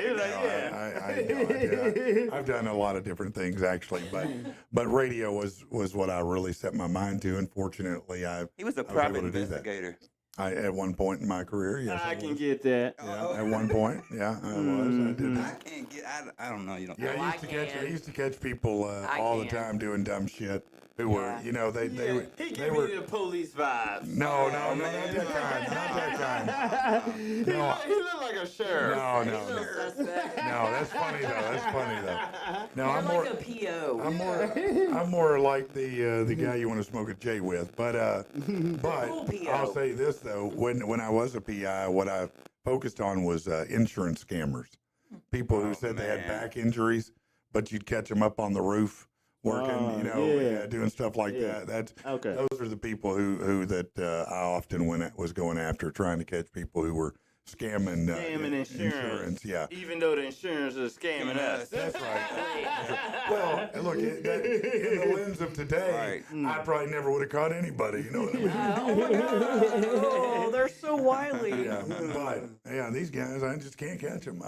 You're like, No, yeah. I've done a lot of different things actually, but radio was what I really set my mind to. And fortunately, He was a was private able to do that. investigator. I at one point in my career, yes, I I can was. get that. Yeah, at one point, yeah, I was. I did. I can't get. I don't know. You don't. Yeah, Oh, I used to catch people I all the can. time doing dumb shit. Who were, Yeah. you know, they were. He They gave were. me the police vibes. No, not that kind. No. He looked like a sheriff. No, He's a little suspect. no. That's funny though. No, You're I'm like more. a PO. I'm more like the guy you want to smoke a J with. But Cool PO. I'll say this though: when I was a PI, what I focused on was insurance scammers. People who said they had man. back injuries, but you'd catch them up on the roof working, yeah. doing stuff like Yeah. that. That's Okay. those are the people who I often was going after, trying to catch people who were scamming Scamming insurance. Yeah. Even though the insurance is scamming us. That's right. Well, look, in the lens of today, I probably never would have caught anybody. You know what I mean? Oh my God. Oh, they're so wily. Yeah, but these guys, I just can't catch them.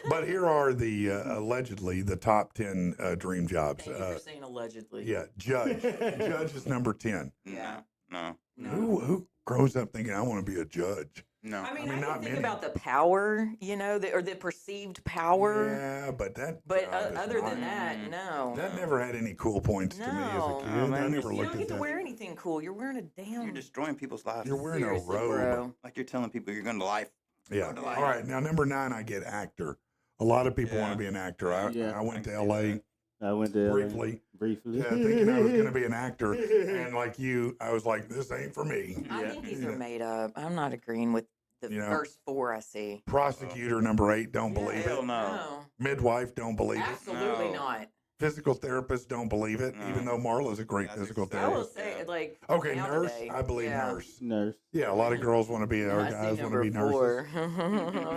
But here are the allegedly the top 10 dream jobs. Thank you for saying allegedly. Yeah, judge. Judge is number 10. Yeah. No. No. Who grows up thinking I want to be a judge? No. I mean, mean, I not can think many. about the power, or the perceived power. Yeah, but that. But job is other not- than that, no. that never had any cool points to me as a No. kid. Oh, man, I you never You looked don't at get to that. wear anything cool. You're wearing a damn. You're destroying people's lives. You're wearing Seriously, a robe. bro. Like you're telling people you're going to life. Yeah. Go to All life. right. Now, number 9, I get actor. A lot of people want Yeah. to be an actor. I Yeah. went I to can see LA that. I went there briefly, briefly. thinking I was going to be an actor. And like you, I was like, this ain't for me. I think these are made up. I'm not agreeing with the You know. first 4 I see. Prosecutor number 8, don't believe Hell it. no. Midwife, don't believe it. Absolutely No. not. Physical therapist, don't believe it. No. Even though Marla's a great That's physical exactly- I will therapist. say, Yeah. like, Okay, nurse. nowadays, I believe yeah. nurse. Nurse. Yeah, a lot of girls want to be, or I see guys want to number be nurses. 4.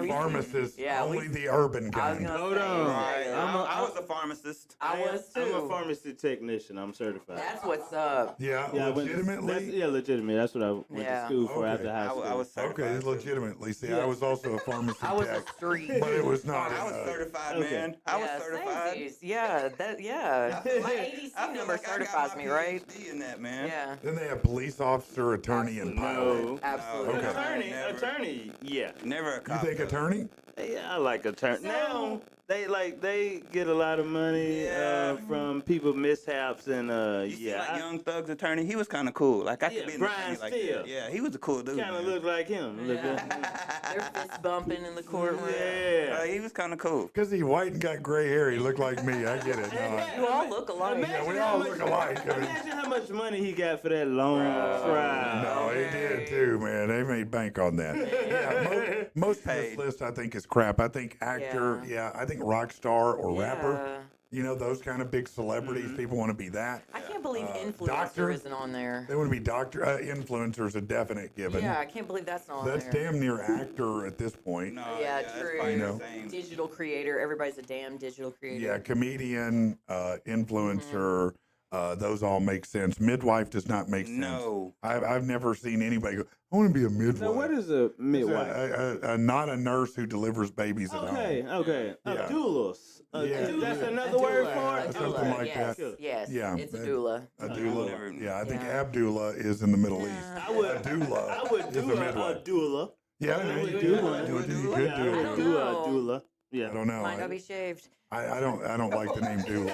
Pharmacist, Yeah, we- only the urban I was kind. gonna Hold say, on. Right. yeah. I was a pharmacist. I was too. I'm a pharmacy technician. I'm certified. That's what's up. Yeah, I went to- legitimately. yeah, legitimate. That's what I went Yeah. to school for Okay. after high school. I was certified. Okay, too. legitimately. See, Yeah. I was also a pharmacy I was a tech, street. but it was not. I was in, certified, okay. man. I was Yeah, certified. samesies. Yeah, yeah. I feel My like- ADC I feel number like I got certifies my me, right? PhD in that, man. Yeah. Then they have police officer, attorney, and pilot. No. Absolutely. Okay. Attorney, Never. attorney, yeah. Never a You cop. think attorney? Yeah, I like attorney. So- Now they get a lot of money Yeah. from people mishaps and You see, yeah. like Young Thug's attorney, he was kind of cool. Like I Yeah, could be in Brian the like Steele. that. Yeah, he was a cool dude. Kind of man. look like him. Look They're fist bumping in the courtroom. yeah. He was kind of cool. Because he white and got gray hair, he looked like me. I get it. No, You all look alike. yeah, we all look alike. I mean, Imagine how much money he got for that long trial. no, he did too, man. They made bank on that. Yeah, most of this Paid. list I think is crap. I think actor, yeah, I think rock star or rapper. Yeah. You know, those kind of big celebrities, people want to be that. I can't believe influencer doctor? isn't on there. They want to be doctor. Influencers a definite given. Yeah, I can't believe that's not on That's there. damn near actor at this point. No, Yeah, that's true. probably You the know. same. Digital creator. Everybody's a damn digital creator. Yeah, comedian, influencer, those all make sense. Midwife does not make sense. No. I've never seen anybody go, I want to be a midwife. So what is a It's midwife? not a nurse who delivers babies at Okay, home. okay. A Yeah. doulos. Yeah, That's yeah. another A word doula, for a it? Something doula, like yes, that. Yes, Yeah, it's a that- doula. A never- doula. Yeah, I think Yeah. Abdullah is in the Middle East. I would, A doula I would is do a a midwife. doula. Yeah, I no, would you do could one. do it. You I could Yeah, I do would it. do a know. doula. I Yeah. don't know. Might not be shaved. I don't like the name doula.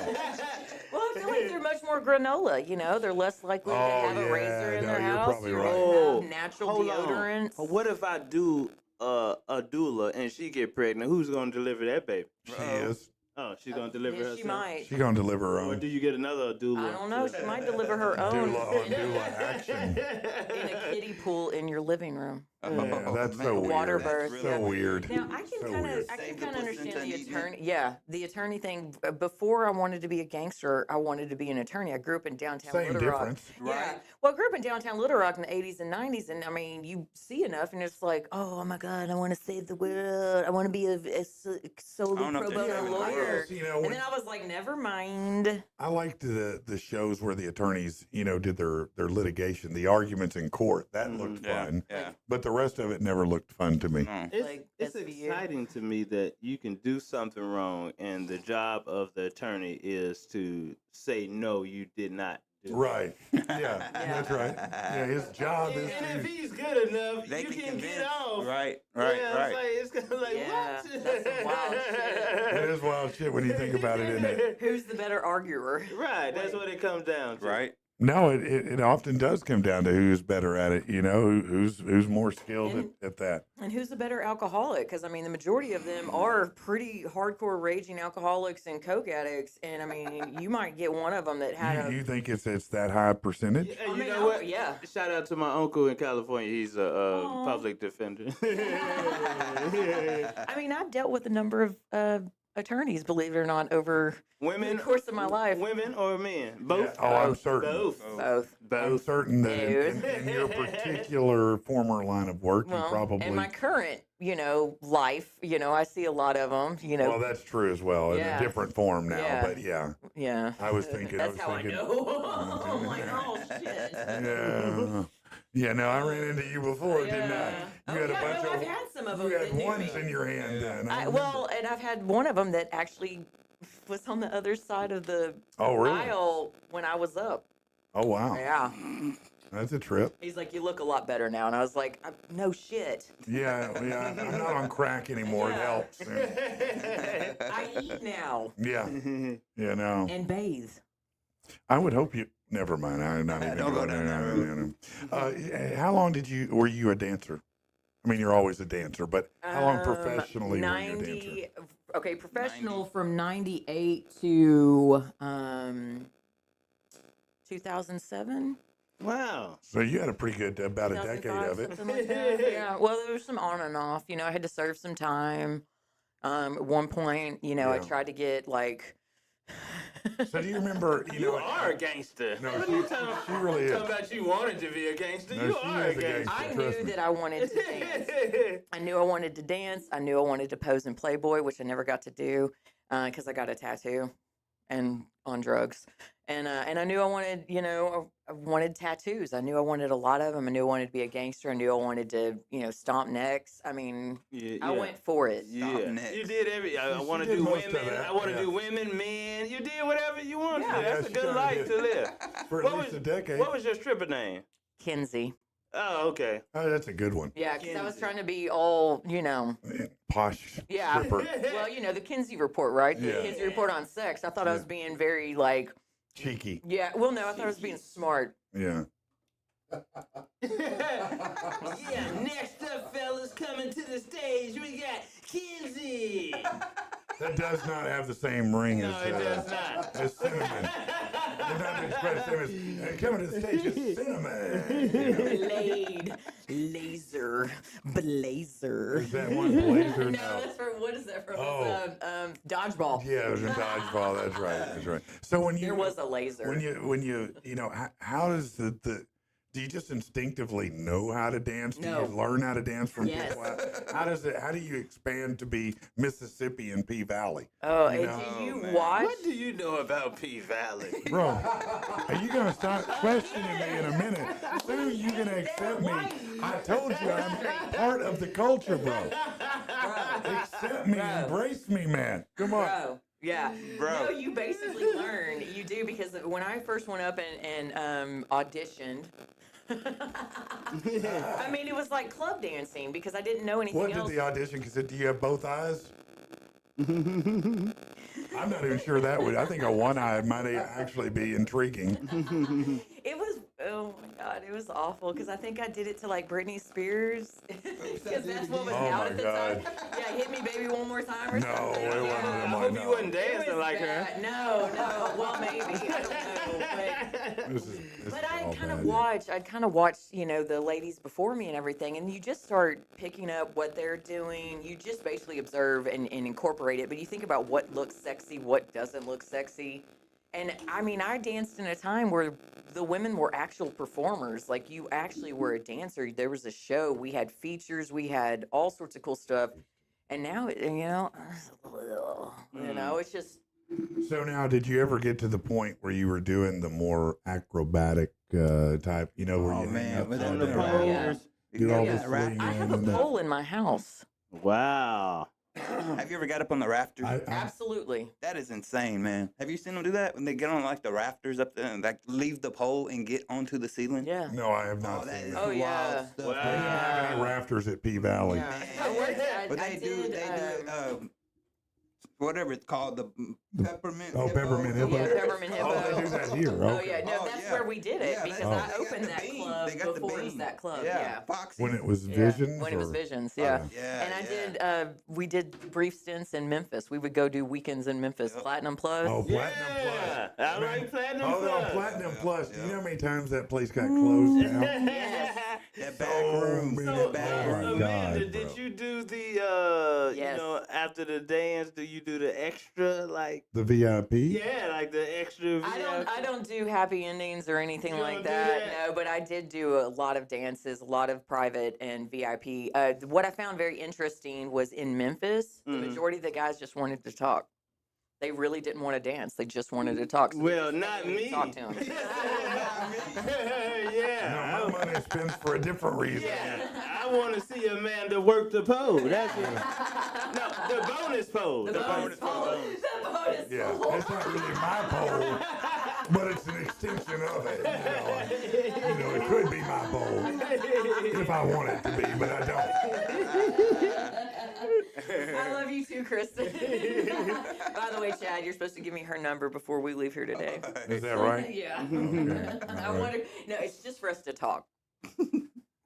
Well, I feel like they're much more granola. They're less likely to Oh, have a razor yeah, in no, their you're house. probably You're right. gonna Oh, have natural hold on. deodorants. What if I do a doula and she get pregnant? Who's gonna deliver that baby? She Uh-oh. is. Oh, she's gonna deliver Yeah, herself. she might. She's gonna deliver her Or own. do you get another doula? I don't know. She might deliver her own Doula on doula action. in a kiddie pool in your living room. Yeah, that's so man. weird. Water That's birth, really So yeah. weird. Now I can So kind weird. of Save the understand placenta the and eating it. attorney. Yeah, the attorney thing. Before I wanted to be a gangster, I wanted to be an attorney. I grew up in downtown Same Little Rock. difference. Yeah. Right. Well, I grew up in downtown Little Rock in the 80s and 90s, and I mean, you see enough, and it's like, oh my God, I want to save the world. I want to be a solo I don't know pro if they're bono saving the lawyer. world. You know, And when, then I was like, never mind. I liked the shows where the attorneys, did their litigation, the arguments in court. That looked Yeah. fun. Yeah. But the rest of it never looked fun to me. No. It's, Like, it's that's for you. exciting to me that you can do something wrong and the job of the attorney is to say no, you did not do it. Right. Yeah, that's right. Yeah, his job is And if to. he's good enough, They you can convince. get off. Right. Yeah, Right. It's kind of like, Yeah, what? that's some wild shit. It is wild shit when you think about it, isn't it? Who's the better arguer? Right, that's what it comes down to. Right. No, it often does come down to who's better at it. Who's more skilled at that. And who's the better alcoholic? Because I mean, the majority of them are pretty hardcore raging alcoholics and coke addicts. And I mean, you might get one of them that had You think it's that high percentage? Yeah, I you mean, know what? yeah. Shout out to my uncle in California. He's a Aw. public defender. I mean, I've dealt with a number of attorneys, believe it or not, over Women, the course of my life. women or men? Both. Yeah, oh, I'm certain. Both. Both. I'm Both. certain that Dude. in your particular former line of work, you Well, probably. in my current, life, I see a lot of them. Well, that's true as well, in Yeah. a different form now. Yeah. But yeah, yeah. I was thinking. That's how I thinking, know. Oh my gosh, shit. Yeah. Yeah, no, I ran into you before, didn't I? Oh, You had a yeah, bunch no, of. I've had some of You them had that knew ones me. in your hand then. I Well, and I've had one of them that actually was on the other side of the oh, really? aisle when I was up. Oh, wow. Yeah. That's a trip. He's like, you look a lot better now. And I was like, no shit. Yeah, I'm not on crack anymore. It Yeah. helps. I eat now Yeah, yeah, no. and bathe. I would hope you. Never mind. I'm not even Don't go going down that there. How long were you a dancer? I mean, you're always a dancer, but how long professionally were you a dancer? Okay, professional from 98 to 2007. Wow. So you had a pretty good, about a decade 2005, of it. something like that. Yeah. Well, there was some on and off. You know, I had to serve some time. At one point, I Yeah. tried to get like. So do you remember? You are a gangster. No, What she- are you talking she really is. Talking about you wanted to be a gangster. No, You she are is a a gangster. gangster. I Trust knew me. that I wanted to dance. I knew I wanted to dance. I knew I wanted to pose in Playboy, which I never got to do because I got a tattoo and on drugs. And I knew I wanted, I wanted tattoos. I knew I wanted a lot of them. I knew I wanted to be a gangster. I knew I wanted to, stomp necks. I mean, I went for it. Yeah. next. You did I She want to did do most of women. that, I want to yeah. do women, men. You did whatever you wanted. Yeah. to. That's Yeah, a she good kinda life did. to live. For What at least was- a decade. What was your stripper name? Kinsey. Oh, okay. Oh, that's a good one. Yeah, because I was Kinsey. trying to be all, Posh Yeah. stripper. well, the Kinsey report, right? The Yeah. Kinsey report on sex. I thought I was being very like, Cheeky. yeah. Well, no, I thought I was being smart. Yeah. Yeah, next up, fellas, coming to the stage, we got Kinsey. That does not have the same ring No, as, it does not. as cinnamon. They're not expressed the same as coming to the stage is cinnamon. Blade, laser, blazer. Is that one blazer? No, that's from what is that from? Oh. It's, dodgeball. Yeah, it was a dodgeball. That's right. That's right. So when you There was a laser. when you how does the do you just instinctively know how to dance? Do No. you learn how to dance from Yes. people? How do you expand to be Mississippi and P Valley? Oh, You and know? do you man. watch? What do you know about P Valley? Bro, are you gonna start questioning me in a minute? Soon you gonna accept me. I told you I'm part of the culture, bro. Accept me, Bro. embrace me, man. Come on. Bro, yeah. Bro. No, you basically learn. You do because when I first went up and auditioned. I mean, it was like club dancing because I didn't know anything What did else. the audition consist? Do you have both eyes? I'm not even sure that would. I think a one eye might actually be intriguing. It was, oh my God, it was awful because I think I did it to like Britney Spears because that's what was Oh out my at the God. time. Yeah, hit me, baby, one more time or No, something. it wasn't Yeah. them I like hope you no. wasn't It dancing was like her. bad. No, well, maybe. I don't know. This is But all I'd kind of bad, watch, the ladies before me and everything, and you just start picking up what they're doing. You just basically observe and incorporate it, but you think about what looks sexy, what doesn't look sexy. And I mean, I danced in a time where the women were actual performers. Like, you actually were a dancer. There was a show. We had features. We had all sorts of cool stuff. And now, it's just, So now, did you ever get to the point where you were doing the more acrobatic type? You know, where Oh you hang man, up with on the the pole. poles. Yeah. do all Yeah. this swinging I have a and that. pole in my house. Wow. Have you ever got up on the rafters? Absolutely. That is insane, man. Have you seen them do that when they get on like the rafters up there and like leave the pole and get onto the ceiling? Yeah. No, I have not Oh, that seen is that. Oh, wild yeah. stuff. Wow. They didn't have any rafters at P Valley. Yeah. I worked, But I they did, do whatever it's called, the peppermint. Oh, peppermint hippo. Yeah, peppermint hippo. Oh, they do that here. Oh Okay. yeah, no, Oh, that's yeah. where we did it Yeah, because they I got opened the that beam. club They got the before it was beam. that club. Yeah, Yeah. Foxy. When it was Yeah, Visions? when it was or- Visions, yeah. Okay. Yeah, And I yeah. did, we did brief stints in Memphis. We would go do weekends in Memphis. Yep. Platinum Plus. Oh, Platinum Yeah, Plus. I like Platinum Oh, no, Plus. Platinum Plus. Do you Yeah. know how many times that place got closed down? Yes. That back So room. many- That back oh, my room. God. Amanda, did bro. you do the, Yes. after the dance, do you do the extra, like, The VIP? yeah, like the extra? I don't do happy endings or anything You like don't do that. that? No, but I did do a lot of dances, a lot of private and VIP. What I found very interesting was in Memphis, the Mhm. majority of the guys just wanted to talk. They really didn't want to dance. They just wanted to talk. So they Well, just not wanted to me. Talk to 'em. Yeah. No, my money is spent for a different reason. Yeah, I want to see Amanda work the pole. That's it. No, the bonus pole. The bonus pole. The bonus Yeah, pole. it's not really my pole. but it's an extension of it. It could be my bowl if I want it to be, but I don't. I love you too, Kristen. By the way, Chad, you're supposed to give me her number before we leave here today. Is that right? Yeah. Okay. I All right. wonder. No, it's just for us to talk.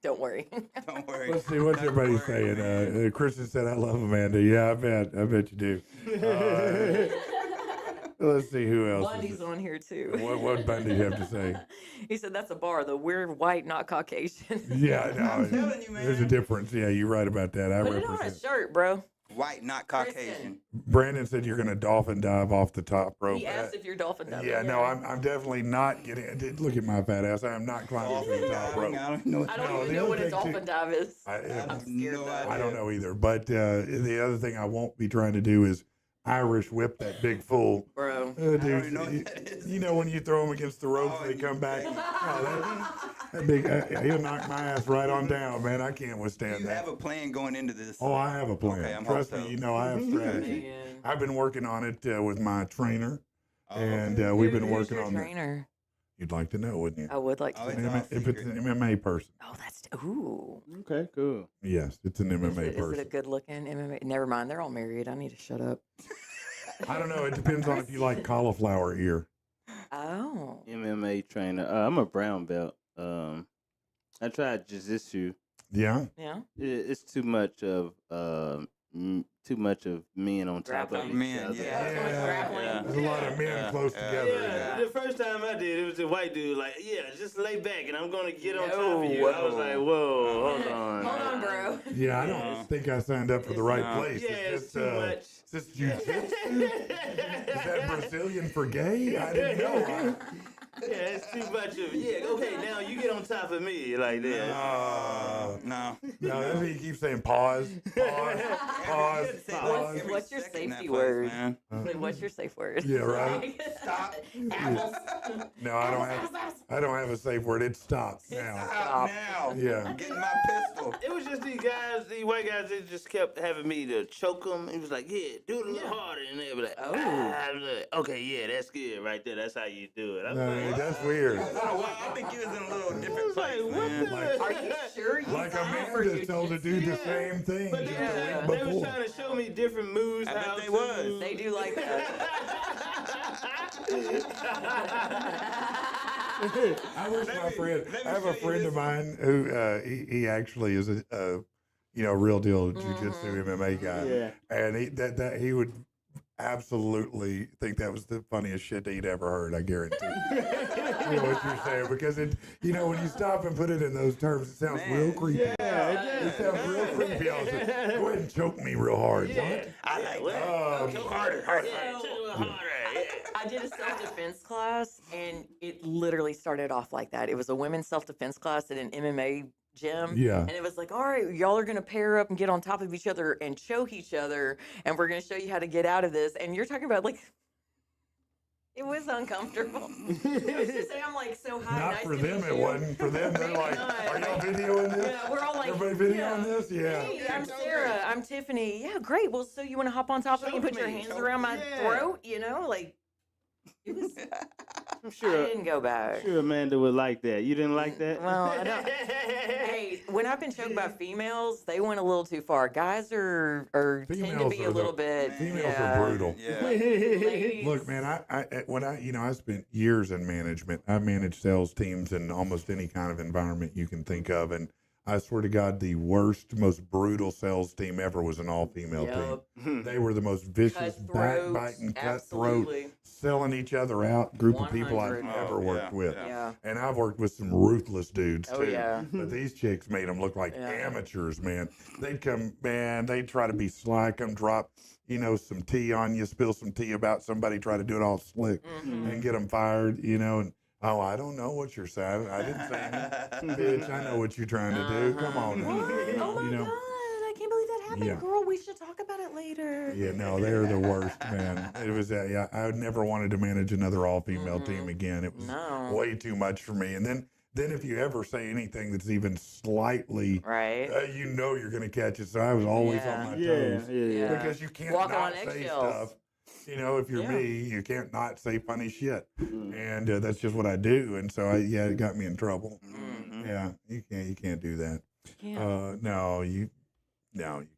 Don't worry. Don't worry. Let's see what's Don't everybody worry. saying. Kristen said, "I love Amanda." Yeah, I bet you do. Let's see who else. Bundy's on here too. What Bundy have to say? He said that's a bar, though. We're white, not Caucasian. Yeah, no, I'm telling you, there's a man. difference. Yeah, you're right about that. I Put it on a represent. shirt, bro. White, not Caucasian. Brandon said you're going to dolphin dive off the top rope. He asked if you're dolphin diving. Yeah, no, I'm definitely not getting. Look at my fat ass. I am not climbing to the top rope. I don't know. I don't No, even the know other what a thing, too- dolphin dive is. I- I'm scared no though. idea. I don't know either. But the other thing I won't be trying to do is Irish whip that big fool. Bro. Dude, even know what that is. you know when you throw them against the ropes, Oh, they come back. That big, he'll knock my ass right on down, man. I can't Do withstand you that. have a plan going into this? Oh, I have a plan. Okay, I'm Trust hope me, so. I have strategy. Man. I've been working on it with my trainer, Oh, and okay. we've Who's been working your on it. trainer? You'd like to know, wouldn't you? I would like Oh, to. it's know. all If it's an MMA person, Oh, that's ooh. Okay, cool. yes, it's an MMA Is it a person. good looking MMA? Never mind, they're all married. I need to shut up. I don't know. It depends on if you like cauliflower ear. Oh. MMA trainer. I'm a brown belt. I tried jiu-jitsu. Yeah. Yeah. It's too much of men on top of Grappling. each Men, other. yeah. So much grappling. There's a lot of men close together. Yeah, the first time I did, it was a white dude. Like, yeah, just lay back, and I'm gonna get on top No. of you. I was like, whoa, hold on, Hold on, bro. Yeah, I don't think I signed up for the right No. place. Yeah, it's Is too this, much. Is this jiu-jitsu? Is that Brazilian for gay? I didn't know. Yeah, it's too much of. Yeah, okay, now you get on top of me like that. No. No, that's what you keep saying. Pause. Pause. Pause. Pause. What's your Second that safety place, word? man. Wait, what's your safe word? Yeah, right. Stop. Apples. No, I don't have a safe word. It's stop now. Stop now. Yeah. I'm getting my pistol. It was just these white guys, they just kept having me to choke them. It was like, yeah, do it a little harder. And they were like, Oh. I was like, okay, yeah, that's good right there. That's how you do it. I was No, like, that's weird. Oh, wow, I think you was in a little I different was like, place, what man. the? Are you sure you Like signed up for Amanda told to do the jiu-jitsu? same thing But just they, a they week was before. trying to show me different moves. I bet how they to- was. They do like that. I wish my friend. let me I have a show you friend this of mine who he actually is a real deal jiu-jitsu MMA guy, Yeah. and that he would absolutely think that was the funniest shit that he'd ever heard. I guarantee. You know what you're saying, because it, when you stop and put it in those terms, it sounds real creepy. It sounds real creepy. I was like, go ahead and choke me real hard. What? I like Oh, harder. I did a self-defense class, and it literally started off like that. It was a women's self-defense class at an MMA gym. Yeah. And it was like, all right, y'all are going to pair up and get on top of each other and choke each other, and we're going to show you how to get out of this. And you're talking about, like, it was uncomfortable. It was just, I'm like, so hi, Not nice for to them, meet it you. wasn't. For them, they're like, not. are y'all videoing this? Yeah, we're all like, Everybody videoing yeah. this? Yeah. Hey, I'm Sarah. I'm Tiffany. Yeah, great. Well, so you want to hop on top of me and Choke put your me. hands Choke around my me. Yeah. throat? Like, it was. I'm I sure. didn't go back. Sure, Amanda would like that. You didn't like that? Well, I don't. Hey, when I've been choked by females, they went a little too far. Guys are tend to Females be are a little the- bit. Females yeah. are brutal. Yeah. Ladies, Look, man, I spent years in management. I managed sales teams in almost any kind of environment you can think of, and I swear to God, the worst, most brutal sales team ever was an all-female team. They were the most vicious, Cutthroat, backbiting, cutthroat, absolutely. selling each other out group of people I've 100. ever Oh, worked yeah, with. Yeah. And I've worked with some ruthless dudes Oh too. yeah. But these chicks made them look like Yeah. amateurs, man. They'd come, man, they'd try to be sly, come drop, some tea on you, spill some tea about somebody, try to do it all slick Mhm. and get them fired, and oh, I don't know what you're saying. I didn't say anything. Bitch, I know what you're trying to do. Come on. What? now. Oh my You know? God! I can't believe that happened, Yeah. girl. We should talk about it later. Yeah, no, they're the worst, man. It was yeah, I never wanted to manage another all-female team again. It was No. way too much for me. And then if you ever say anything that's even slightly, Right. you're going to catch it. So I was always Yeah. on my Yeah, toes yeah. because you can't Walking not on say eggshells. stuff. You know, if you're Yeah. me, you can't not say funny shit, Mm. and that's just what I do. And so, it got me in trouble. Mhm. Yeah, you can't do that. Yeah. No, you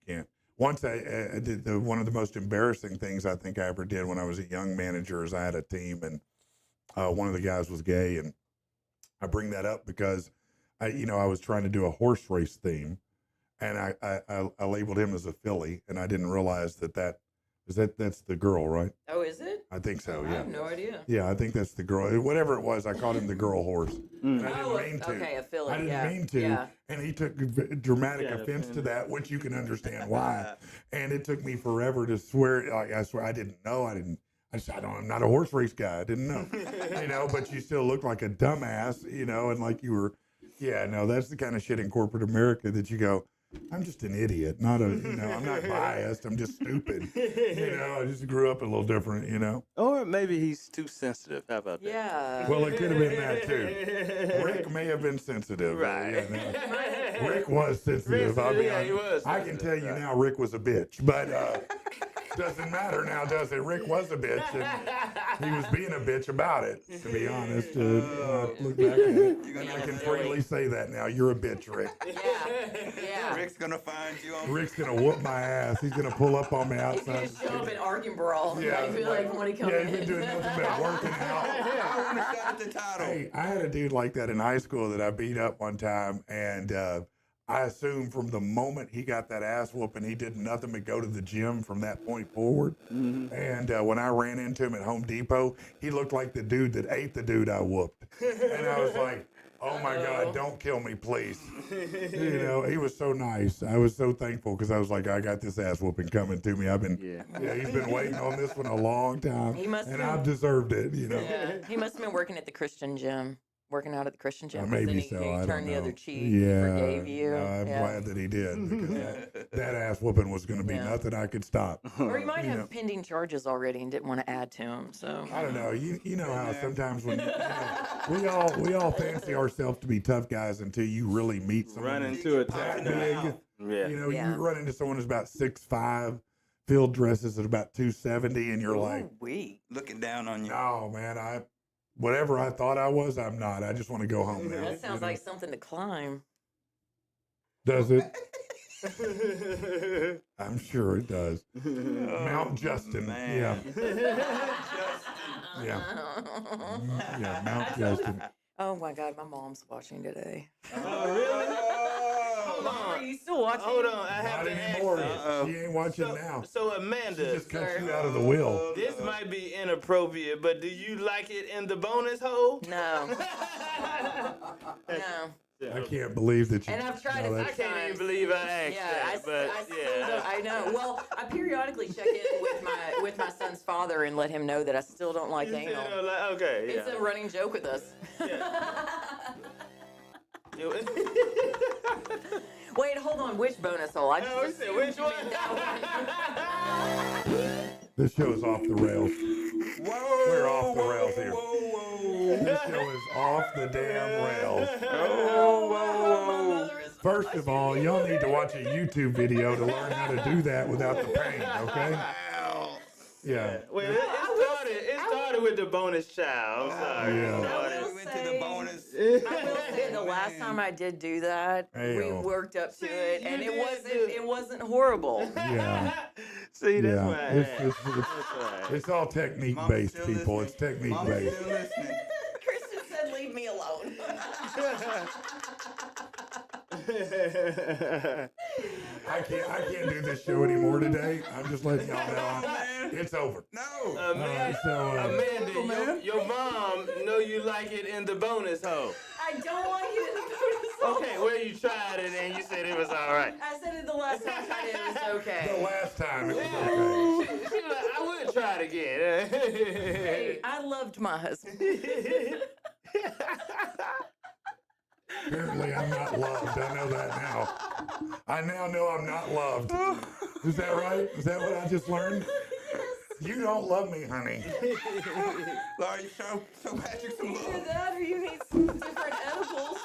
can't. Once I did one of the most embarrassing things I think I ever did when I was a young manager is I had a team and one of the guys was gay, and I bring that up because I was trying to do a horse race theme, and I labeled him as a filly, and I didn't realize that's the girl, right? Oh, is it? I think so. I Yeah. have no idea. Yeah, I think that's the girl. Whatever it was, I called him the girl horse. Mm. And I didn't mean to. Okay, a filly. I didn't yeah. mean to. Yeah. And he took dramatic Yeah, offense to offended. that, which you can understand why. And it took me forever to swear. Like, I swear I didn't know. I said, I'm not a horse race guy. I didn't know. But you still look like a dumbass, and like you were. Yeah, no, that's the kind of shit in corporate America that you go, I'm just an idiot, not I'm not biased. I'm just stupid. I just grew up a little different, Or maybe he's too sensitive. How about that? Yeah. Well, it could have been that too. Rick may have been sensitive. Right. Rick was sensitive. I mean, Yeah, he was I can sensitive, tell you right. now, Rick was a bitch, but doesn't matter now, does it? Rick was a bitch, and he was being a bitch about it. To be honest, when I look back at it, and I can freely say that now. You're a bitch, Rick. Yeah. Yeah. Rick's gonna find you on. Rick's gonna whoop my ass. He's gonna pull up on me He's outside. gonna show up and argue and brawl. Yeah, Like, feel like when he comes yeah, in. he's been doing nothing but working out. I want to shut at the title. Hey, I had a dude like that in high school that I beat up one time, and I assumed from the moment he got that ass whooping, he did nothing but go to the gym from that point forward. Mm-hmm. And when I ran into him at Home Depot, he looked like the dude that ate the dude I whooped. And I was like, oh my God, don't kill me, please. He was so nice. I was so thankful because I was like, I got this ass whooping coming to me. Yeah. He's been waiting on this one a long time, He must and have- I've deserved it. Yeah. He must have been working at the Christian gym. Working out at the Christian gym. 'cause Maybe then he, so. he I don't turned the know. other cheek. Yeah, He forgave you. no, I'm yeah. glad that he did because that ass whooping was going to be Yeah. nothing I could stop. Or he might You have know. pending charges already and didn't want to add to them. So I don't know. You know how sometimes when we all fancy ourselves to be tough guys until you really meet someone Run who's into a that tough big. Yeah. Yeah. You run into someone who's about 6'5", field dresses at about 270, and you're like, we. Looking down on you. no, man, whatever I thought I was, I'm not. I just want to go home now. That sounds like something to climb. Does it? I'm sure it does. Mount Justin. man. Yeah. Yeah, Mount Justin. Oh my God, my mom's watching today. Oh, really? Mom, are you still watching? Hold on, I have Not to ask anymore. you. She ain't watching now. So She Amanda, just cut sir. you out of the will. this might be inappropriate, but do you like it in the bonus hole? No. No. I can't believe that you. And I've tried no, it. I that's- can't even believe I asked Yeah, that, but I still yeah. don't. I know. Well, I periodically check in with my son's father and let him know that I still don't like You said, anal. like, okay, It's yeah. a running joke with us. Wait, hold on. Which bonus hole? I just Oh, you said assumed which you one? meant that one. This show is off the rails. Whoa, We're off the rails here. Whoa. This show is off the damn rails. Oh, whoa. First of all, y'all need to watch a YouTube video to learn how to do that without the pain, okay? Wow. Yeah. Well, it started with the bonus child. I'm sorry. Yeah. It started- We went to the bonus. I will say the last time I did do that, we Ayo. worked up to See, it, you and did it wasn't horrible. Yeah. See, that's Yeah. why I It's, asked. it's, it's, That's why. it's all technique Mom's based, still people. listening. It's technique Mom's based. still listening. Kristen said, "Leave me alone." I can't do this show anymore today. I'm just letting y'all know. It's over. No. Amanda, So, Amanda, your mom know you like it in the bonus hole. I don't like it in the bonus hole. Okay, well, you tried it and you said it was all right. I said it the last time I tried it, it was okay. the last time it was okay. She was like, I would try it again. Hey, I loved my husband. Apparently, I'm not loved. I know that now. I now know I'm not loved. Is that right? Is that what I just learned? You don't love me, honey. Laura, you show Patrick some Either love. that or you need some different edibles.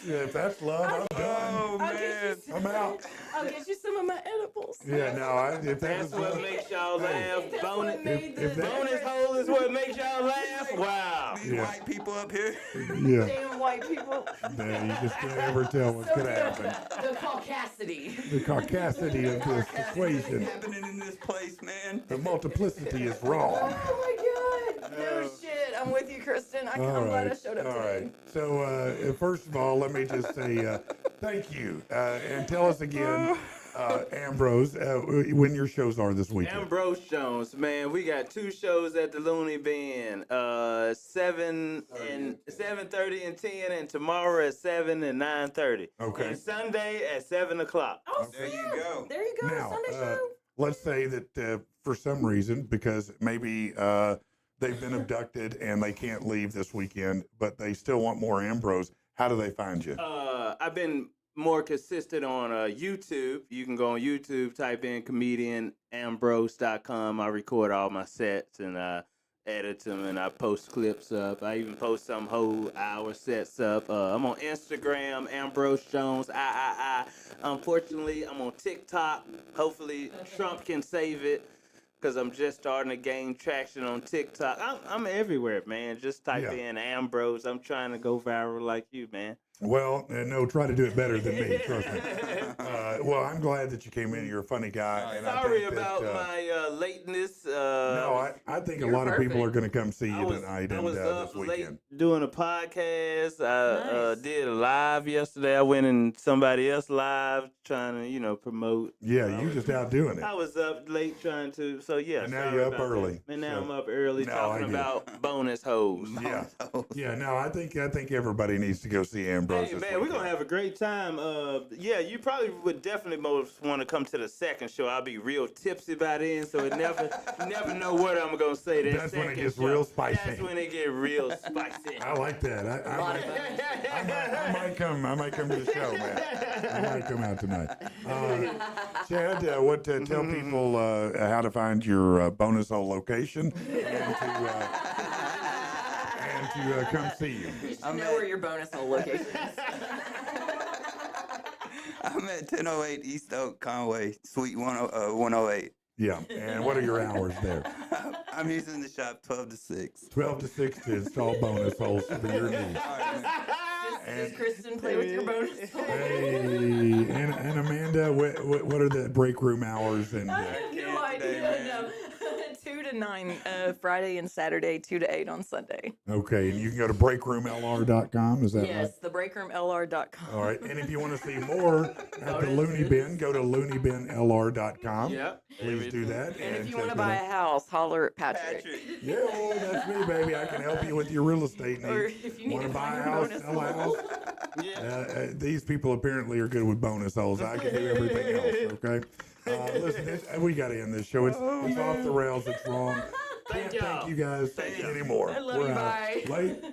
if that's love, I'm done. Oh I'll get man. you I'm out. I'll get you some of my edibles. Yeah, no, if that That's was what love, makes y'all laugh. That's what Bonus, made the that- bonus hole is what makes y'all laugh. Wow. These Yeah. white people up here. yeah, damn white people. man, you just can't ever tell what's So gonna damn- happen. The caucasity. The caucasity of this equation, Happening in this place, man. the multiplicity is wrong. Oh my god. No shit. I'm with you, Kristen. I'm glad I showed up all today. right. So first of all, let me just say thank you, and tell us again, Ambrose, when your shows are this weekend. Ambrose Jones, man, we got 2 shows at the Looney Bin, 7:30 and 10, and tomorrow at 7 and 9:30. Okay. And Sunday at 7 o'clock. Oh, There you snap. go. There you go. Now, Sunday show. let's say that for some reason, because maybe they've been abducted and they can't leave this weekend, but they still want more Ambrose. How do they find you? I've been more consistent on YouTube. You can go on YouTube, type in comedianambrose.com. I record all my sets and I edit them and I post clips up. I even post some whole hour sets up. I'm on Instagram, Ambrose Jones, I. Unfortunately, I'm on TikTok. Hopefully, Trump can save it. Because I'm just starting to gain traction on TikTok. I'm everywhere, man. Just type in Ambrose. I'm trying to go viral like you, man. Well, no, try to do it better than me, trust me. Well, I'm glad that you came in. You're a funny guy. And Sorry I think about that, my lateness. No, I think a You're lot of people are perfect. going to come see I you was, tonight I and was this up late weekend. doing a podcast. I Nice. did a live yesterday. I went in somebody else live trying to, promote. Yeah, you just out doing it. I was up late trying to, so yeah. And now sorry you're up about that. early, And now so- I'm up early No, I talking get it. about bonus hoes. Yeah. Yeah, no, I think everybody needs to go see Ambrose. Hey this man, we're weekend. gonna have a great time. Yeah, you probably would definitely most want to come to the second show. I'll be real tipsy by then, so it never know what I'm gonna say. That That's when it second gets show. real spicy. That's when it get real spicy. I like that. I might come to the show, man. I might come out tonight. Chad, tell people how to find your bonus hole location and to come see you. You should know where your bonus hole location is. I'm at 1008 East Oak Conway, Suite 108. Yeah, and what are your hours there? I'm using the shop 12 to 6. 12 to 6 to install bonus holes for your needs. Does Kristen play with your bonus hole? Hey, and Amanda, what are the break room hours? And I have no today, idea. man. No. 2 to 9 Friday and Saturday, 2 to 8 on Sunday. okay, and you can go to breakroomlr.com. Is that right? Yes, thebreakroomlr.com. All right, and if you want to see more at the Looney Bin, go to loonybinlr.com. Yep. Please do that. And if you want check to it buy out. a house, holler at Patrick. Yeah, well, that's me, baby. I can help you with your real estate needs. Or if you need Want to to buy a find your house, bonus sell a hole. house? These people apparently are good with bonus holes. I can do everything else, okay? Listen, we got to end this show. It's off the rails. It's wrong. Can't y'all. thank you guys anymore. I love We're you. out. Bye. Late.